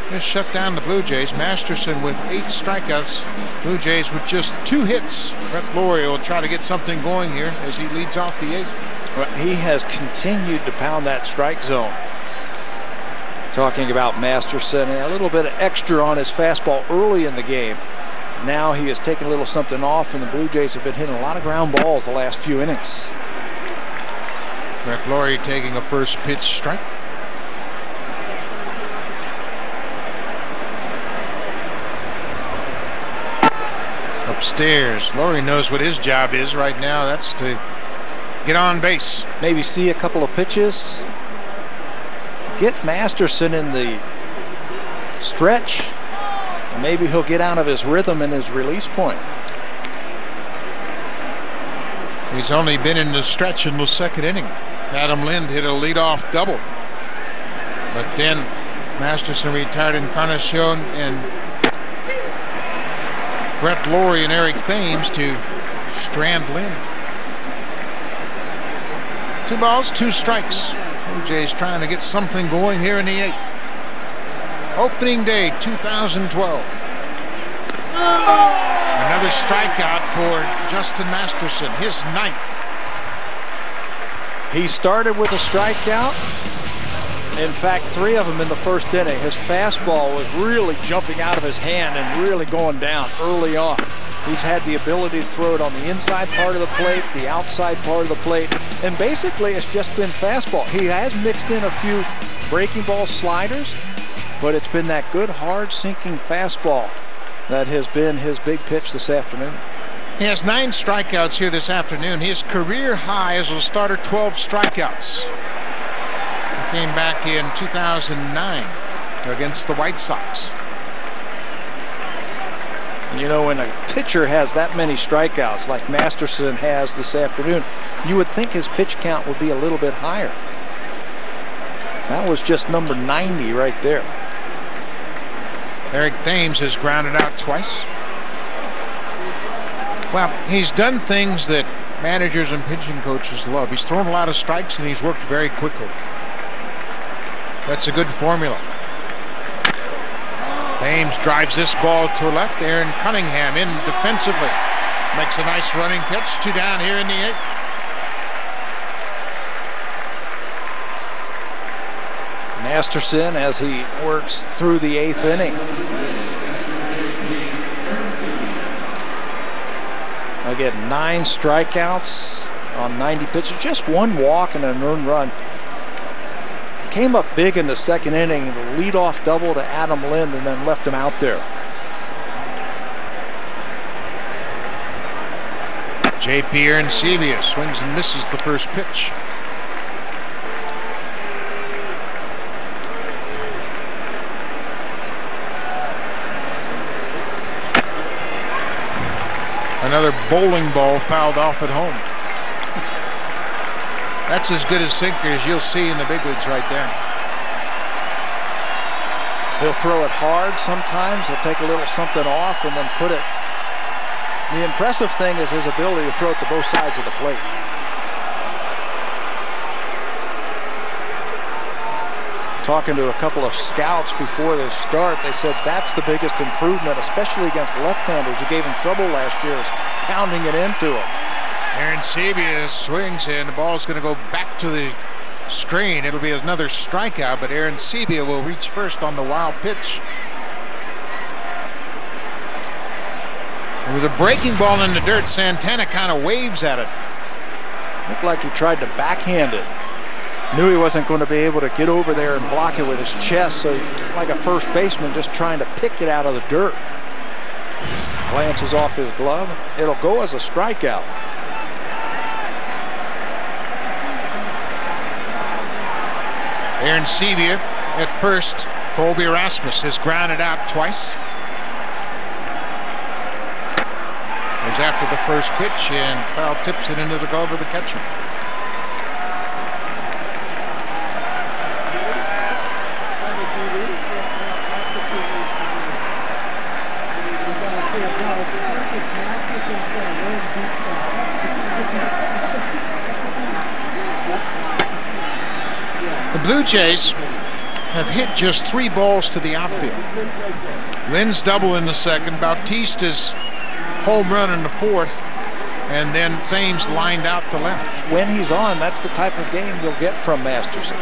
just shut down the Blue Jays. Masterson with 8 strikeouts. Blue Jays with just 2 hits. Brett Laurie will try to get something going here as he leads off the 8th. Well, he has continued to pound that strike zone. Talking about Masterson, a little bit of extra on his fastball early in the game. Now he has taken a little something off, and the Blue Jays have been hitting a lot of ground balls the last few innings. Brett Laurie taking a first pitch strike. Upstairs, Laurie knows what his job is right now. That's to get on base. Maybe see a couple of pitches. Get Masterson in the stretch. And maybe he'll get out of his rhythm and his release point. He's only been in the stretch in the 2nd inning. Adam Lind hit a leadoff double. But then Masterson retired Encarnacion and Brett Laurie and Eric Thames to strand Lind. 2 balls, 2 strikes. Blue Jays trying to get something going here in the 8th. Opening day 2012. Another strikeout for Justin Masterson, his 9th. He started with a strikeout. In fact, 3 of them in the 1st inning. His fastball was really jumping out of his hand and really going down early on. He's had the ability to throw it on the inside part of the plate, the outside part of the plate, and basically it's just been fastball. He has mixed in a few breaking ball sliders, but it's been that good, hard, sinking fastball that has been his big pitch this afternoon. He has 9 strikeouts here this afternoon. His career high as a starter, 12 strikeouts. He came back in 2009 against the White Sox. You know, when a pitcher has that many strikeouts like Masterson has this afternoon, you would think his pitch count would be a little bit higher. That was just number 90 right there. Eric Thames has grounded out twice. Well, he's done things that managers and pitching coaches love. He's thrown a lot of strikes and he's worked very quickly. That's a good formula. Thames drives this ball to left. Aaron Cunningham in defensively. Makes a nice running catch. 2 down here in the 8th. Masterson as he works through the 8th inning. Again, 9 strikeouts on 90 pitches. Just 1 walk and an earned run. Came up big in the 2nd inning, the leadoff double to Adam Lind, and then left him out there. J.P. Arancibia swings and misses the first pitch. Another bowling ball fouled off at home. That's as good a sinker as you'll see in the big leagues right there. He'll throw it hard sometimes. He'll take a little something off and then put it. The impressive thing is his ability to throw it to both sides of the plate. Talking to a couple of scouts before they start, they said that's the biggest improvement, especially against left-handers who gave him trouble last year, is pounding it into him. Arancibia swings and the ball's going to go back to the screen. It'll be another strikeout, but Arancibia will reach first on the wild pitch. And with a breaking ball in the dirt, Santana kind of waves at it. Looked like he tried to backhand it. Knew he wasn't going to be able to get over there and block it with his chest, so like a first baseman just trying to pick it out of the dirt. Glances off his glove. It'll go as a strikeout. Arancibia at first. Colby Erasmus has grounded out twice. Goes after the first pitch and foul tips it into the glove of the catcher. Blue Jays have hit just 3 balls to the outfield. Lynn's double in the second, Bautista's home run in the fourth, and then Thames lined out to left. When he's on, that's the type of game you'll get from Masterson.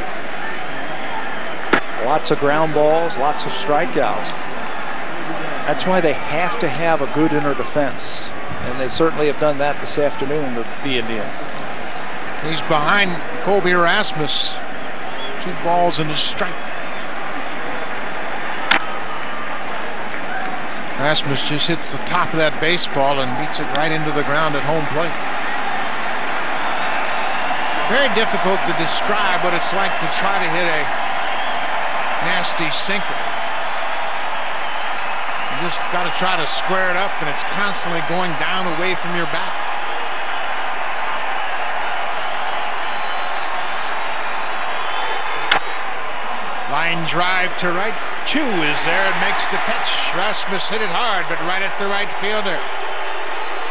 Lots of ground balls, lots of strikeouts. That's why they have to have a good inner defense, and they certainly have done that this afternoon with the Indians. He's behind Colby Erasmus. 2 balls and a strike. Erasmus just hits the top of that baseball and beats it right into the ground at home plate. Very difficult to describe what it's like to try to hit a nasty sinker. You just got to try to square it up, and it's constantly going down away from your bat. Line drive to right. Chu is there and makes the catch. Rasmus hit it hard, but right at the right fielder.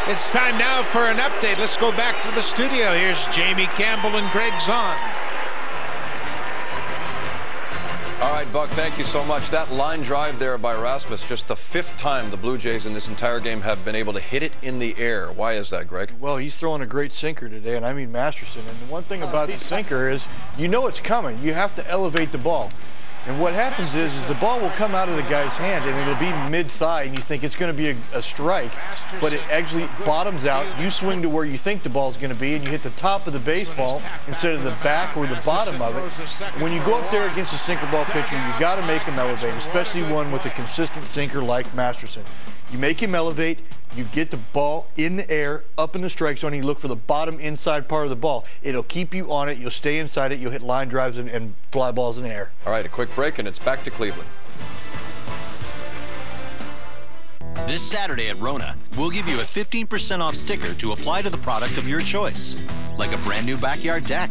It's time now for an update. Let's go back to the studio. Here's Jamie Campbell and Greg Zahn. All right, Buck, thank you so much. That line drive there by Rasmus, just the 5th time the Blue Jays in this entire game have been able to hit it in the air. Why is that, Greg? Well, he's throwing a great sinker today, and I mean Masterson. And the one thing about the sinker is you know it's coming. You have to elevate the ball. And what happens is the ball will come out of the guy's hand, and it'll be mid-thigh, and you think it's going to be a strike, but it actually bottoms out. You swing to where you think the ball's going to be, and you hit the top of the baseball instead of the back or the bottom of it. When you go up there against a sinker ball pitcher, you got to make him elevate, especially one with a consistent sinker like Masterson. You make him elevate. You get the ball in the air, up in the strike zone, and you look for the bottom inside part of the ball. It'll keep you on it. You'll stay inside it. You'll hit line drives and fly balls in the air. All right, a quick break, and it's back to Cleveland. This Saturday at Rona, we'll give you a 15% off sticker to apply to the product of your choice, like a brand new backyard deck,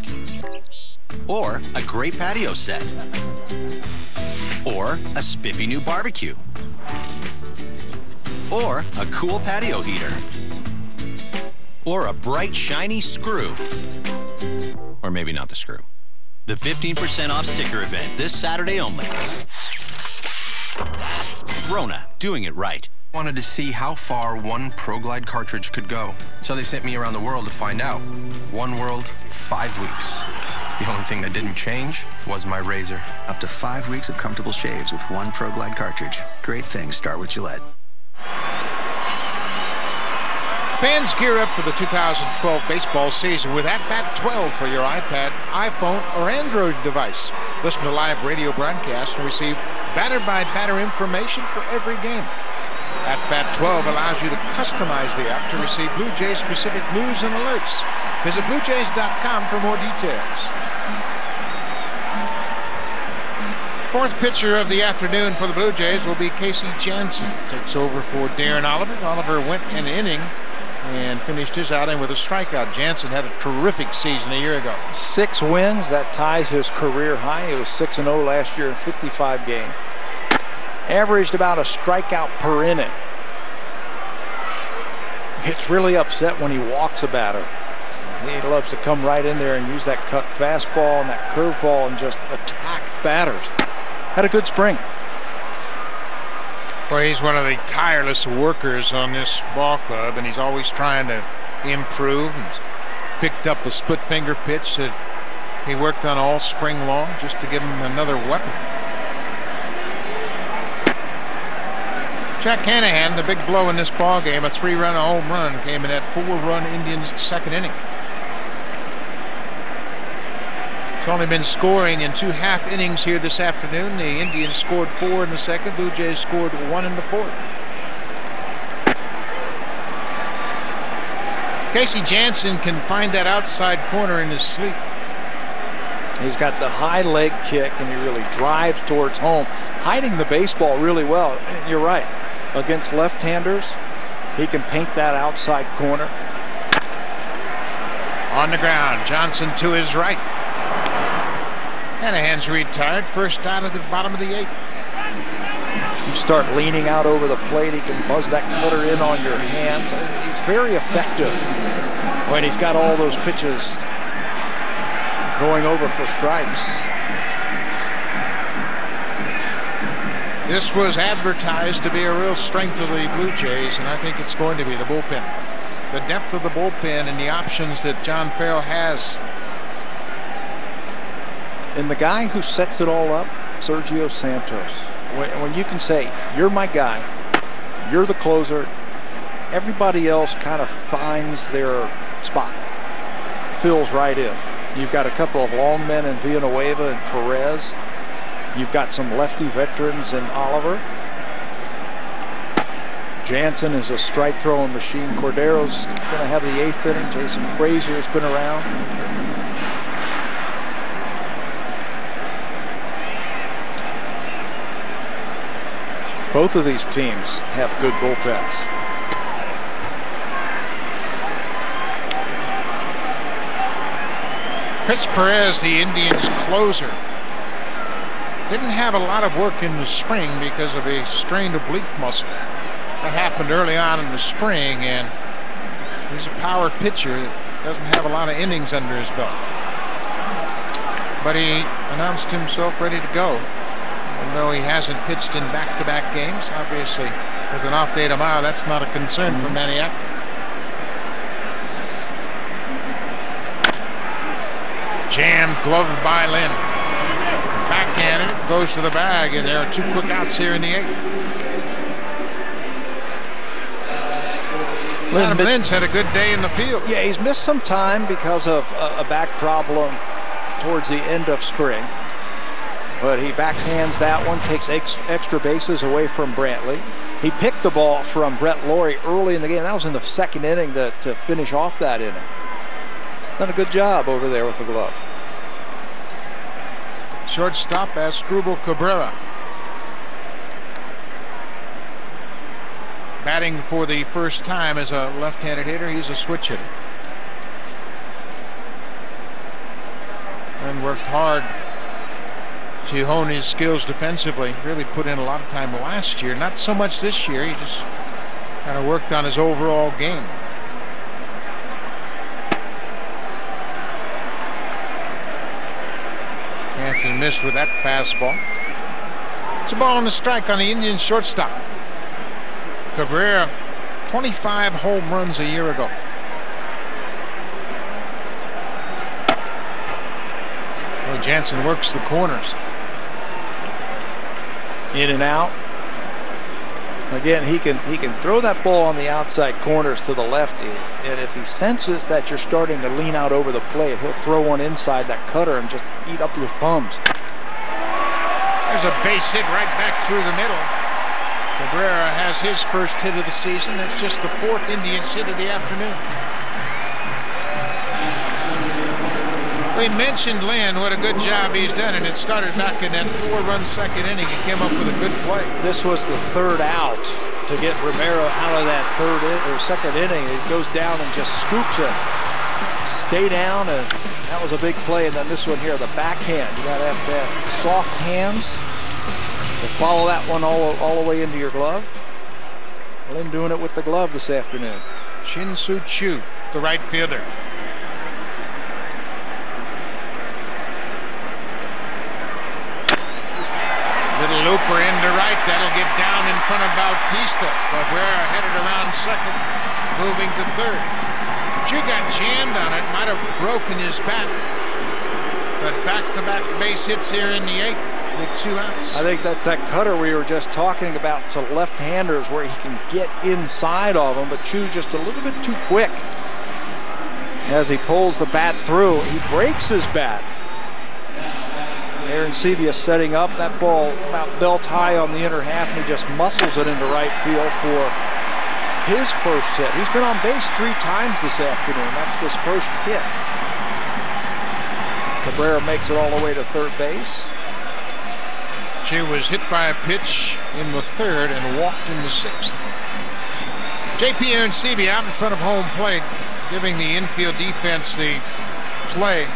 or a great patio set, or a spiffy new barbecue, or a cool patio heater, or a bright, shiny screw. Or maybe not the screw. The 15% off sticker event this Saturday only. Rona, doing it right. Wanted to see how far one ProGlide cartridge could go, so they sent me around the world to find out. One world, 5 weeks. The only thing that didn't change was my razor. Up to 5 weeks of comfortable shaves with one ProGlide cartridge. Great things start with Gillette. Fans gear up for the 2012 baseball season with At-Bat 12 for your iPad, iPhone, or Android device. Listen to live radio broadcasts and receive batter-by-batter information for every game. At-Bat 12 allows you to customize the app to receive Blue Jays-specific news and alerts. Visit BlueJays.com for more details. 4th pitcher of the afternoon for the Blue Jays will be Casey Janssen. Takes over for Darren Oliver. Oliver went an inning and finished his outing with a strikeout. Janssen had a terrific season a year ago. 6 wins, that ties his career high. He was 6-0 last year in 55 games. Averaged about a strikeout per inning. Gets really upset when he walks a batter. He loves to come right in there and use that cut fastball and that curveball and just attack batters. Had a good spring. Well, he's one of the tireless workers on this ball club, and he's always trying to improve. He's picked up a split finger pitch that he worked on all spring long just to give him another weapon. Jack Hanahan, the big blow in this ball game, a 3-run home run, came in that 4-run Indians' 2nd inning. He's only been scoring in 2 half innings here this afternoon. The Indians scored 4 in the 2nd. Blue Jays scored 1 in the 4th. Casey Janssen can find that outside corner in his sleep. He's got the high leg kick, and he really drives towards home, hiding the baseball really well. You're right. Against left-handers, he can paint that outside corner. On the ground, Johnson to his right. Hanahan's retired, first out of the bottom of the 8th. You start leaning out over the plate, he can buzz that cutter in on your hands. He's very effective when he's got all those pitches going over for strikes. This was advertised to be a real strength of the Blue Jays, and I think it's going to be the bullpen. The depth of the bullpen and the options that John Farrell has. And the guy who sets it all up, Sergio Santos. When you can say, you're my guy, you're the closer, everybody else kind of finds their spot, fills right in. You've got a couple of long men in Villanueva and Perez. You've got some lefty veterans in Oliver. Jansen is a strike throwing machine. Cordero's going to have the 8th inning. Jason Frazier has been around. Both of these teams have good bullpens. Chris Perez, the Indians' closer, didn't have a lot of work in the spring because of a strained oblique muscle. That happened early on in the spring, and he's a power pitcher that doesn't have a lot of innings under his belt. But he announced himself ready to go. Even though he hasn't pitched in back-to-back games, obviously with an off day tomorrow, that's not a concern for Maniac. Jammed, gloved by Lynn. Backhanded, goes to the bag, and there are 2 quick outs here in the 8th. Adam Lynn's had a good day in the field. Yeah, he's missed some time because of a back problem towards the end of spring. But he backhands that one, takes extra bases away from Brantley. He picked the ball from Brett Laurie early in the game. That was in the 2nd inning to finish off that inning. Done a good job over there with the glove. Shortstop Asdrubal Cabrera. Batting for the first time as a left-handed hitter. He's a switch hitter. And worked hard to hone his skills defensively. Really put in a lot of time last year. Not so much this year. He just kind of worked on his overall game. Hanson missed with that fastball. It's a ball and a strike on the Indians shortstop. Cabrera, 25 home runs a year ago. Well, Jansen works the corners. In and out. Again, he can throw that ball on the outside corners to the lefty, and if he senses that you're starting to lean out over the plate, he'll throw one inside that cutter and just eat up your thumbs. There's a base hit right back through the middle. Cabrera has his first hit of the season. It's just the 4th Indians hit of the afternoon. We mentioned Lynn, what a good job he's done, and it started back in that 4-run 2nd inning. He came up with a good play. This was the 3rd out to get Romero out of that 2nd inning. It goes down and just scoops it. Stay down, and that was a big play. And then this one here, the backhand. You got to have soft hands to follow that one all the way into your glove. Lynn doing it with the glove this afternoon. Shin-Soo Choo, the right fielder. Little looper into right. That'll get down in front of Bautista. Cabrera headed around 2nd, moving to 3rd. Choo got jammed on it. Might have broken his bat. But back-to-back base hits here in the 8th. With 2 outs. I think that's that cutter we were just talking about to left-handers where he can get inside of them, but Choo just a little bit too quick. As he pulls the bat through, he breaks his bat. Aaron Sebia setting up that ball about belt high on the inner half, and he just muscles it into right field for his first hit. He's been on base 3 times this afternoon. That's his first hit. Cabrera makes it all the way to 3rd base. She was hit by a pitch in the 3rd and walked in the 6th. J.P. Arencibia out in front of home plate, giving the infield defense the play.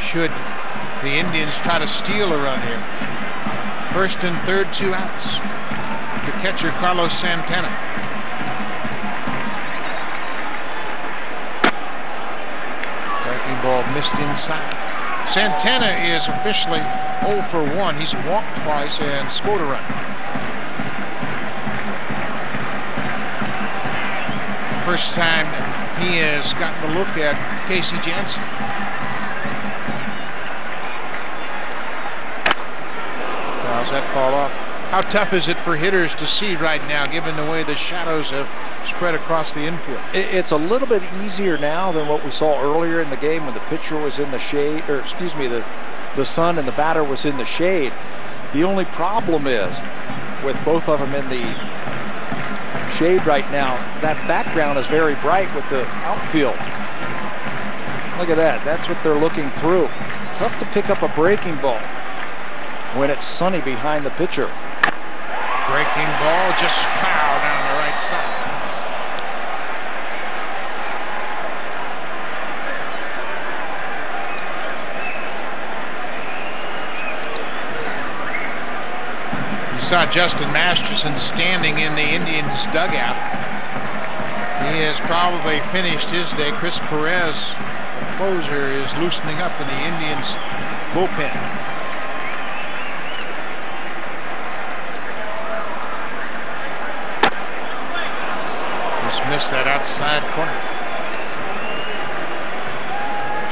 Should the Indians try to steal a run here. 1st and 3rd, 2 outs. The catcher, Carlos Santana. Breaking ball missed inside. Santana is officially 0 for 1. He's walked twice and scored a run. First time he has gotten a look at Casey Jansen. Fouls that ball off. How tough is it for hitters to see right now, given the way the shadows have spread across the infield? It's a little bit easier now than what we saw earlier in the game when the pitcher was in the shade, or excuse me, the sun and the batter was in the shade. The only problem is with both of them in the shade right now, that background is very bright with the outfield. Look at that. That's what they're looking through. Tough to pick up a breaking ball when it's sunny behind the pitcher. Breaking ball just foul down the right side. You saw Justin Masterson standing in the Indians' dugout. He has probably finished his day. Chris Perez, the closer, is loosening up in the Indians' bullpen. Missed that outside corner.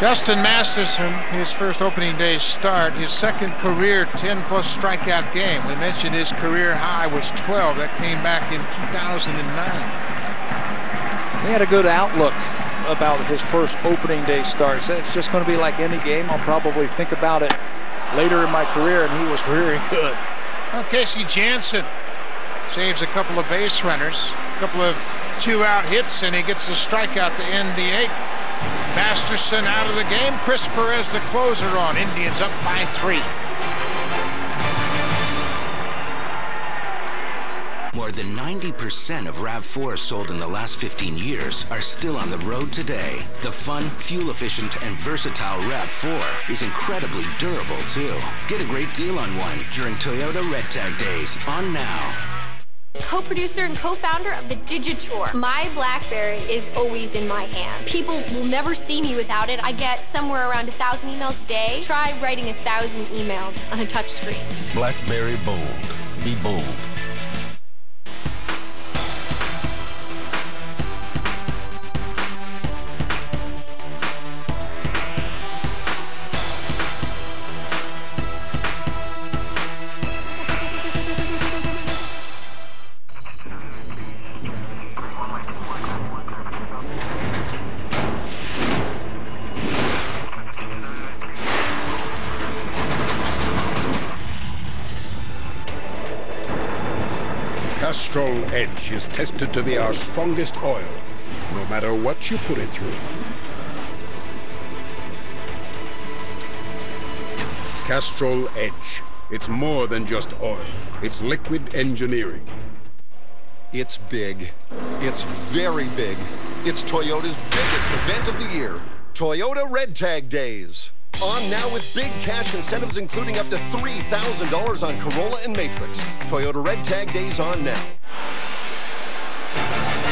Justin Masterson, his first opening day start, his second career 10-plus strikeout game. We mentioned his career high was 12. That came back in 2009. He had a good outlook about his first opening day starts. It's just going to be like any game. I'll probably think about it later in my career, and he was very good. Well, Casey Jansen saves a couple of base runners, a couple of two-out hits, and he gets a strikeout to end the 8th. Masterson out of the game. Chris Perez, the closer, on. Indians up by 3. More than 90% of RAV4s sold in the last 15 years are still on the road today. The fun, fuel-efficient, and versatile RAV4 is incredibly durable, too. Get a great deal on one during Toyota Red Tag Days, on now. Co-producer and co-founder of the Digitour. My BlackBerry is always in my hand. People will never see me without it. I get somewhere around 1,000 emails a day. Try writing 1,000 emails on a touch screen. BlackBerry Bold. Be bold. Castrol Edge is tested to be our strongest oil, no matter what you put it through. Castrol Edge. It's more than just oil. It's liquid engineering. It's big. It's very big. It's Toyota's biggest event of the year. Toyota Red Tag Days. On now with big cash incentives including up to $3,000 on Corolla and Matrix. Toyota Red Tag Days on now.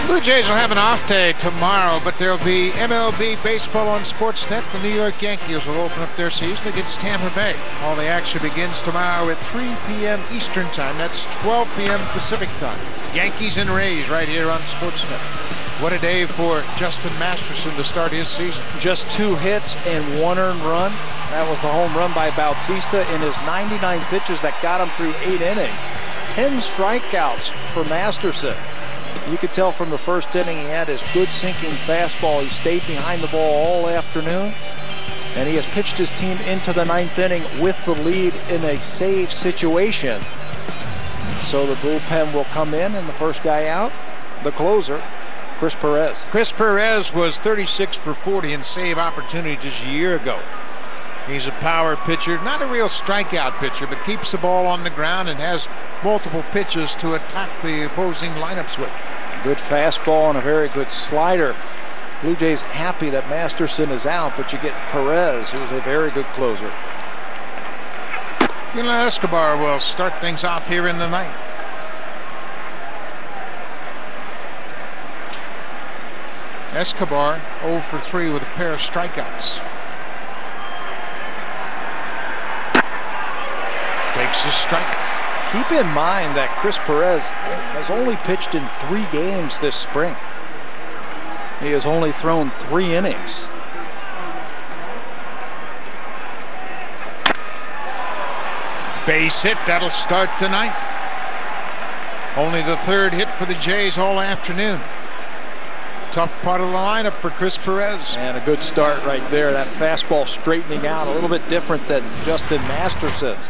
Blue Jays will have an off day tomorrow, but there'll be MLB baseball on Sportsnet. The New York Yankees will open up their season against Tampa Bay. All the action begins tomorrow at 3 p.m. Eastern Time. That's 12 p.m. Pacific Time. Yankees and Rays right here on Sportsnet. What a day for Justin Masterson to start his season. Just 2 hits and 1 earned run. That was the home run by Bautista in his 99 pitches that got him through 8 innings. 10 strikeouts for Masterson. You could tell from the first inning he had his good sinking fastball. He stayed behind the ball all afternoon. And he has pitched his team into the 9th inning with the lead in a save situation. So the bullpen will come in, and the first guy out, the closer, Chris Perez. Chris Perez was 36 for 40 in save opportunities a year ago. He's a power pitcher, not a real strikeout pitcher, but keeps the ball on the ground and has multiple pitches to attack the opposing lineups with. Good fastball and a very good slider. Blue Jays happy that Masterson is out, but you get Perez, who's a very good closer. Escobar will start things off here in the 9th. Escobar 0 for 3 with a pair of strikeouts. a strike. Keep in mind that Chris Perez has only pitched in 3 games this spring. He has only thrown 3 innings. Base hit, that'll start tonight. Only the 3rd hit for the Jays all afternoon. Tough part of the lineup for Chris Perez. And a good start right there. That fastball straightening out, a little bit different than Justin Masterson's.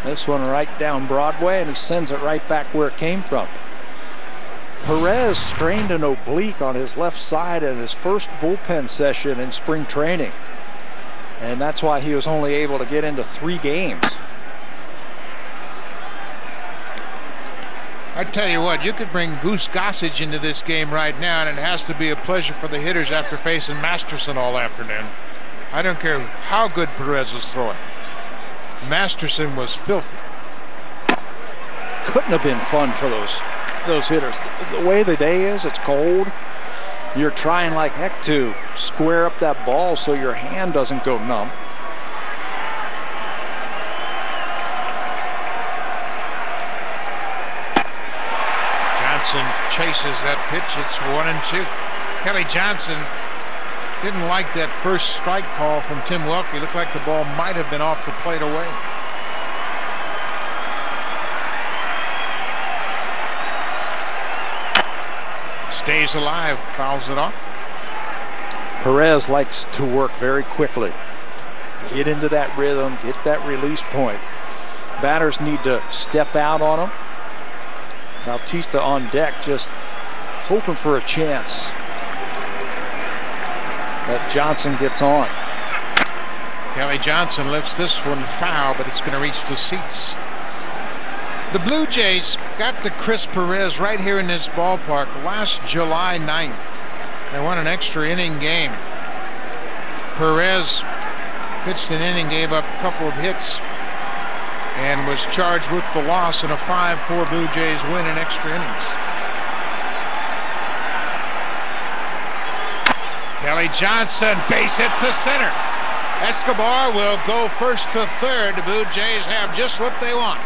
This one right down Broadway, and he sends it right back where it came from. Perez strained an oblique on his left side in his first bullpen session in spring training. And that's why he was only able to get into 3 games. I tell you what, you could bring Goose Gossage into this game right now, and it has to be a pleasure for the hitters after facing Masterson all afternoon. I don't care how good Perez is throwing. Masterson was filthy. Couldn't have been fun for those hitters. The way the day is, it's cold. You're trying like heck to square up that ball so your hand doesn't go numb. Chases that pitch. It's 1-2. Kelly Johnson didn't like that first strike call from Tim Welke. It looked like the ball might have been off the plate away. Stays alive, fouls it off. Perez likes to work very quickly. Get into that rhythm, get that release point. Batters need to step out on him. Bautista on deck, just hoping for a chance that Johnson gets on. Kelly Johnson lifts this one foul, but it's going to reach the seats. The Blue Jays got to Chris Perez right here in this ballpark last July 9th. They won an extra inning game. Perez pitched an inning, gave up a couple of hits, and was charged with the loss in a 5-4 Blue Jays win in extra innings. Kelly Johnson, base hit to center. Escobar will go first to third. The Blue Jays have just what they want.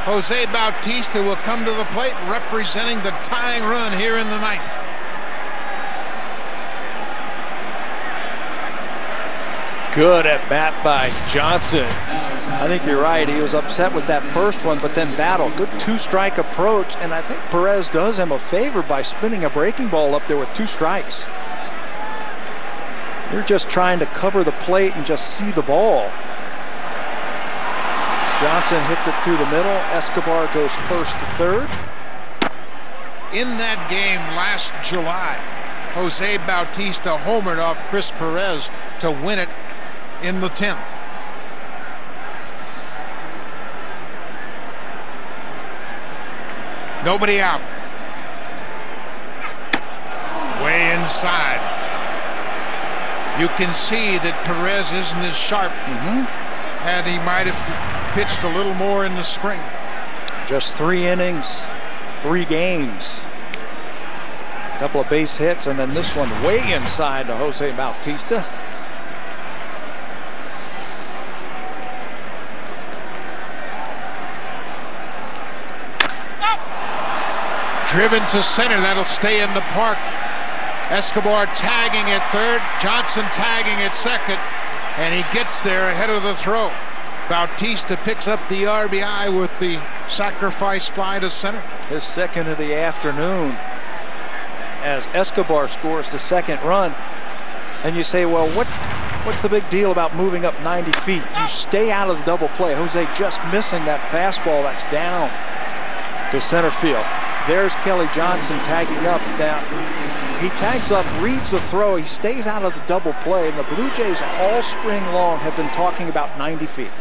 Jose Bautista will come to the plate representing the tying run here in the 9th. Good at bat by Johnson. I think you're right. He was upset with that first one, but then battled. Good 2-strike approach, and I think Perez does him a favor by spinning a breaking ball up there with 2 strikes. You're just trying to cover the plate and just see the ball. Johnson hits it through the middle. Escobar goes first to third. In that game last July, Jose Bautista homered off Chris Perez to win it in the 10th. Nobody out. Way inside. You can see that Perez isn't as sharp. Had he might have pitched a little more in the spring. Just 3 innings, 3 games. A couple of base hits, and then this one way inside to Jose Bautista. Driven to center, that'll stay in the park. Escobar tagging at third, Johnson tagging at second, and he gets there ahead of the throw. Bautista picks up the RBI with the sacrifice fly to center. His second of the afternoon as Escobar scores the second run. And you say, well, what's the big deal about moving up 90 feet? You stay out of the double play. Jose just missing that fastball that's down to center field. There's Kelly Johnson tagging up. Now, he tags up, reads the throw, he stays out of the double play, and the Blue Jays all spring long have been talking about 90 feet.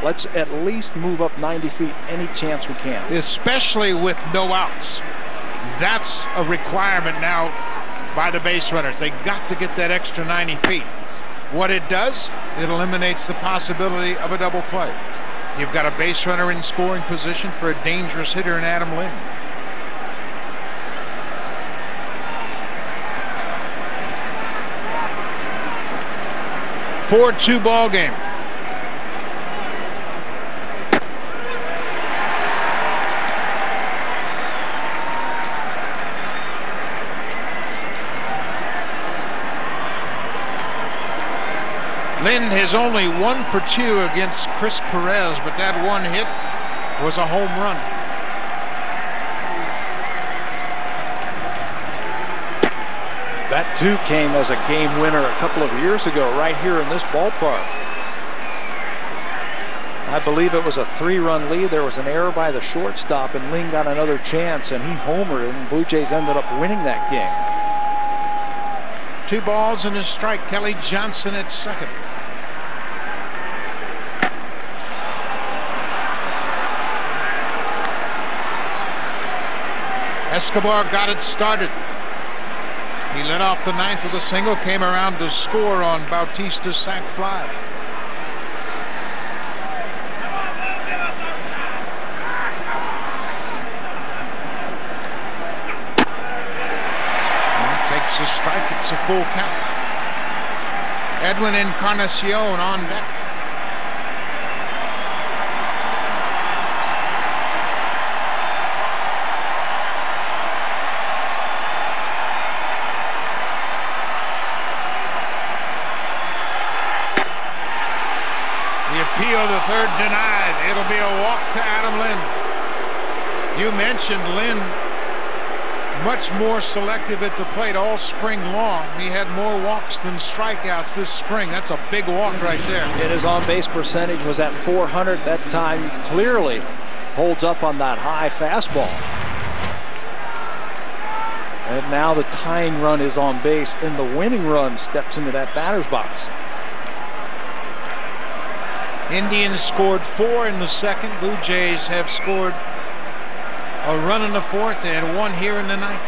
Let's at least move up 90 feet any chance we can. Especially with no outs. That's a requirement now by the base runners. They got to get that extra 90 feet. What it does, it eliminates the possibility of a double play. You've got a base runner in scoring position for a dangerous hitter in Adam Lynn. 4-2 ball game. Lind is only 1 for 2 against Chris Perez, but that one hit was a home run. That too came as a game winner a couple of years ago right here in this ballpark. I believe it was a 3-run lead. There was an error by the shortstop, and Lind got another chance, and he homered, and Blue Jays ended up winning that game. 2 balls and a strike. Kelly Johnson at second. Escobar got it started. He led off the 9th with a single, came around to score on Bautista's sac fly. Takes a strike, it's a full count. Edwin Encarnacion on deck. Appeal, the third denied. It'll be a walk to Adam Lind. You mentioned Lind, much more selective at the plate all spring long. He had more walks than strikeouts this spring. That's a big walk right there. And his on-base percentage was at .400 that time. He clearly holds up on that high fastball. And now the tying run is on base, and the winning run steps into that batter's box. Indians scored 4 in the second. Blue Jays have scored a run in the 4th and 1 here in the 9th.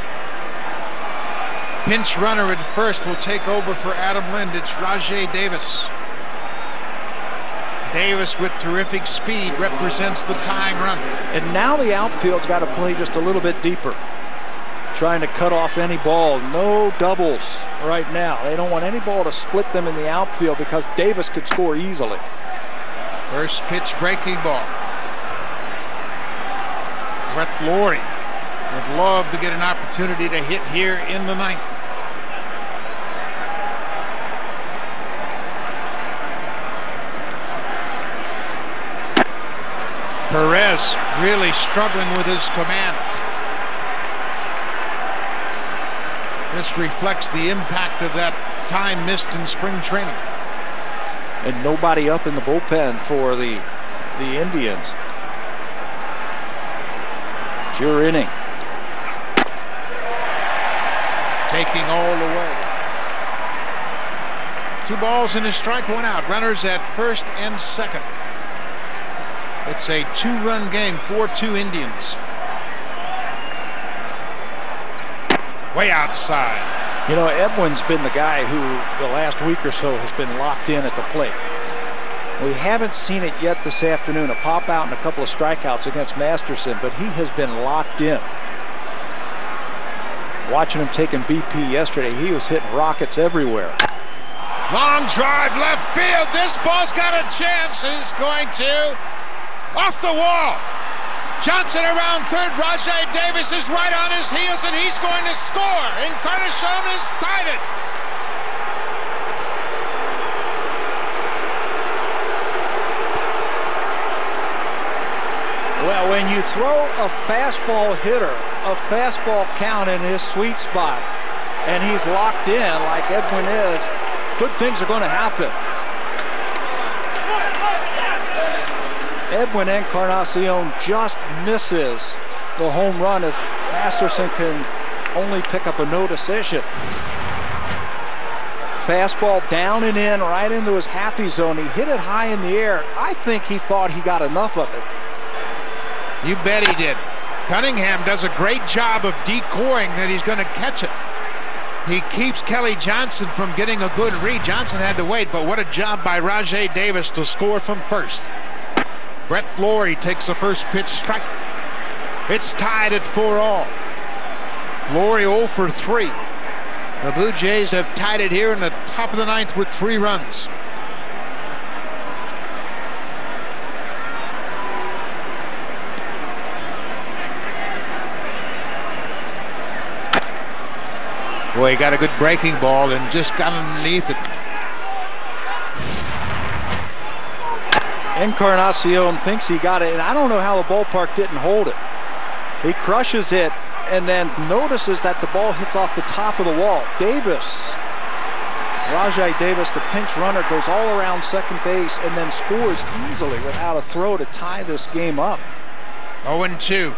Pinch runner at first will take over for Adam Lind. It's Rajai Davis. Davis with terrific speed represents the tying run. And now the outfield's got to play just a little bit deeper, trying to cut off any ball. No doubles right now. They don't want any ball to split them in the outfield because Davis could score easily. First pitch breaking ball. Brett Lawrie would love to get an opportunity to hit here in the 9th. Perez really struggling with his command. This reflects the impact of that time missed in spring training. And nobody up in the bullpen for the Indians. It's your inning. Taking all the way. 2 balls and a strike, 1 out. Runners at first and second. It's a 2-run game, 4-2 Indians. Way outside. You know, Edwin's been the guy who the last week or so has been locked in at the plate. We haven't seen it yet this afternoon, a pop out and a couple of strikeouts against Masterson, but he has been locked in. Watching him taking BP yesterday, he was hitting rockets everywhere. Long drive left field. This ball's got a chance. He's going to off the wall. Johnson around third. Rajai Davis is right on his heels, and he's going to score. Encarnacion has tied it. Well, when you throw a fastball hitter, a fastball count in his sweet spot, and he's locked in like Edwin is, good things are going to happen. Edwin Encarnacion just misses the home run as Masterson can only pick up a no decision. Fastball down and in, right into his happy zone. He hit it high in the air. I think he thought he got enough of it. You bet he did. Cunningham does a great job of decoying that he's going to catch it. He keeps Kelly Johnson from getting a good read. Johnson had to wait, but what a job by Rajai Davis to score from first. Brett Lawrie takes the first pitch strike. It's tied at 4-all. Lawrie 0 for 3. The Blue Jays have tied it here in the top of the 9th with 3 runs. Boy, he got a good breaking ball and just got underneath it. Encarnacion thinks he got it, and I don't know how the ballpark didn't hold it. He crushes it and then notices that the ball hits off the top of the wall. Rajai Davis, the pinch runner, goes all around second base and then scores easily without a throw to tie this game up. 0-2.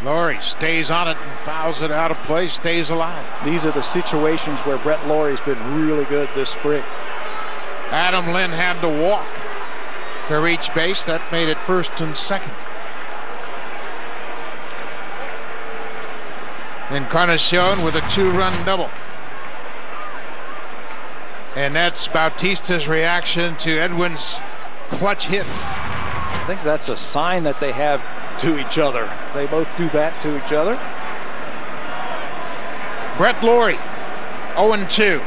Laurie stays on it and fouls it out of play, stays alive. These are the situations where Brett Laurie's been really good this spring. Adam Lynn had to walk to reach base. That made it first and second. Encarnacion with a 2-run double. And that's Bautista's reaction to Edwin's clutch hit. I think that's a sign that they have to each other. They both do that to each other. Brett Laurie, 0-2.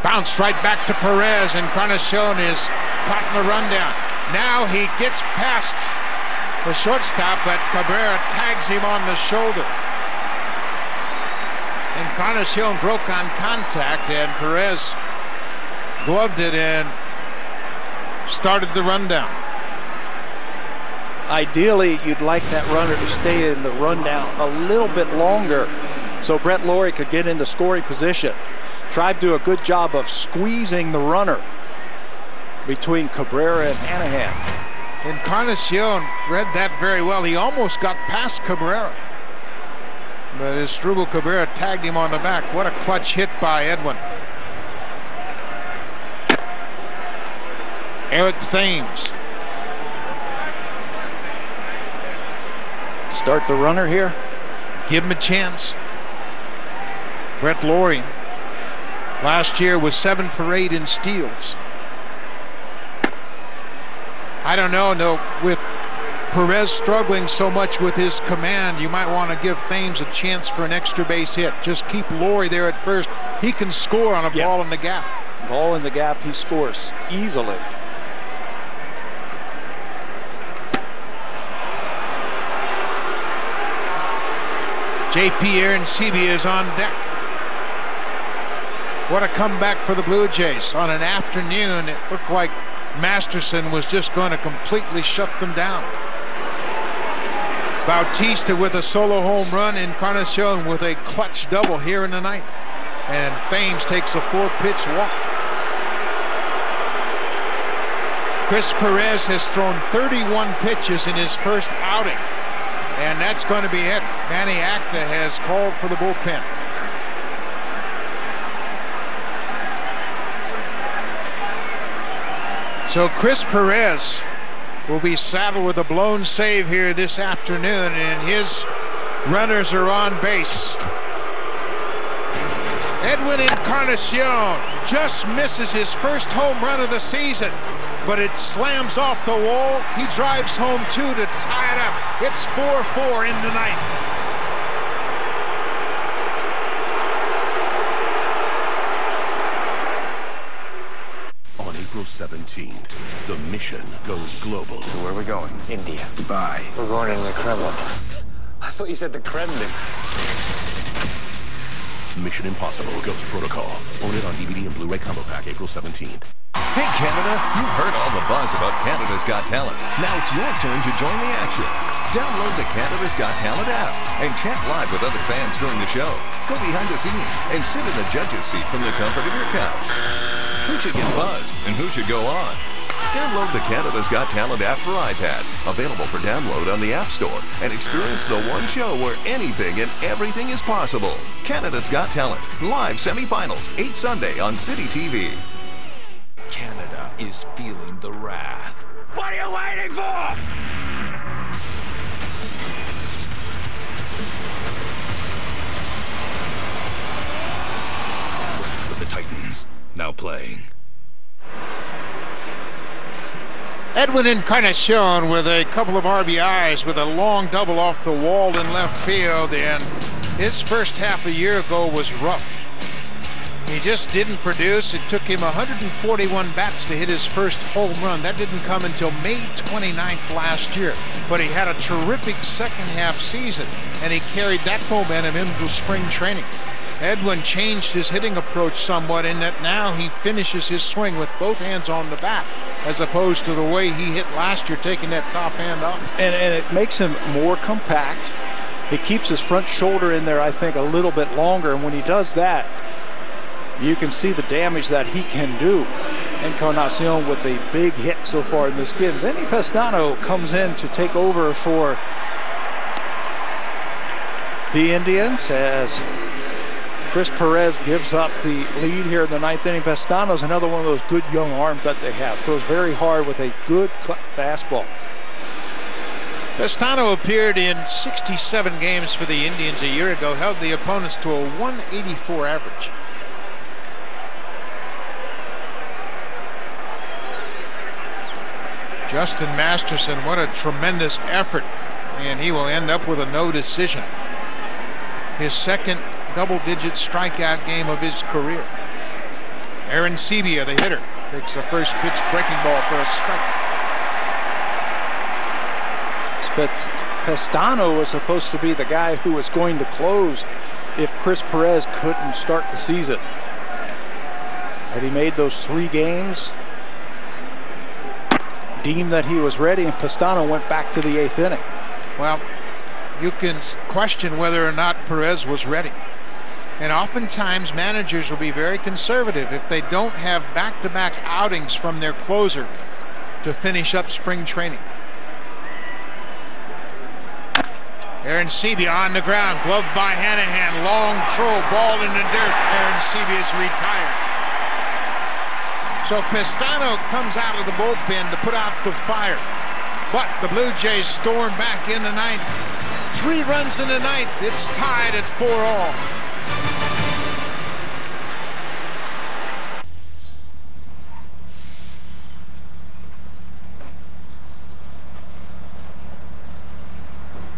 Bounced right back to Perez. Encarnacion is caught in the rundown. Now he gets past the shortstop, but Cabrera tags him on the shoulder. Encarnacion broke on contact, and Perez gloved it and started the rundown. Ideally, you'd like that runner to stay in the rundown a little bit longer so Brett Laurie could get into scoring position. Tribe do a good job of squeezing the runner between Cabrera and Hanahan. Encarnacion read that very well. He almost got past Cabrera, but Asdrubal Cabrera tagged him on the back. What a clutch hit by Edwin. Eric Thames. Start the runner here. Give him a chance. Brett Laurie last year was 7 for 8 in steals. I don't know, no, with Perez struggling so much with his command, you might want to give Thames a chance for an extra base hit. Just keep Laurie there at first. He can score on a ball in the gap. Ball in the gap, he scores easily. J.P. Arancibia is on deck. What a comeback for the Blue Jays. On an afternoon, it looked like Masterson was just going to completely shut them down. Bautista with a solo home run, Encarnacion with a clutch double here in the ninth. And Thames takes a 4-pitch walk. Chris Perez has thrown 31 pitches in his first outing. And that's going to be it. Manny Acta has called for the bullpen. So Chris Perez will be saddled with a blown save here this afternoon, and his runners are on base. Edwin Encarnacion just misses his first home run of the season, but it slams off the wall. He drives home 2 to tie it up. It's 4-4 in the ninth. On April 17th, the mission goes global. So where are we going? India. Dubai. We're going in the Kremlin. I thought you said the Kremlin. Mission Impossible Ghost Protocol. Own it on DVD and Blu-ray combo pack April 17th. Hey Canada, you've heard all the buzz about Canada's Got Talent. Now it's your turn to join the action. Download the Canada's Got Talent app and chat live with other fans during the show. Go behind the scenes and sit in the judge's seat from the comfort of your couch. Who should get buzzed and who should go on? Download the Canada's Got Talent app for iPad, available for download on the App Store, and experience the one show where anything and everything is possible. Canada's Got Talent, live semifinals, 8 Sunday on City TV. Canada is feeling the wrath. What are you waiting for? With the Titans now playing. Edwin Encarnacion with a couple of RBIs with a long double off the wall in left field, and his first half a year ago was rough. He just didn't produce. It took him 141 bats to hit his first home run. That didn't come until May 29th last year. But he had a terrific second half season, and he carried that momentum into spring training. Edwin changed his hitting approach somewhat in that now he finishes his swing with both hands on the bat, as opposed to the way he hit last year, taking that top hand off. And it makes him more compact. It keeps his front shoulder in there, I think, a little bit longer. And when he does that, you can see the damage that he can do. Encarnacion with a big hit so far in this game. Vinny Pestano comes in to take over for the Indians as Chris Perez gives up the lead here in the ninth inning. Pestano's another one of those good young arms that they have. Throws very hard with a good cut fastball. Pestano appeared in 67 games for the Indians a year ago, held the opponents to a 184 average. Justin Masterson, what a tremendous effort, and he will end up with a no decision. His second double-digit strikeout game of his career. Aaron Sebia, the hitter, takes the first pitch breaking ball for a strike. Pestano was supposed to be the guy who was going to close if Chris Perez couldn't start the season. But he made those 3 games, deemed that he was ready, and Pestano went back to the 8th inning. Well, you can question whether or not Perez was ready. And oftentimes managers will be very conservative if they don't have back-to-back outings from their closer to finish up spring training. Aaron Sebia on the ground, gloved by Hanahan, long throw, ball in the dirt. Aaron Sebia is retired. So Pestano comes out of the bullpen to put out the fire. But the Blue Jays storm back in the ninth. 3 runs in the ninth. It's tied at 4-all.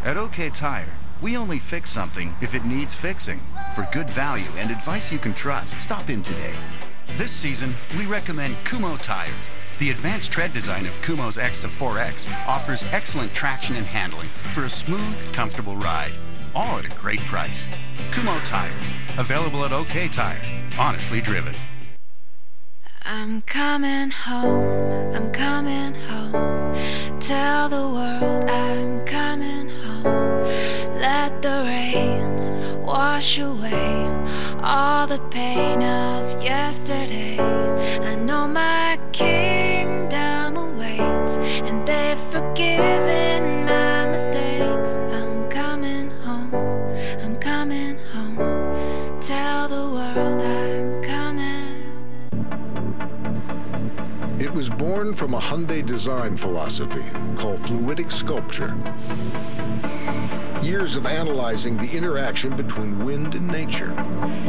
At OK Tire, we only fix something if it needs fixing. For good value and advice you can trust, stop in today. This season, we recommend Kumho tires. The advanced tread design of Kumho's X to 4X offers excellent traction and handling for a smooth, comfortable ride. All at a great price. Kumho tires, available at OK Tire. Honestly driven. I'm coming home, I'm coming home. Tell the world I'm coming home. Let the rain wash away all the pain of yesterday. I know my kingdom awaits, and they've forgiven my mistakes. I'm coming home, I'm coming home. Tell the world I'm coming. It was born from a Hyundai design philosophy called fluidic sculpture. Years of analyzing the interaction between wind and nature,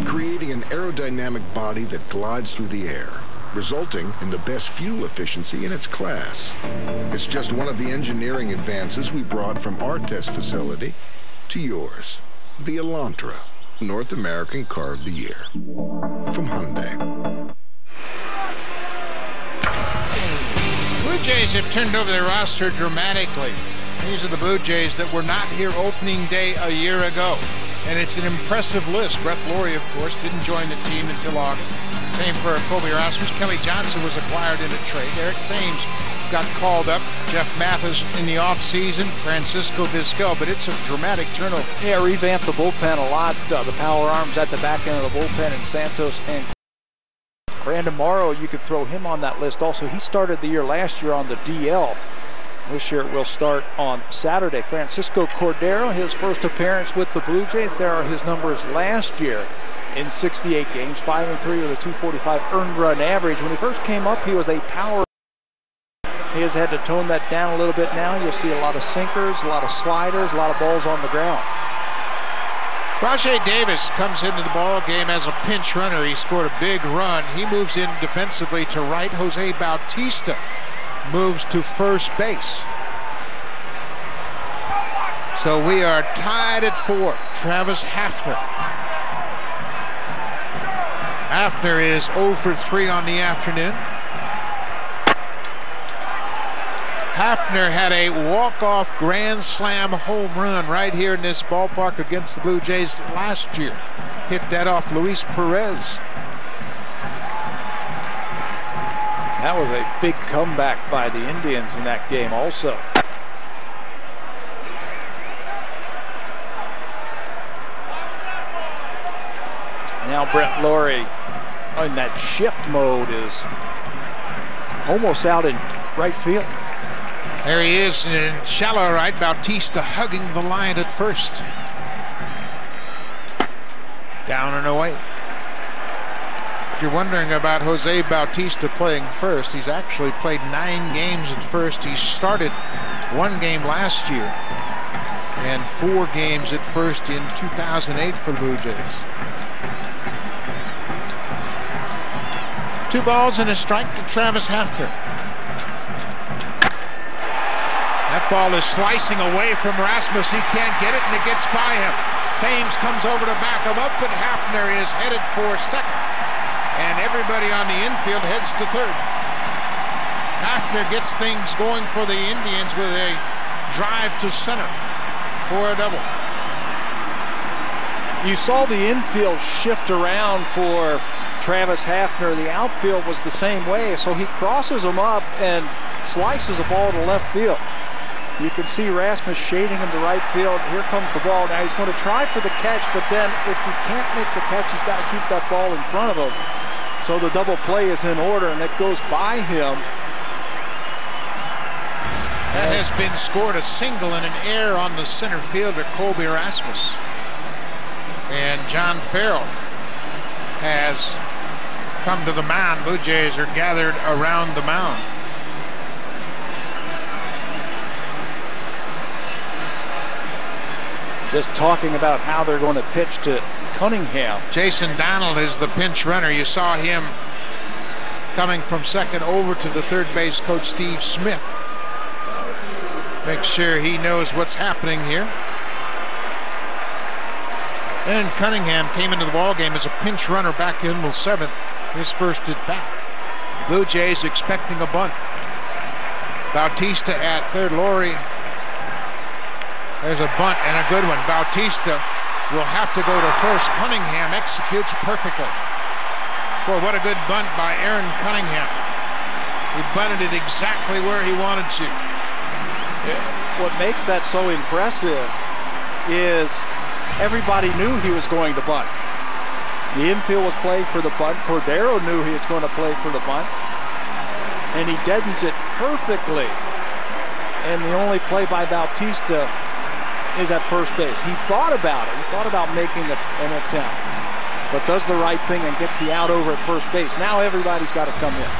creating an aerodynamic body that glides through the air, resulting in the best fuel efficiency in its class. It's just one of the engineering advances we brought from our test facility to yours. The Elantra, North American Car of the Year, from Hyundai. Blue Jays have turned over their roster dramatically. These are the Blue Jays that were not here opening day a year ago. And it's an impressive list. Brett Laurie, of course, didn't join the team until August. Same for Kobe Erasmus. Kelly Johnson was acquired in a trade. Eric Thames got called up. Jeff Mathis in the offseason. Francisco Vizquel, but it's a dramatic turnover. Yeah, revamped the bullpen a lot. The power arms at the back end of the bullpen, and Santos and Brandon Morrow, you could throw him on that list also. He started the year last year on the DL. This year it will start on Saturday. Francisco Cordero, his first appearance with the Blue Jays. There are his numbers last year in 68 games, 5-3 with a 245 earned run average. When he first came up, he was a power. He has had to tone that down a little bit now. You'll see a lot of sinkers, a lot of sliders, a lot of balls on the ground. Rajai Davis comes into the ball game as a pinch runner. He scored a big run. He moves in defensively to right. Jose Bautista moves to first base. So we are tied at 4. Travis Hafner. Hafner is 0 for 3 on the afternoon. Hafner had a walk-off grand slam home run right here in this ballpark against the Blue Jays last year. Hit that off Luis Perez. That was a big comeback by the Indians in that game also. Now Brett Lawrie in that shift mode is almost out in right field. There he is in shallow right. Bautista hugging the line at first. Down and away. If you're wondering about Jose Bautista playing first, he's actually played 9 games at first. He started 1 game last year and 4 games at first in 2008 for the Blue Jays. 2 balls and a strike to Travis Hafner. That ball is slicing away from Rasmus. He can't get it, and it gets by him. Thames comes over to back him up, but Hafner is headed for second. And everybody on the infield heads to third. Hafner gets things going for the Indians with a drive to center for a double. You saw the infield shift around for Travis Hafner. The outfield was the same way, so he crosses him up and slices a ball to left field. You can see Rasmus shading him to right field. Here comes the ball. Now he's going to try for the catch, but then if he can't make the catch, he's got to keep that ball in front of him. So the double play is in order, and it goes by him. That has been scored, a single and an error on the center fielder, Colby Rasmus. And John Farrell has come to the mound. Blue Jays are gathered around the mound. Just talking about how they're going to pitch to Cunningham. Jason Donald is the pinch runner. You saw him coming from second over to the third base coach, Steve Smith. Make sure he knows what's happening here. And Cunningham came into the ballgame as a pinch runner back in the 7th, his first at bat. Blue Jays expecting a bunt. Bautista at third. Lawrie. There's a bunt and a good one. Bautista will have to go to first. Cunningham executes perfectly. Boy, what a good bunt by Aaron Cunningham. He bunted it exactly where he wanted to. What makes that so impressive is everybody knew he was going to bunt. The infield was playing for the bunt. Cordero knew he was going to play for the bunt. And he deadens it perfectly. And the only play by Bautista is at first base. He thought about it. He thought about making an attempt, but does the right thing and gets the out over at first base. Now everybody's got to come in.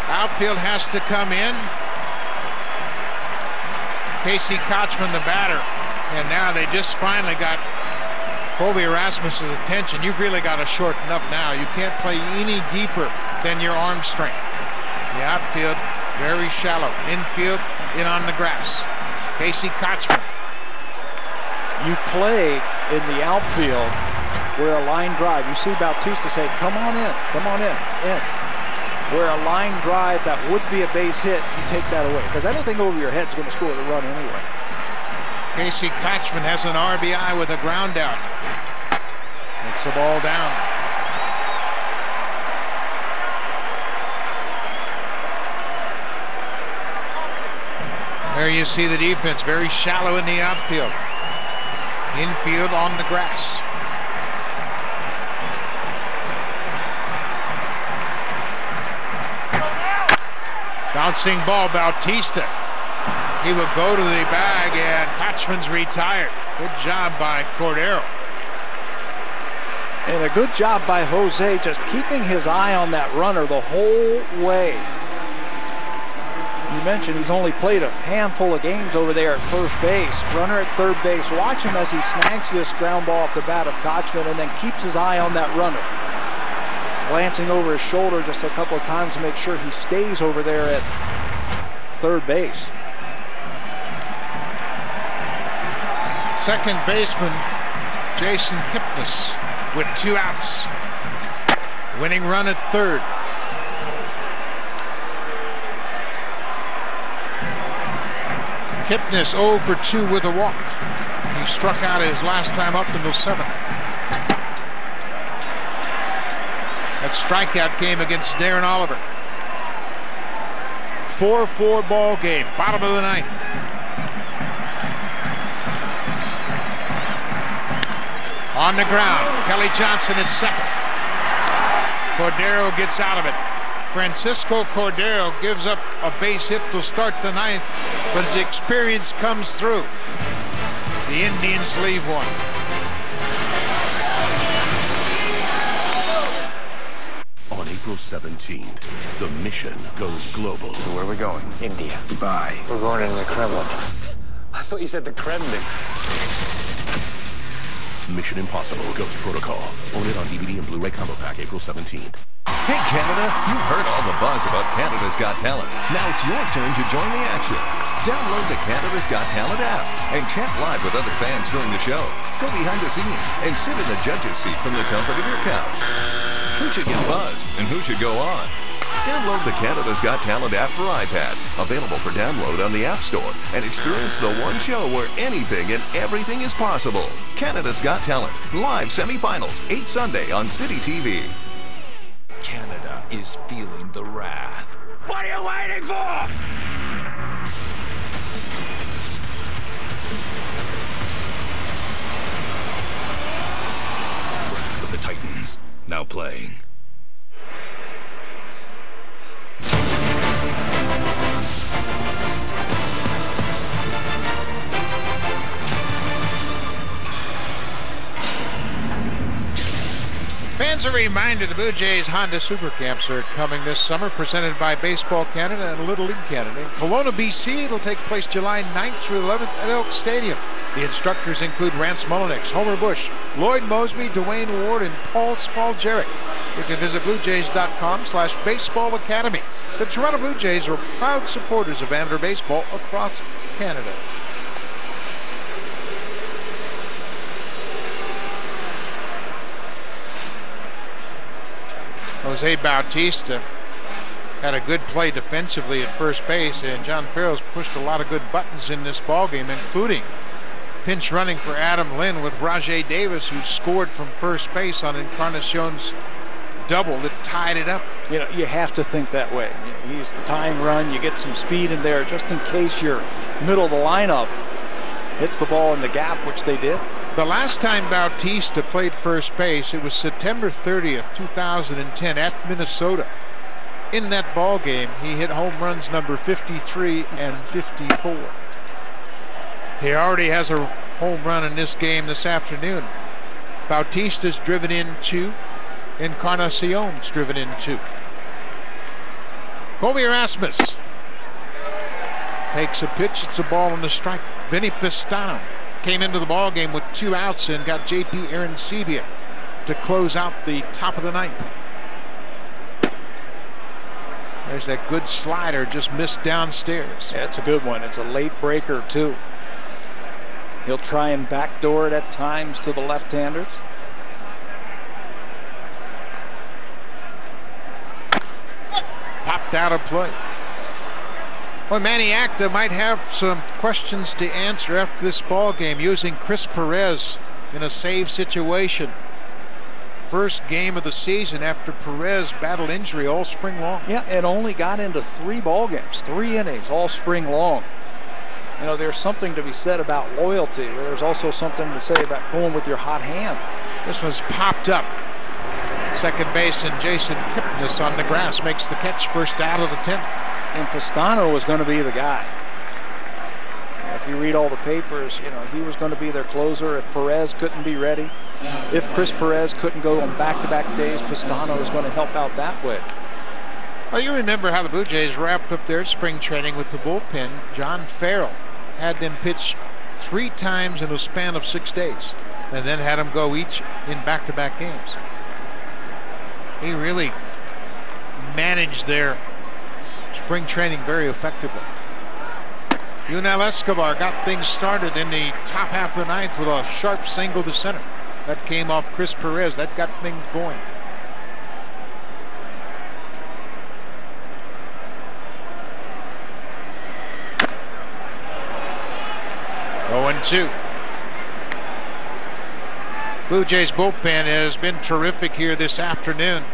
Outfield has to come in. Casey Kochman, the batter. And now they just finally got Colby Rasmus's attention. You've really got to shorten up now. You can't play any deeper than your arm strength. The outfield, very shallow. Infield, in on the grass. Casey Kochman. You play in the outfield where a line drive, you see Bautista say, come on in, in. Where a line drive that would be a base hit, you take that away. Because anything over your head is going to score the run anyway. Casey Kochman has an RBI with a ground out. Makes the ball down. There you see the defense, very shallow in the outfield. Infield on the grass. Bouncing ball, Bautista. He will go to the bag, and Kochman's retired. Good job by Cordero. And a good job by Jose, just keeping his eye on that runner the whole way. You mentioned he's only played a handful of games over there at first base. Runner at third base. Watch him as he snags this ground ball off the bat of Kochman and then keeps his eye on that runner. Glancing over his shoulder just a couple of times to make sure he stays over there at third base. Second baseman Jason Kipnis with 2 outs. Winning run at third. Kipnis 0 for 2 with a walk. He struck out his last time up in the 7th. That strikeout game against Darren Oliver. 4-4 ball game, bottom of the 9th. On the ground, Kelly Johnson at second. Cordero gets out of it. Francisco Cordero gives up a base hit to start the 9th, but his experience comes through. The Indians leave one. On April 17th, the mission goes global. So where are we going? India. Dubai. We're going into the Kremlin. I thought you said the Kremlin. Mission Impossible Ghost Protocol. Own it on DVD and Blu-ray combo pack April 17th. Hey Canada, you've heard all the buzz about Canada's Got Talent. Now it's your turn to join the action. Download the Canada's Got Talent app and chat live with other fans during the show. Go behind the scenes and sit in the judge's seat from the comfort of your couch. Who should get buzzed and who should go on? Download the Canada's Got Talent app for iPad. Available for download on the App Store. And experience the one show where anything and everything is possible. Canada's Got Talent. Live semifinals, 8 Sunday on City TV. Canada is feeling the wrath. What are you waiting for? Wrath of the Titans, now playing. Fans, a reminder, the Blue Jays Honda Super Camps are coming this summer, presented by Baseball Canada and Little League Canada. In Kelowna, BC, it'll take place July 9th through 11th at Elk Stadium. The instructors include Rance Mullenix, Homer Bush, Lloyd Mosby, Dwayne Ward, and Paul Spalgeric. You can visit bluejays.com/baseball academy. The Toronto Blue Jays are proud supporters of amateur baseball across Canada. Jose Bautista had a good play defensively at first base, and John Farrell's pushed a lot of good buttons in this ballgame, including pinch running for Adam Lynn with Rajay Davis, who scored from first base on Encarnacion's double that tied it up. You know, you have to think that way. He's the tying run. You get some speed in there just in case your middle of the lineup hits the ball in the gap, which they did. The last time Bautista played first base, it was September 30th, 2010 at Minnesota. In that ball game, he hit home runs number 53 and 54. He already has a home run in this game this afternoon. Bautista's driven in 2. Encarnacion's driven in 2. Colby Erasmus takes a pitch. It's a ball on the strike. Vinny Pistano came into the ball game with 2 outs and got J.P. Arancibia to close out the top of the 9th. There's that good slider, just missed downstairs. Yeah, it's a good one. It's a late breaker too. He'll try and backdoor it at times to the left-handers. Popped out of play. Well, Manny Acta might have some questions to answer after this ball game, using Chris Perez in a save situation. First game of the season after Perez battled injury all spring long. Yeah, and only got into 3 ball games, 3 innings all spring long. You know, there's something to be said about loyalty. There's also something to say about going with your hot hand. This one's popped up. Second baseman Jason Kipnis on the grass makes the catch, first out of the 10th. And Pistano was going to be the guy. If you read all the papers, you know, he was going to be their closer if Perez couldn't be ready. If Chris Perez couldn't go on back-to-back days, Pistano was going to help out that way. Well, you remember how the Blue Jays wrapped up their spring training with the bullpen. John Farrell had them pitch 3 times in a span of 6 days, and then had them go each in back-to-back games. He really managed their spring training very effectively. Yunel Escobar got things started in the top half of the 9th with a sharp single to center. That came off Chris Perez. That got things going. Oh, 0-2. Blue Jays bullpen has been terrific here this afternoon.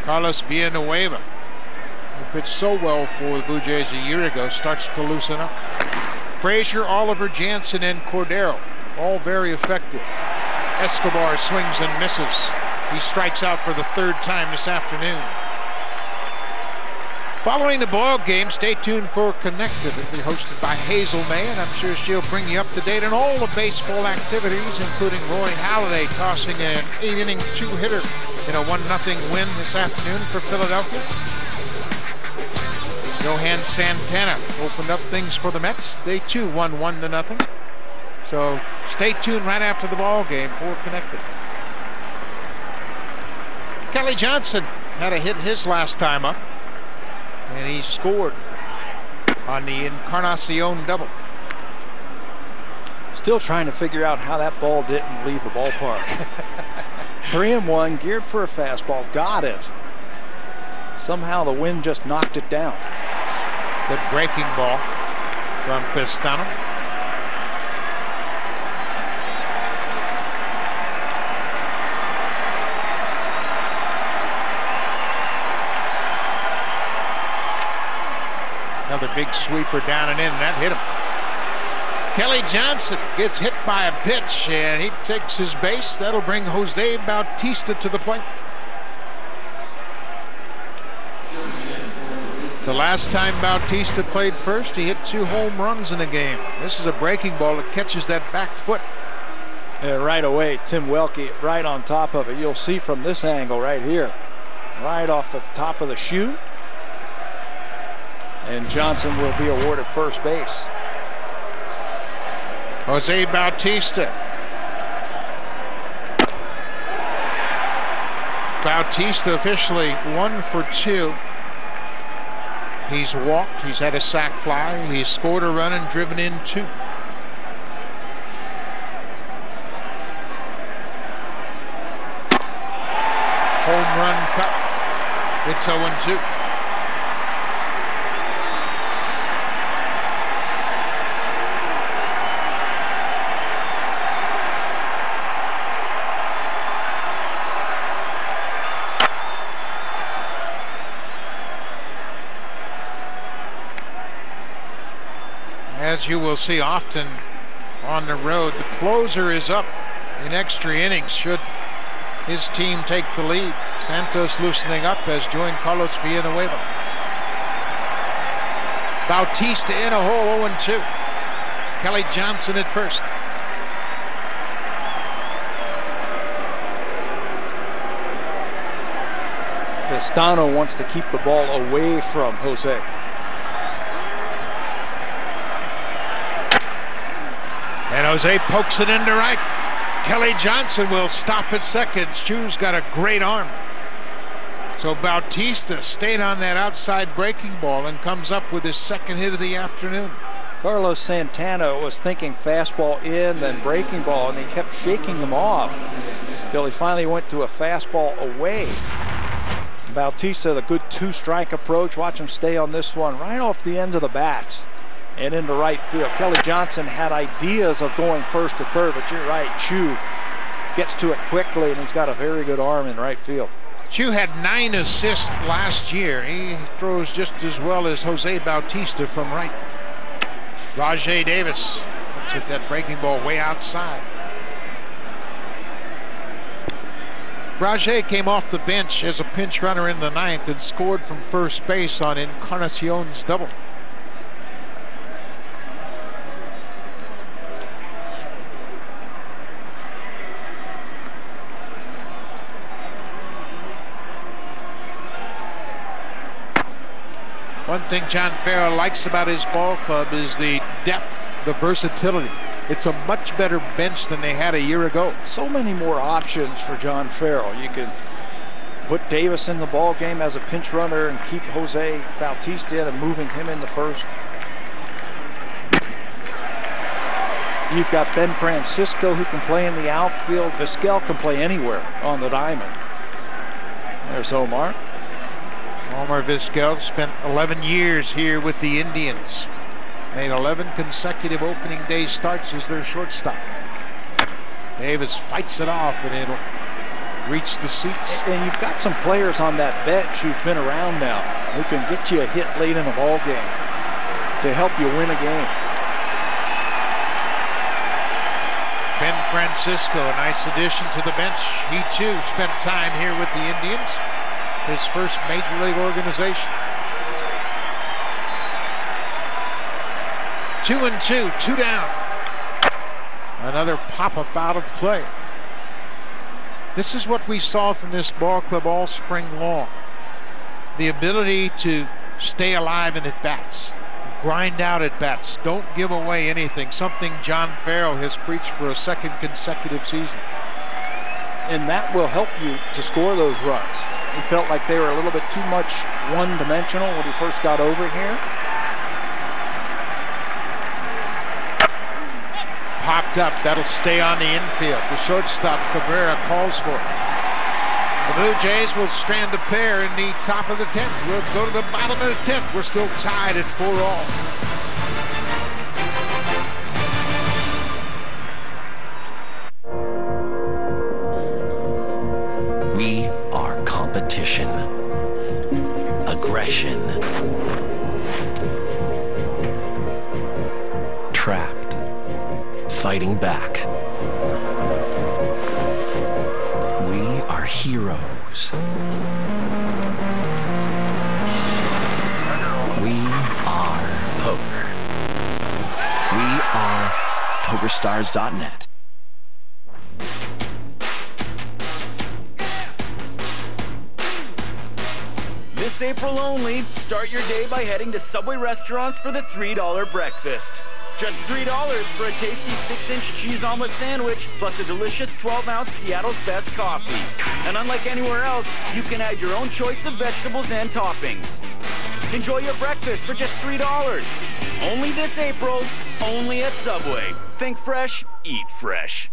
Carlos Villanueva, who pitched so well for the Blue Jays a year ago, starts to loosen up. Frazier, Oliver, Jansen, and Cordero, all very effective. Escobar swings and misses. He strikes out for the third time this afternoon. Following the ball game, stay tuned for Connected. It'll be hosted by Hazel May, and I'm sure she'll bring you up to date on all the baseball activities, including Roy Halladay tossing an 8-inning 2-hitter in a 1-0 win this afternoon for Philadelphia. Johan Santana opened up things for the Mets. They too won 1-0. So stay tuned right after the ball game for Connected. Kelly Johnson had a hit his last time up, and he scored on the Encarnacion double. Still trying to figure out how that ball didn't leave the ballpark. 3-1, geared for a fastball, got it. Somehow the wind just knocked it down. Good breaking ball from Pistano. Another big sweeper down and in, and that hit him. Kelly Johnson gets hit by a pitch, and he takes his base. That'll bring Jose Bautista to the plate. The last time Bautista played first, he hit 2 home runs in a game. This is a breaking ball that catches that back foot. And right away, Tim Welke right on top of it. You'll see from this angle right here, right off the top of the shoe. And Johnson will be awarded first base. Jose Bautista. Bautista officially 1 for 2. He's walked, he's had a sac fly, he's scored a run and driven in 2. Home run cut. It's 0-2. As you will see often on the road, the closer is up in extra innings should his team take the lead. Santos loosening up has joined Carlos Villanueva. Bautista in a hole, 0-2. Kelly Johnson at first. Pistano wants to keep the ball away from Jose. And Jose pokes it into right. Kelly Johnson will stop at second. Chu's got a great arm. So Bautista stayed on that outside breaking ball and comes up with his second hit of the afternoon. Carlos Santana was thinking fastball in, then breaking ball, and he kept shaking him off until he finally went to a fastball away. Bautista, the good 2-strike approach. Watch him stay on this one right off the end of the bat and into right field. Kelly Johnson had ideas of going first to third, but you're right, Chu gets to it quickly, and he's got a very good arm in right field. Chu had 9 assists last year. He throws just as well as Jose Bautista from right. Rajay Davis looks at that breaking ball way outside. Rajay came off the bench as a pinch runner in the 9th and scored from first base on Encarnacion's double. One thing John Farrell likes about his ball club is the depth, the versatility. It's a much better bench than they had a year ago. So many more options for John Farrell. You can put Davis in the ball game as a pinch runner and keep Jose Bautista in and moving him in the first. You've got Ben Francisco who can play in the outfield. Vizquel can play anywhere on the diamond. There's Omar. Omar Vizquel spent 11 years here with the Indians. Made 11 consecutive opening day starts as their shortstop. Davis fights it off and it'll reach the seats. And you've got some players on that bench who've been around now who can get you a hit late in a ball game to help you win a game. Ben Francisco, a nice addition to the bench. He too spent time here with the Indians, his first major league organization. 2-2, 2 down. Another pop-up out of play. This is what we saw from this ball club all spring long. The ability to stay alive in at-bats, grind out at-bats, don't give away anything, something John Farrell has preached for a second consecutive season. And that will help you to score those runs. He felt like they were a little bit too much one-dimensional when he first got over here. Popped up, that'll stay on the infield. The shortstop Cabrera calls for it. The Blue Jays will strand a pair in the top of the 10th. We'll go to the bottom of the 10th. We're still tied at 4-all. We are competition, aggression, trapped, fighting back. We are heroes. We are poker. We are PokerStars.net. This April only, start your day by heading to Subway restaurants for the $3 breakfast. Just $3 for a tasty 6-inch cheese omelet sandwich, plus a delicious 12-ounce Seattle's Best coffee. And unlike anywhere else, you can add your own choice of vegetables and toppings. Enjoy your breakfast for just $3. Only this April, only at Subway. Think fresh, eat fresh.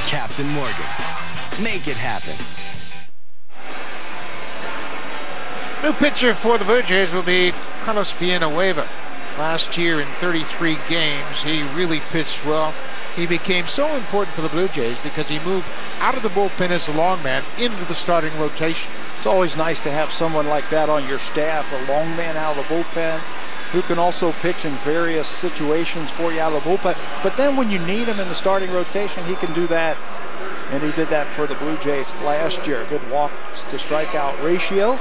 Captain Morgan. Make it happen. New pitcher for the Blue Jays will be Carlos Villanueva. Last year in 33 games, he really pitched well. He became so important for the Blue Jays because he moved out of the bullpen as a long man into the starting rotation. It's always nice to have someone like that on your staff, a long man out of the bullpen who can also pitch in various situations for you out of the bullpen. But then when you need him in the starting rotation, he can do that. And he did that for the Blue Jays last year. Good walks to strikeout ratio.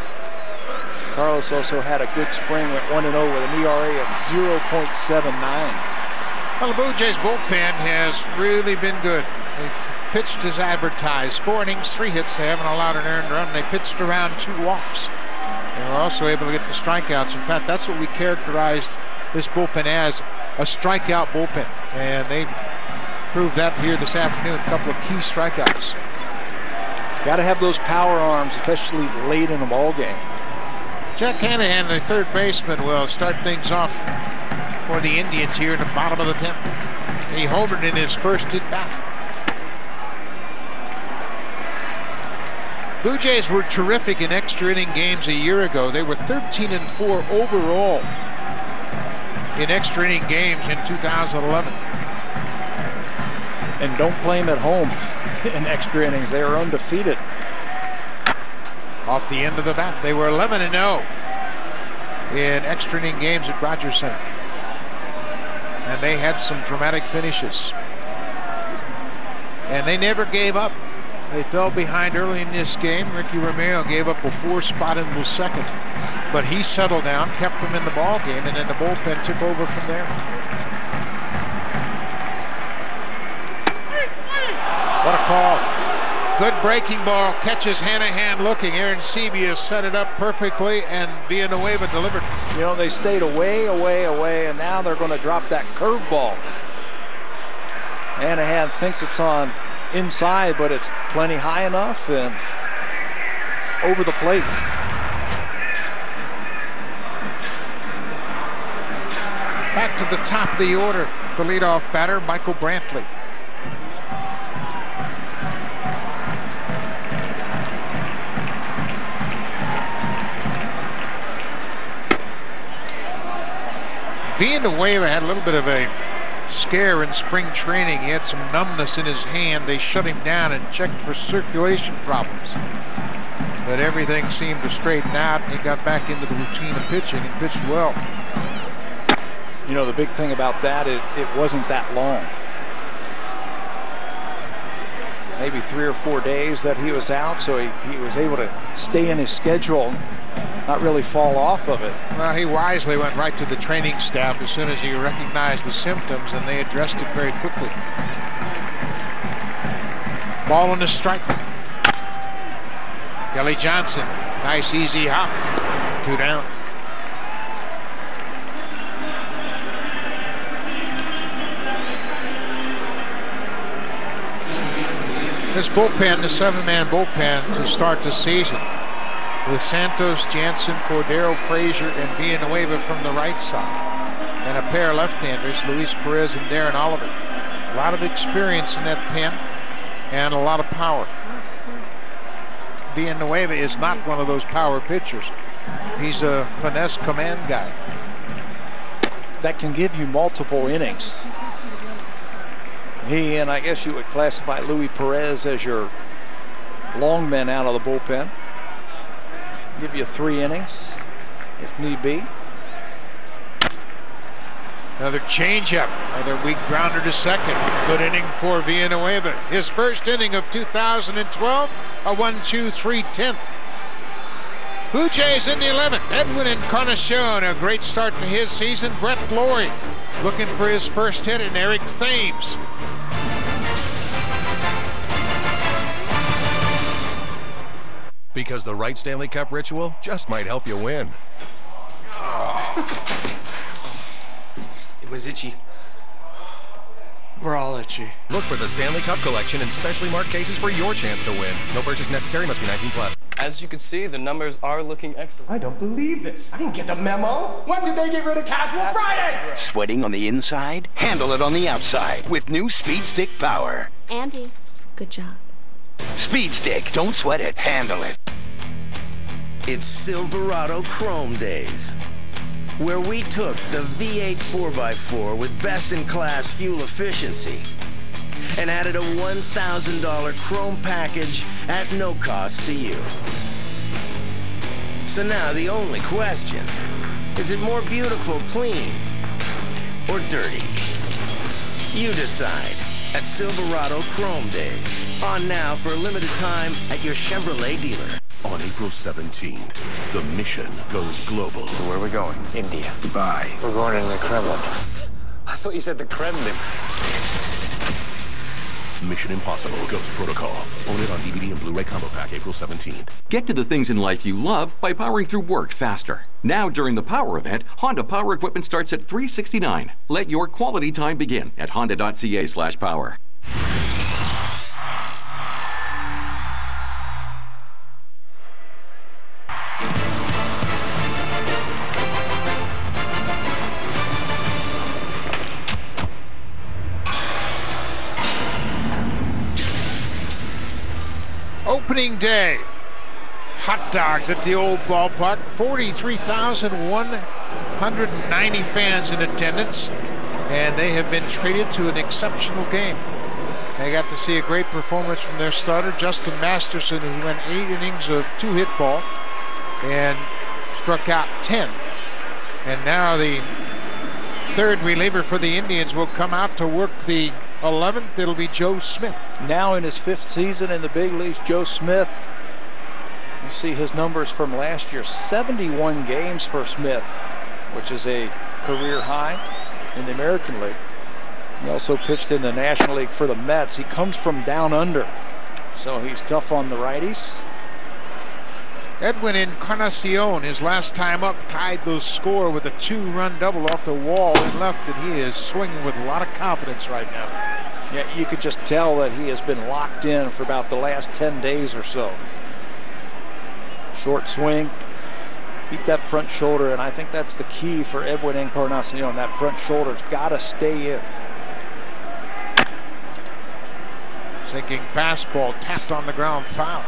Carlos also had a good spring, went 1-0 with an ERA of 0.79. Well, the Blue Jays bullpen has really been good. They pitched as advertised. 4 innings, 3 hits. They haven't allowed an earned run. They pitched around 2 walks. They were also able to get the strikeouts. In fact, that's what we characterized this bullpen as, a strikeout bullpen. And they proved that here this afternoon. A couple of key strikeouts. Got to have those power arms, especially late in a ball game. Jack Hanahan, the third baseman, will start things off for the Indians here in the bottom of the 10th. He homered in his first at bat. Blue Jays were terrific in extra inning games a year ago. They were 13-4 overall in extra inning games in 2011. And don't play them at home in extra innings. They are undefeated. Off the end of the bat, they were 11-0 in extra inning games at Rogers Center. And they had some dramatic finishes. And they never gave up. They fell behind early in this game. Ricky Romero gave up a 4 spot in the second. But he settled down, kept them in the ball game, and then the bullpen took over from there. What a call. Good breaking ball, catches Hanahan looking. Aaron Sebia set it up perfectly, and Villanueva delivered. You know, they stayed away, and now they're going to drop that curveball. Hanahan thinks it's on inside, but it's plenty high enough and over the plate. Back to the top of the order, the leadoff batter, Michael Brantley. Villanueva had a little bit of a scare in spring training. He had some numbness in his hand. They shut him down and checked for circulation problems. But everything seemed to straighten out, and he got back into the routine of pitching and pitched well. You know, the big thing about that, it wasn't that long. Maybe 3 or 4 days that he was out, so he was able to stay in his schedule, not really fall off of it. Well, he wisely went right to the training staff as soon as he recognized the symptoms, and they addressed it very quickly. Ball on the strike. Kelly Johnson, nice easy hop. 2 down. This bullpen, the 7-man bullpen to start the season, with Santos, Jansen, Cordero, Frazier, and Villanueva from the right side, and a pair of left-handers, Luis Perez and Darren Oliver. A lot of experience in that pen and a lot of power. Villanueva is not one of those power pitchers. He's a finesse command guy. That can give you multiple innings. He, and I guess you would classify Luis Perez as your long man out of the bullpen. Give you 3 innings if need be. Another changeup, another weak grounder to second. Good inning for Villanueva. His first inning of 2012, a 1-2-3-10th. Blue Jays in the 11th. Edwin Encarnacion, a great start to his season. Brett Lawrie looking for his first hit, and Eric Thames. Because the right Stanley Cup ritual just might help you win. It was itchy. We're all itchy. Look for the Stanley Cup collection in specially marked cases for your chance to win. No purchase necessary, must be 19 plus. As you can see, the numbers are looking excellent. I don't believe this. I didn't get the memo. When did they get rid of Casual Fridays? Sweating on the inside? Handle it on the outside with new Speed Stick Power. Andy, good job. Speed Stick. Don't sweat it. Handle it. It's Silverado Chrome Days, where we took the V8 4x4 with best-in-class fuel efficiency and added a $1,000 chrome package at no cost to you. So now the only question, is it more beautiful clean or dirty? You decide at Silverado Chrome Days. On now for a limited time at your Chevrolet dealer. On April 17th, the mission goes global. So where are we going? India. Dubai. We're going in the Kremlin. I thought you said the Kremlin. Mission Impossible Ghost Protocol. Own it on DVD and Blu-ray combo pack April 17th. Get to the things in life you love by powering through work faster. Now during the Power event, Honda Power equipment starts at $369. Let your quality time begin at honda.ca/power. Opening day. Hot dogs at the old ballpark. 43,190 fans in attendance, and they have been treated to an exceptional game. They got to see a great performance from their starter, Justin Masterson, who went 8 innings of 2-hit ball and struck out 10. And now the third reliever for the Indians will come out to work the 11th. It'll be Joe Smith. Now in his 5th season in the big leagues, Joe Smith. You see his numbers from last year, 71 games for Smith, which is a career high in the American League. He also pitched in the National League for the Mets. He comes from down under. so he's tough on the righties. Edwin Encarnacion, his last time up, tied the score with a 2-run double off the wall in left, and he is swinging with a lot of confidence right now. Yeah, you could just tell that he has been locked in for about the last 10 days or so. Short swing, keep that front shoulder, and I think that's the key for Edwin Encarnacion. That front shoulder's got to stay in. Sinking fastball tapped on the ground, foul.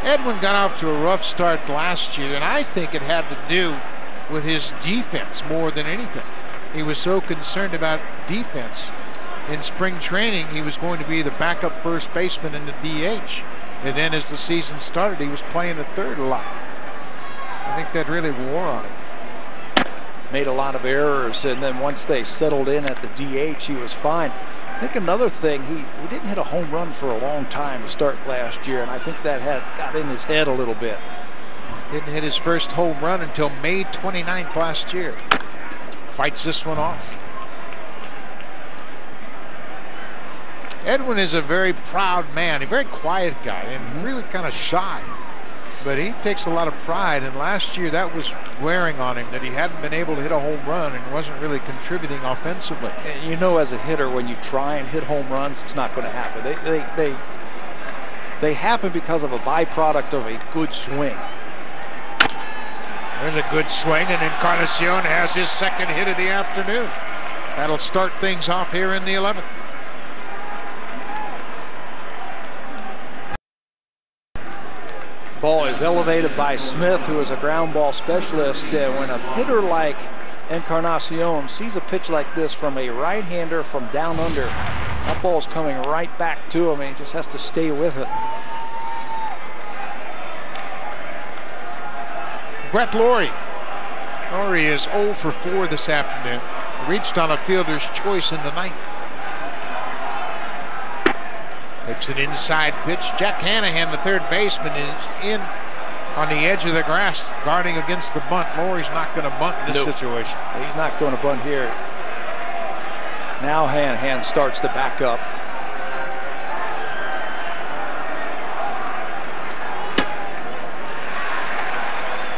Edwin got off to a rough start last year, and I think it had to do with his defense more than anything. He was so concerned about defense. In spring training, he was going to be the backup first baseman in the DH. And then as the season started, he was playing at third a lot. I think that really wore on him. Made a lot of errors, and then once they settled in at the DH, he was fine. I think another thing, he didn't hit a home run for a long time to start last year, and I think that had got in his head a little bit. Didn't hit his first home run until May 29th last year. Fights this one off. Edwin is a very proud man, a very quiet guy, and really kind of shy. But he takes a lot of pride, and last year that was wearing on him, that he hadn't been able to hit a home run and wasn't really contributing offensively. And you know, as a hitter, when you try and hit home runs, it's not going to happen. They happen because of a byproduct of a good swing. There's a good swing, and Encarnacion has his second hit of the afternoon. That'll start things off here in the 11th. Ball is elevated by Smith, who is a ground ball specialist. And when a hitter like Encarnacion sees a pitch like this from a right-hander from down under, that ball's coming right back to him, and he just has to stay with it. Brett Lawrie. Lawrie is 0 for 4 this afternoon. Reached on a fielder's choice in the ninth. Takes an inside pitch. Jack Hanahan, the third baseman, is in on the edge of the grass, guarding against the bunt. Laurie's not going to bunt in this situation. He's not going to bunt here. Now Hanahan starts to back up.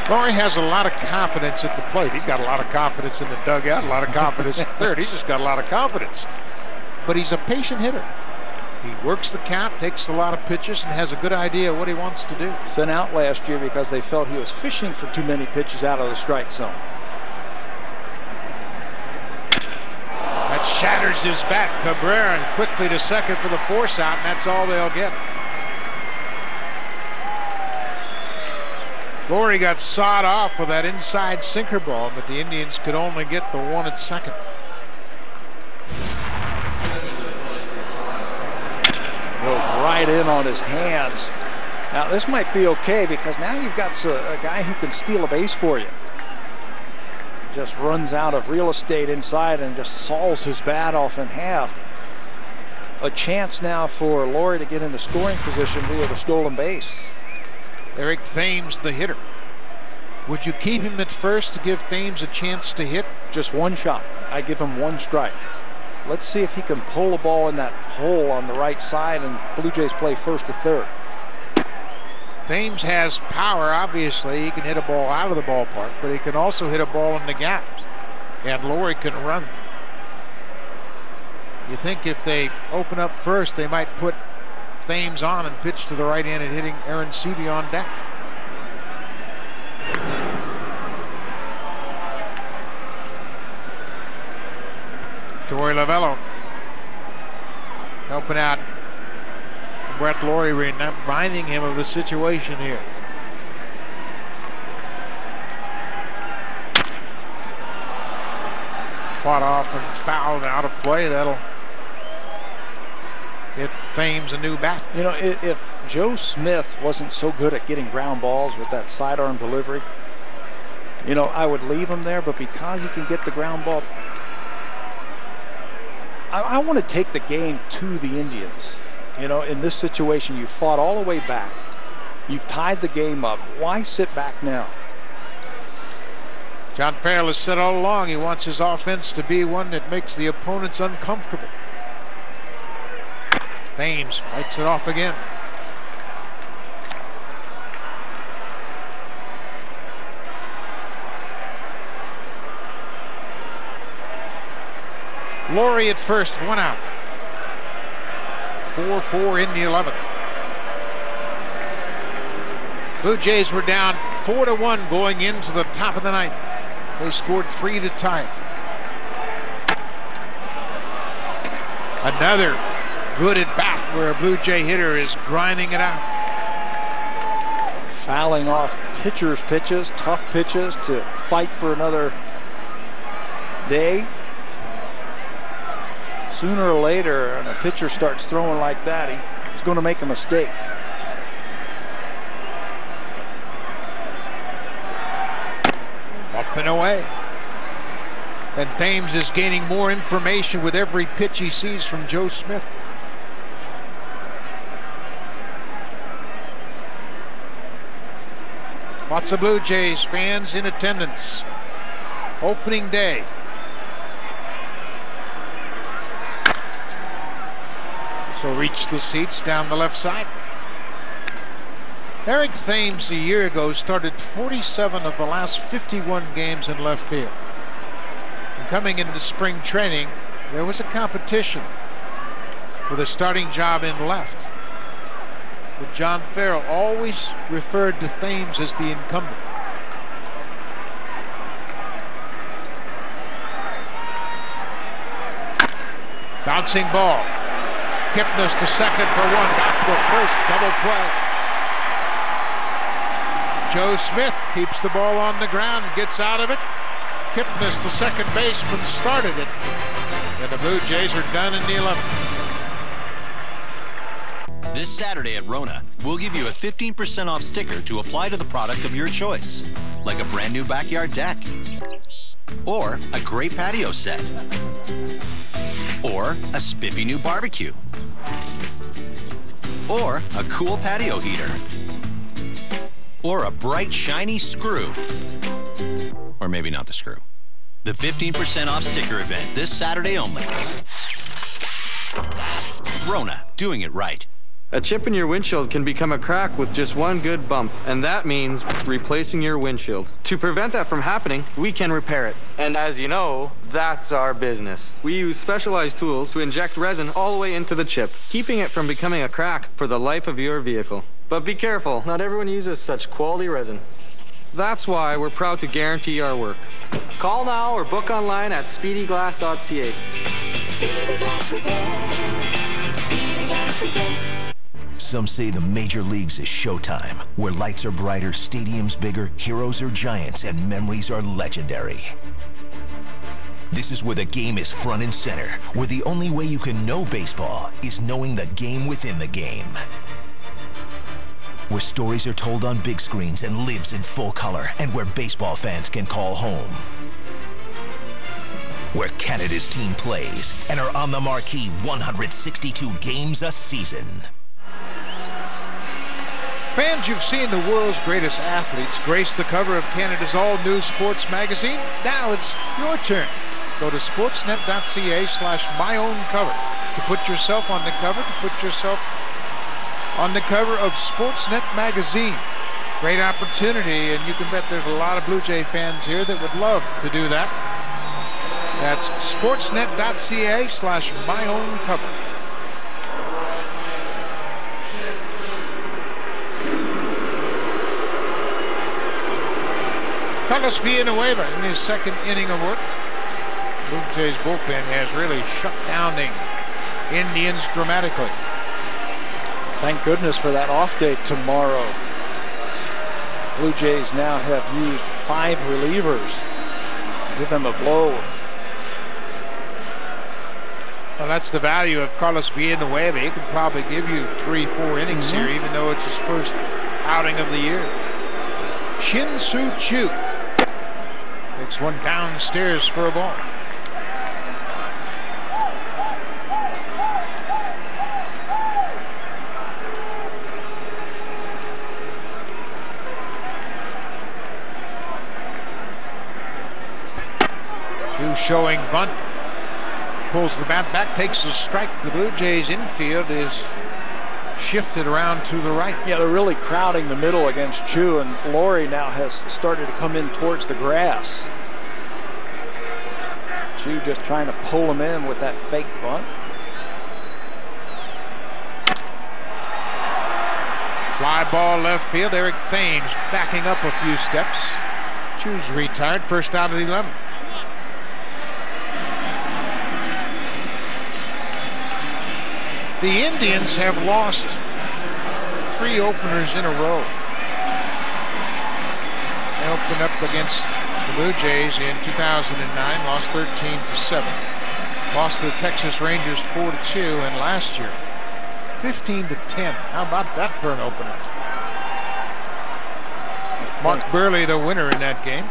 Lawrie has a lot of confidence at the plate. He's got a lot of confidence in the dugout, a lot of confidence at third. He's just got a lot of confidence. But he's a patient hitter. He works the count, takes a lot of pitches, and has a good idea of what he wants to do. Sent out last year because they felt he was fishing for too many pitches out of the strike zone. That shatters his bat. Cabrera quickly to second for the force out, and that's all they'll get. Lawrie got sawed off with that inside sinker ball, but the Indians could only get the one at second. Goes right in on his hands. Now this might be okay because now you've got a guy who can steal a base for you. Just runs out of real estate inside and just saws his bat off in half. A chance now for Lawrie to get into scoring position via the stolen base. Eric Thames, the hitter. Would you keep him at first to give Thames a chance to hit? Just one shot. I give him one strike. Let's see if he can pull a ball in that hole on the right side and Blue Jays play first to third. Thames has power, obviously. He can hit a ball out of the ballpark, but he can also hit a ball in the gaps. And Lawrie can run. You think if they open up first, they might put Thames on and pitch to the right-handed hitting Aaron Sebe on deck. Torey Lovello helping out Brett Lawrie, reminding him of the situation here. Fought off and fouled out of play. That'll get Thames a new bat. You know, if Joe Smith wasn't so good at getting ground balls with that sidearm delivery, you know, I would leave him there, but because he can get the ground ball, I want to take the game to the Indians. You know, in this situation, you fought all the way back. You've tied the game up. Why sit back now? John Farrell has said all along he wants his offense to be one that makes the opponents uncomfortable. Thames fights it off again. Laurie at first, 1 out. 4-4 in the 11th. Blue Jays were down 4-1 going into the top of the ninth. They scored 3 to tie it. Another good at bat where a Blue Jay hitter is grinding it out. Fouling off pitchers' pitches, tough pitches to fight for another day. Sooner or later, when a pitcher starts throwing like that, he's going to make a mistake. Up and away. And Thames is gaining more information with every pitch he sees from Joe Smith. Lots of Blue Jays fans in attendance. Opening day. So reach the seats down the left side. Eric Thames a year ago started 47 of the last 51 games in left field. And coming into spring training, there was a competition for the starting job in left. But John Farrell always referred to Thames as the incumbent. Bouncing ball. Kipnis to second for 1, back to first, double play. Joe Smith keeps the ball on the ground, gets out of it. Kipnis, the second baseman, started it. And the Blue Jays are done in the 11th. This Saturday at Rona, we'll give you a 15% off sticker to apply to the product of your choice, like a brand new backyard deck, or a great patio set, or a spiffy new barbecue, or a cool patio heater, or a bright shiny screw, or maybe not the screw. The 15% off sticker event this Saturday only. Rona, doing it right. A chip in your windshield can become a crack with just one good bump, and that means replacing your windshield. To prevent that from happening, we can repair it. And as you know, that's our business. We use specialized tools to inject resin all the way into the chip, keeping it from becoming a crack for the life of your vehicle. But be careful, not everyone uses such quality resin. That's why we're proud to guarantee our work. Call now or book online at speedyglass.ca. Speedy Glass Repair. Speedy Glass Repair. Some say the major leagues is showtime, where lights are brighter, stadiums bigger, heroes are giants, and memories are legendary. This is where the game is front and center, where the only way you can know baseball is knowing the game within the game. Where stories are told on big screens and lives in full color, and where baseball fans can call home. Where Canada's team plays and are on the marquee 162 games a season. Fans, you've seen the world's greatest athletes grace the cover of Canada's all-new sports magazine. Now it's your turn. Go to sportsnet.ca/myowncover to put yourself on the cover, of Sportsnet magazine. Great opportunity, and you can bet there's a lot of Blue Jay fans here that would love to do that. That's sportsnet.ca/myowncover. Carlos Villanueva in his second inning of work. Blue Jays bullpen has really shut down the Indians dramatically. Thank goodness for that off day tomorrow. Blue Jays now have used 5 relievers. Give them a blow. Well, that's the value of Carlos Villanueva. He could probably give you 3-4 innings here, even though it's his first outing of the year. Shin-Soo Choo takes one downstairs for a ball. Choo showing bunt. pulls the bat back, takes a strike. The Blue Jays infield is shifted around to the right. Yeah, they're really crowding the middle against Chu, and Laurie now has started to come in towards the grass. Chu just trying to pull him in with that fake bunt. Fly ball left field. Eric Thames backing up a few steps. Chu's retired, first out of the 11th. The Indians have lost 3 openers in a row. They opened up against the Blue Jays in 2009, lost 13-7. Lost to the Texas Rangers 4-2, and last year 15-10. How about that for an opener? Mark Burley, the winner in that game.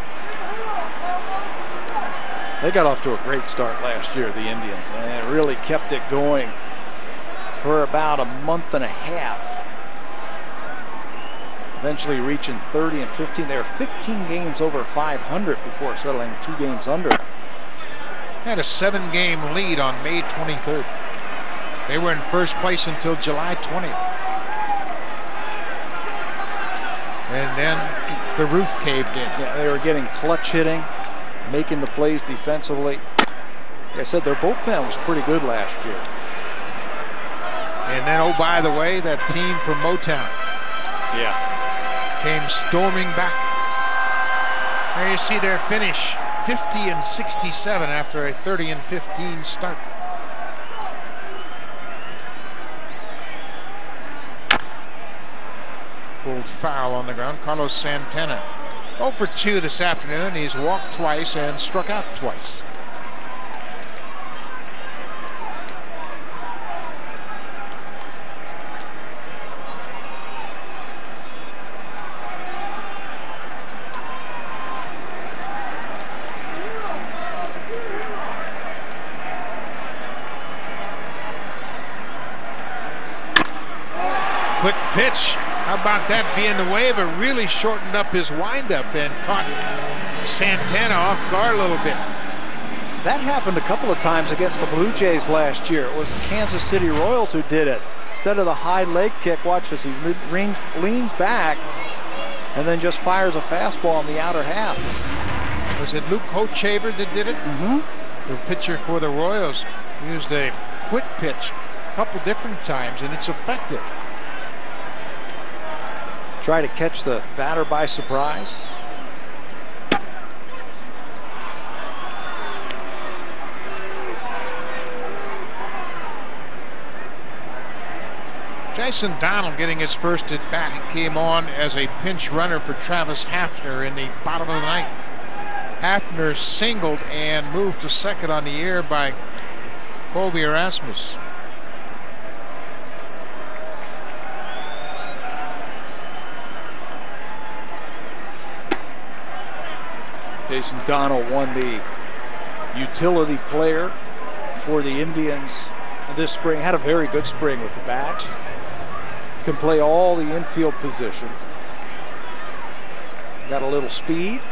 They got off to a great start last year, the Indians, and really kept it going for about a month and a half. Eventually reaching 30 and 15. They were 15 games over 500 before settling 2 games under. Had a 7-game lead on May 23rd. They were in first place until July 20th. And then the roof caved in. Yeah, they were getting clutch hitting, making the plays defensively. Like I said, their bullpen was pretty good last year. And then, oh, by the way, that team from Motown. Yeah. Came storming back. There you see their finish, 50-67 after a 30-15 start. Pulled foul on the ground. Carlos Santana 0 for 2 this afternoon. He's walked twice and struck out twice. Quick pitch. How about that being the wave? It really shortened up his windup and caught Santana off guard a little bit. That happened a couple of times against the Blue Jays last year. It was the Kansas City Royals who did it. Instead of the high leg kick, watch as he leans back and then just fires a fastball on the outer half. Was it Luke Hochaver that did it? Mm-hmm. The pitcher for the Royals used a quick pitch a couple different times, and it's effective. Try to catch the batter by surprise. Jason Donald getting his first at bat. He came on as a pinch runner for Travis Hafner in the bottom of the ninth. Hafner singled and moved to second on the air by Colby Erasmus. Jason Donald won the utility player for the Indians this spring. Had a very good spring with the bat. Can play all the infield positions. Got a little speed.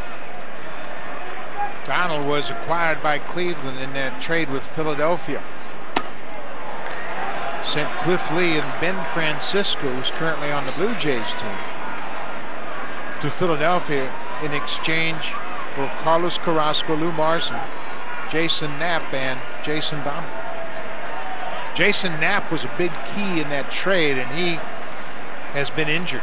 Donald was acquired by Cleveland in that trade with Philadelphia. Sent Cliff Lee and Ben Francisco, who's currently on the Blue Jays team, to Philadelphia in exchange for Carlos Carrasco, Lou Marson, Jason Knapp, and Jason Donald. Jason Knapp was a big key in that trade, and he has been injured.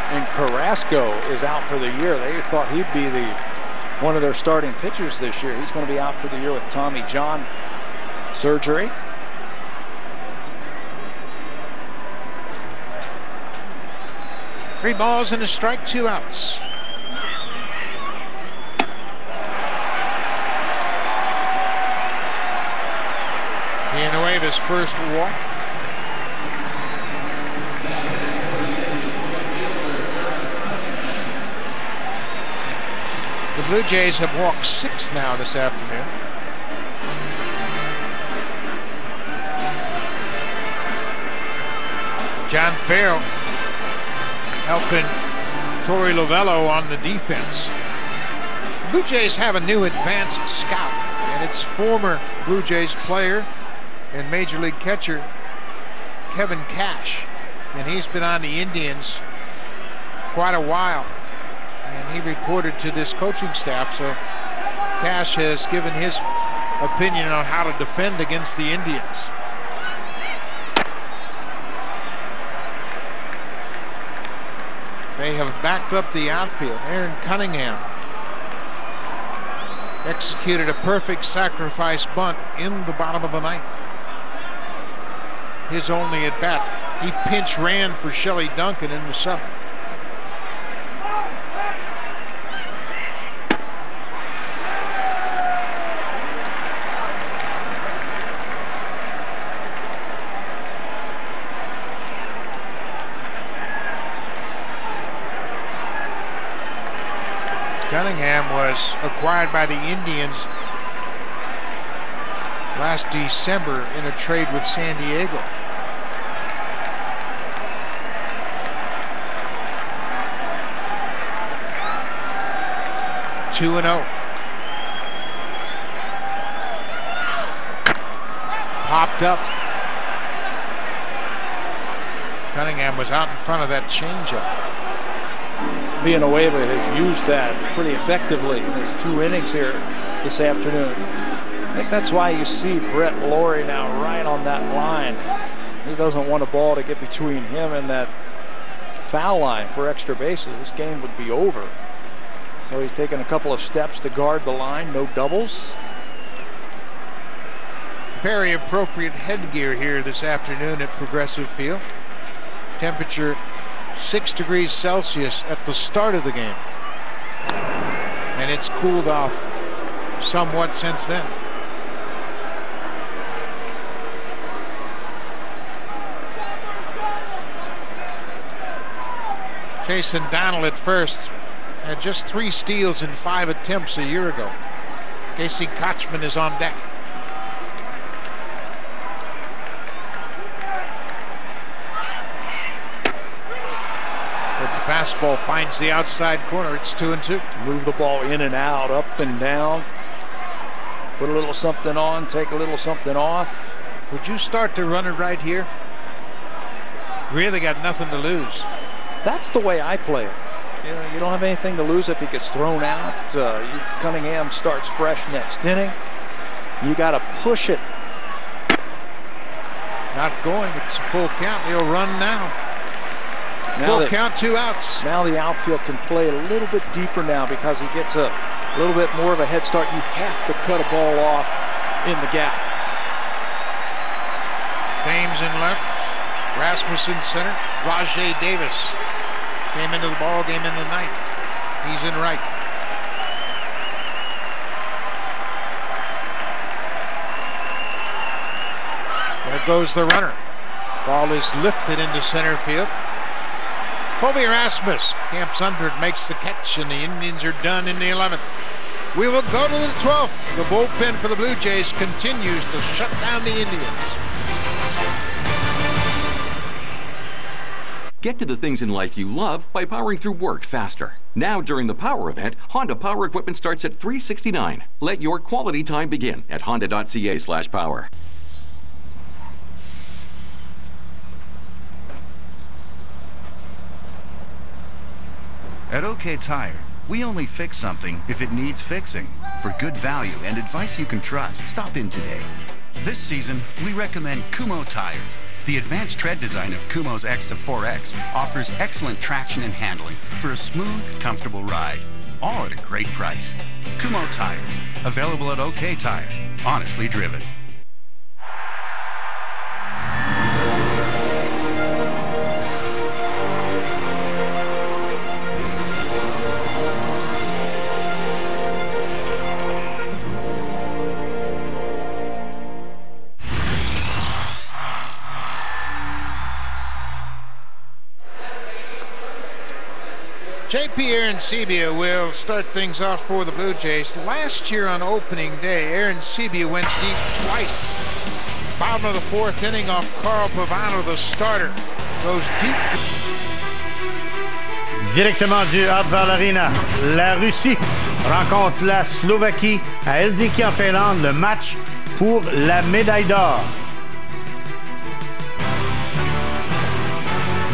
And Carrasco is out for the year. They thought he'd be one of their starting pitchers this year. He's going to be out for the year with Tommy John surgery. Three balls and a strike, 2 outs. Villanueva's first walk. The Blue Jays have walked 6 now this afternoon. John Farrell helping Torey Lovello on the defense. Blue Jays have a new advanced scout, and it's former Blue Jays player and Major League catcher Kevin Cash. And he's been on the Indians quite a while. And he reported to this coaching staff. So Cash has given his opinion on how to defend against the Indians. They have backed up the outfield. Aaron Cunningham executed a perfect sacrifice bunt in the bottom of the ninth. His only at bat. He pinch ran for Shelley Duncan in the seventh. Cunningham was acquired by the Indians last December in a trade with San Diego. Two and 0. Popped up. Cunningham was out in front of that changeup. Villanueva has used that pretty effectively in his 2 innings here this afternoon. I think that's why you see Brett Laurie now right on that line. He doesn't want a ball to get between him and that foul line for extra bases. This game would be over. So he's taken a couple of steps to guard the line. No doubles. Very appropriate headgear here this afternoon at Progressive Field. Temperature 6 degrees Celsius at the start of the game. And it's cooled off somewhat since then. Jason Donnell at first had just 3 steals in 5 attempts a year ago. Casey Kochman is on deck. Fastball finds the outside corner. It's 2-2. Move the ball in and out, up and down. Put a little something on, take a little something off. Would you start to run it right here? Really got nothing to lose. That's the way I play it. You know, you don't have anything to lose if he gets thrown out. Cunningham starts fresh next inning. You got to push it. Not going. It's full count. He'll run now. Full count, 2 outs. Now the outfield can play a little bit deeper now because he gets a little bit more of a head start. You have to cut a ball off in the gap. Thames in left, Rasmussen center, Rajay Davis came into the ball game in the ninth. He's in right. There goes the runner. Ball is lifted into center field. Kobe Rasmus camps under it, makes the catch, and the Indians are done in the 11th. We will go to the 12th. The bullpen for the Blue Jays continues to shut down the Indians. Get to the things in life you love by powering through work faster. Now during the Power event, Honda Power Equipment starts at $369. Let your quality time begin at honda.ca/power. At OK Tire, we only fix something if it needs fixing. For good value and advice you can trust, stop in today. This season, we recommend Kumho tires. The advanced tread design of Kumho's X to 4X offers excellent traction and handling for a smooth, comfortable ride. All at a great price. Kumho tires, available at OK Tire. Honestly driven. JP Arencibia will start things off for the Blue Jays. Last year on opening day, Arencibia went deep twice. Bottom of the 4th inning off Carl Pavano, the starter. Goes deep. Directement du Avril Arena, la Russie. rencontre la Slovaquie à Helsinki en Finlande, le match pour la médaille d'or.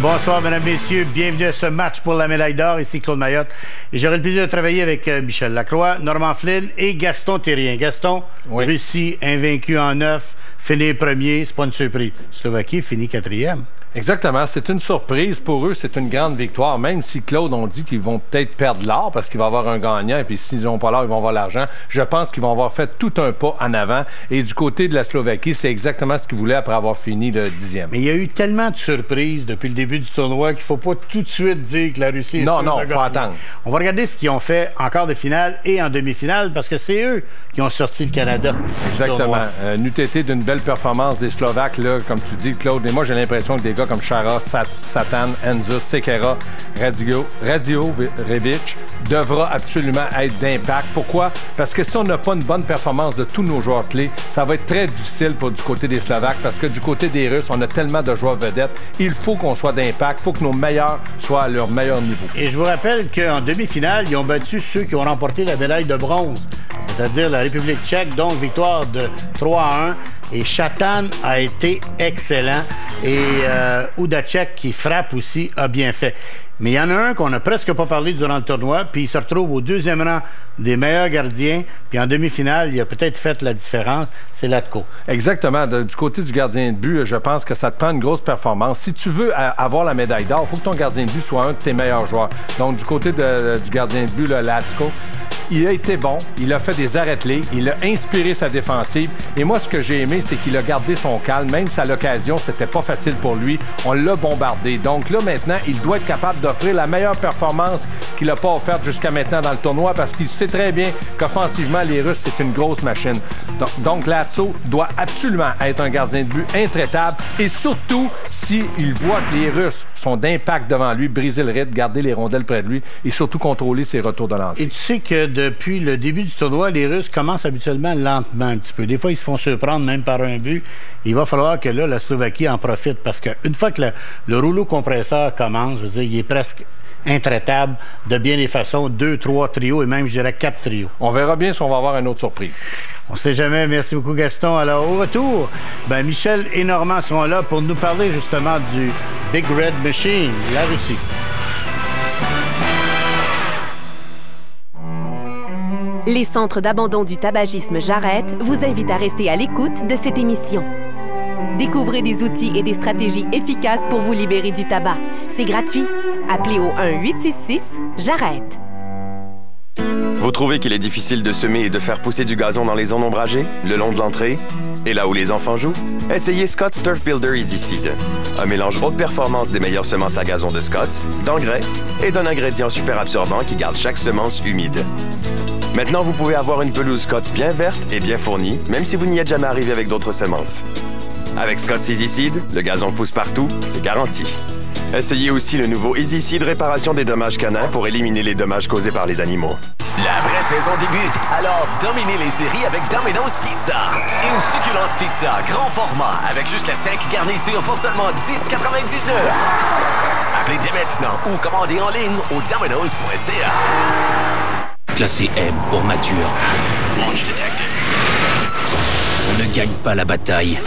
Bonsoir, mesdames, messieurs. Bienvenue à ce match pour la médaille d'or. Ici Claude Mayotte. Et j'aurai le plaisir de travailler avec Michel Lacroix, Normand Flynn et Gaston Thérien. Gaston, Russie, invaincu en 9, finit premier. C'est pas une surprise. Slovaquie finit 4e. Exactement. C'est une surprise pour eux. C'est une grande victoire. Même si, Claude, on dit qu'ils vont peut-être perdre l'or parce qu'il va y avoir un gagnant. Et puis, s'ils n'ont pas l'or, ils vont avoir l'argent. Je pense qu'ils vont avoir fait tout un pas en avant. Et du côté de la Slovaquie, c'est exactement ce qu'ils voulaient après avoir fini le 10e. Mais il y a eu tellement de surprises depuis le début du tournoi qu'il ne faut pas tout de suite dire que la Russie est Non, il faut attendre. On va regarder ce qu'ils ont fait en quart de finale et en demi-finale parce que c'est eux qui ont sorti le Canada. Exactement. N'eut été d'une belle performance des Slovaques, là, comme tu dis, Claude. Et moi, j'ai l'impression que des gars comme Chara, Satan, Enzus, Sekera, Radiovic devra absolument être d'impact. Pourquoi? Parce que si on n'a pas une bonne performance de tous nos joueurs clés, ça va être très difficile du côté des Slovaques parce que du côté des Russes, on a tellement de joueurs vedettes. Il faut qu'on soit d'impact. Il faut que nos meilleurs soient à leur meilleur niveau. Et je vous rappelle qu'en demi-finale, ils ont battu ceux qui ont remporté la médaille de bronze, c'est-à-dire la République tchèque, donc victoire de 3-1. Et Chatan a été excellent. Et Udacek, qui frappe aussi, a bien fait. Mais il y en a un qu'on n'a presque pas parlé durant le tournoi, puis il se retrouve au 2e rang des meilleurs gardiens. Puis en demi-finale, il a peut-être fait la différence. C'est Latko. Exactement. Du côté du gardien de but, je pense que ça te prend une grosse performance. Si tu veux avoir la médaille d'or, il faut que ton gardien de but soit un de tes meilleurs joueurs. Donc, du côté du gardien de but, Latko, il a été bon, il a fait des arrêts-clés, il a inspiré sa défensive. Et moi, ce que j'ai aimé, c'est qu'il a gardé son calme. Même si à l'occasion, c'était pas facile pour lui, on l'a bombardé. Donc là, maintenant, il doit être capable d'offrir la meilleure performance qu'il n'a pas offerte jusqu'à maintenant dans le tournoi parce qu'il sait très bien qu'offensivement, les Russes, c'est une grosse machine. Donc Latso doit absolument être un gardien de but intraitable et surtout, s'il voit que les Russes sont d'impact devant lui, briser le rythme, garder les rondelles près de lui et surtout contrôler ses retours de lancer. Et tu sais que depuis le début du tournoi, les Russes commencent habituellement lentement un petit peu. Des fois, ils se font surprendre même par un but. Il va falloir que là, la Slovaquie en profite parce qu'une fois que le rouleau compresseur commence, je veux dire, il est presque intraitable de bien des façons, 2, 3 trios et même, je dirais, 4 trios. On verra bien si on va avoir une autre surprise. On ne sait jamais. Merci beaucoup, Gaston. Alors, au retour, Michel et Normand seront là pour nous parler justement du Big Red Machine, la Russie. Les centres d'abandon du tabagisme J'arrête vous invitent à rester à l'écoute de cette émission. Découvrez des outils et des stratégies efficaces pour vous libérer du tabac. C'est gratuit. Appelez au 1-866-J'arrête. Vous trouvez qu'il est difficile de semer et de faire pousser du gazon dans les zones ombragées, le long de l'entrée, et là où les enfants jouent? Essayez Scott's Turf Builder Easy Seed. Un mélange haute performance des meilleures semences à gazon de Scott's, d'engrais et d'un ingrédient super absorbant qui garde chaque semence humide. Maintenant, vous pouvez avoir une pelouse Scott's bien verte et bien fournie, même si vous n'y êtes jamais arrivé avec d'autres semences. Avec Scott's Easy Seed, le gazon pousse partout, c'est garanti. Essayez aussi le nouveau Easy Seed réparation des dommages canins pour éliminer les dommages causés par les animaux. La vraie saison débute, alors dominez les séries avec Domino's Pizza. Une succulente pizza grand format avec jusqu'à 5 garnitures pour seulement $10,99. Appelez dès maintenant ou commandez en ligne au dominos.ca. Classé M pour mature. On ne gagne pas la bataille,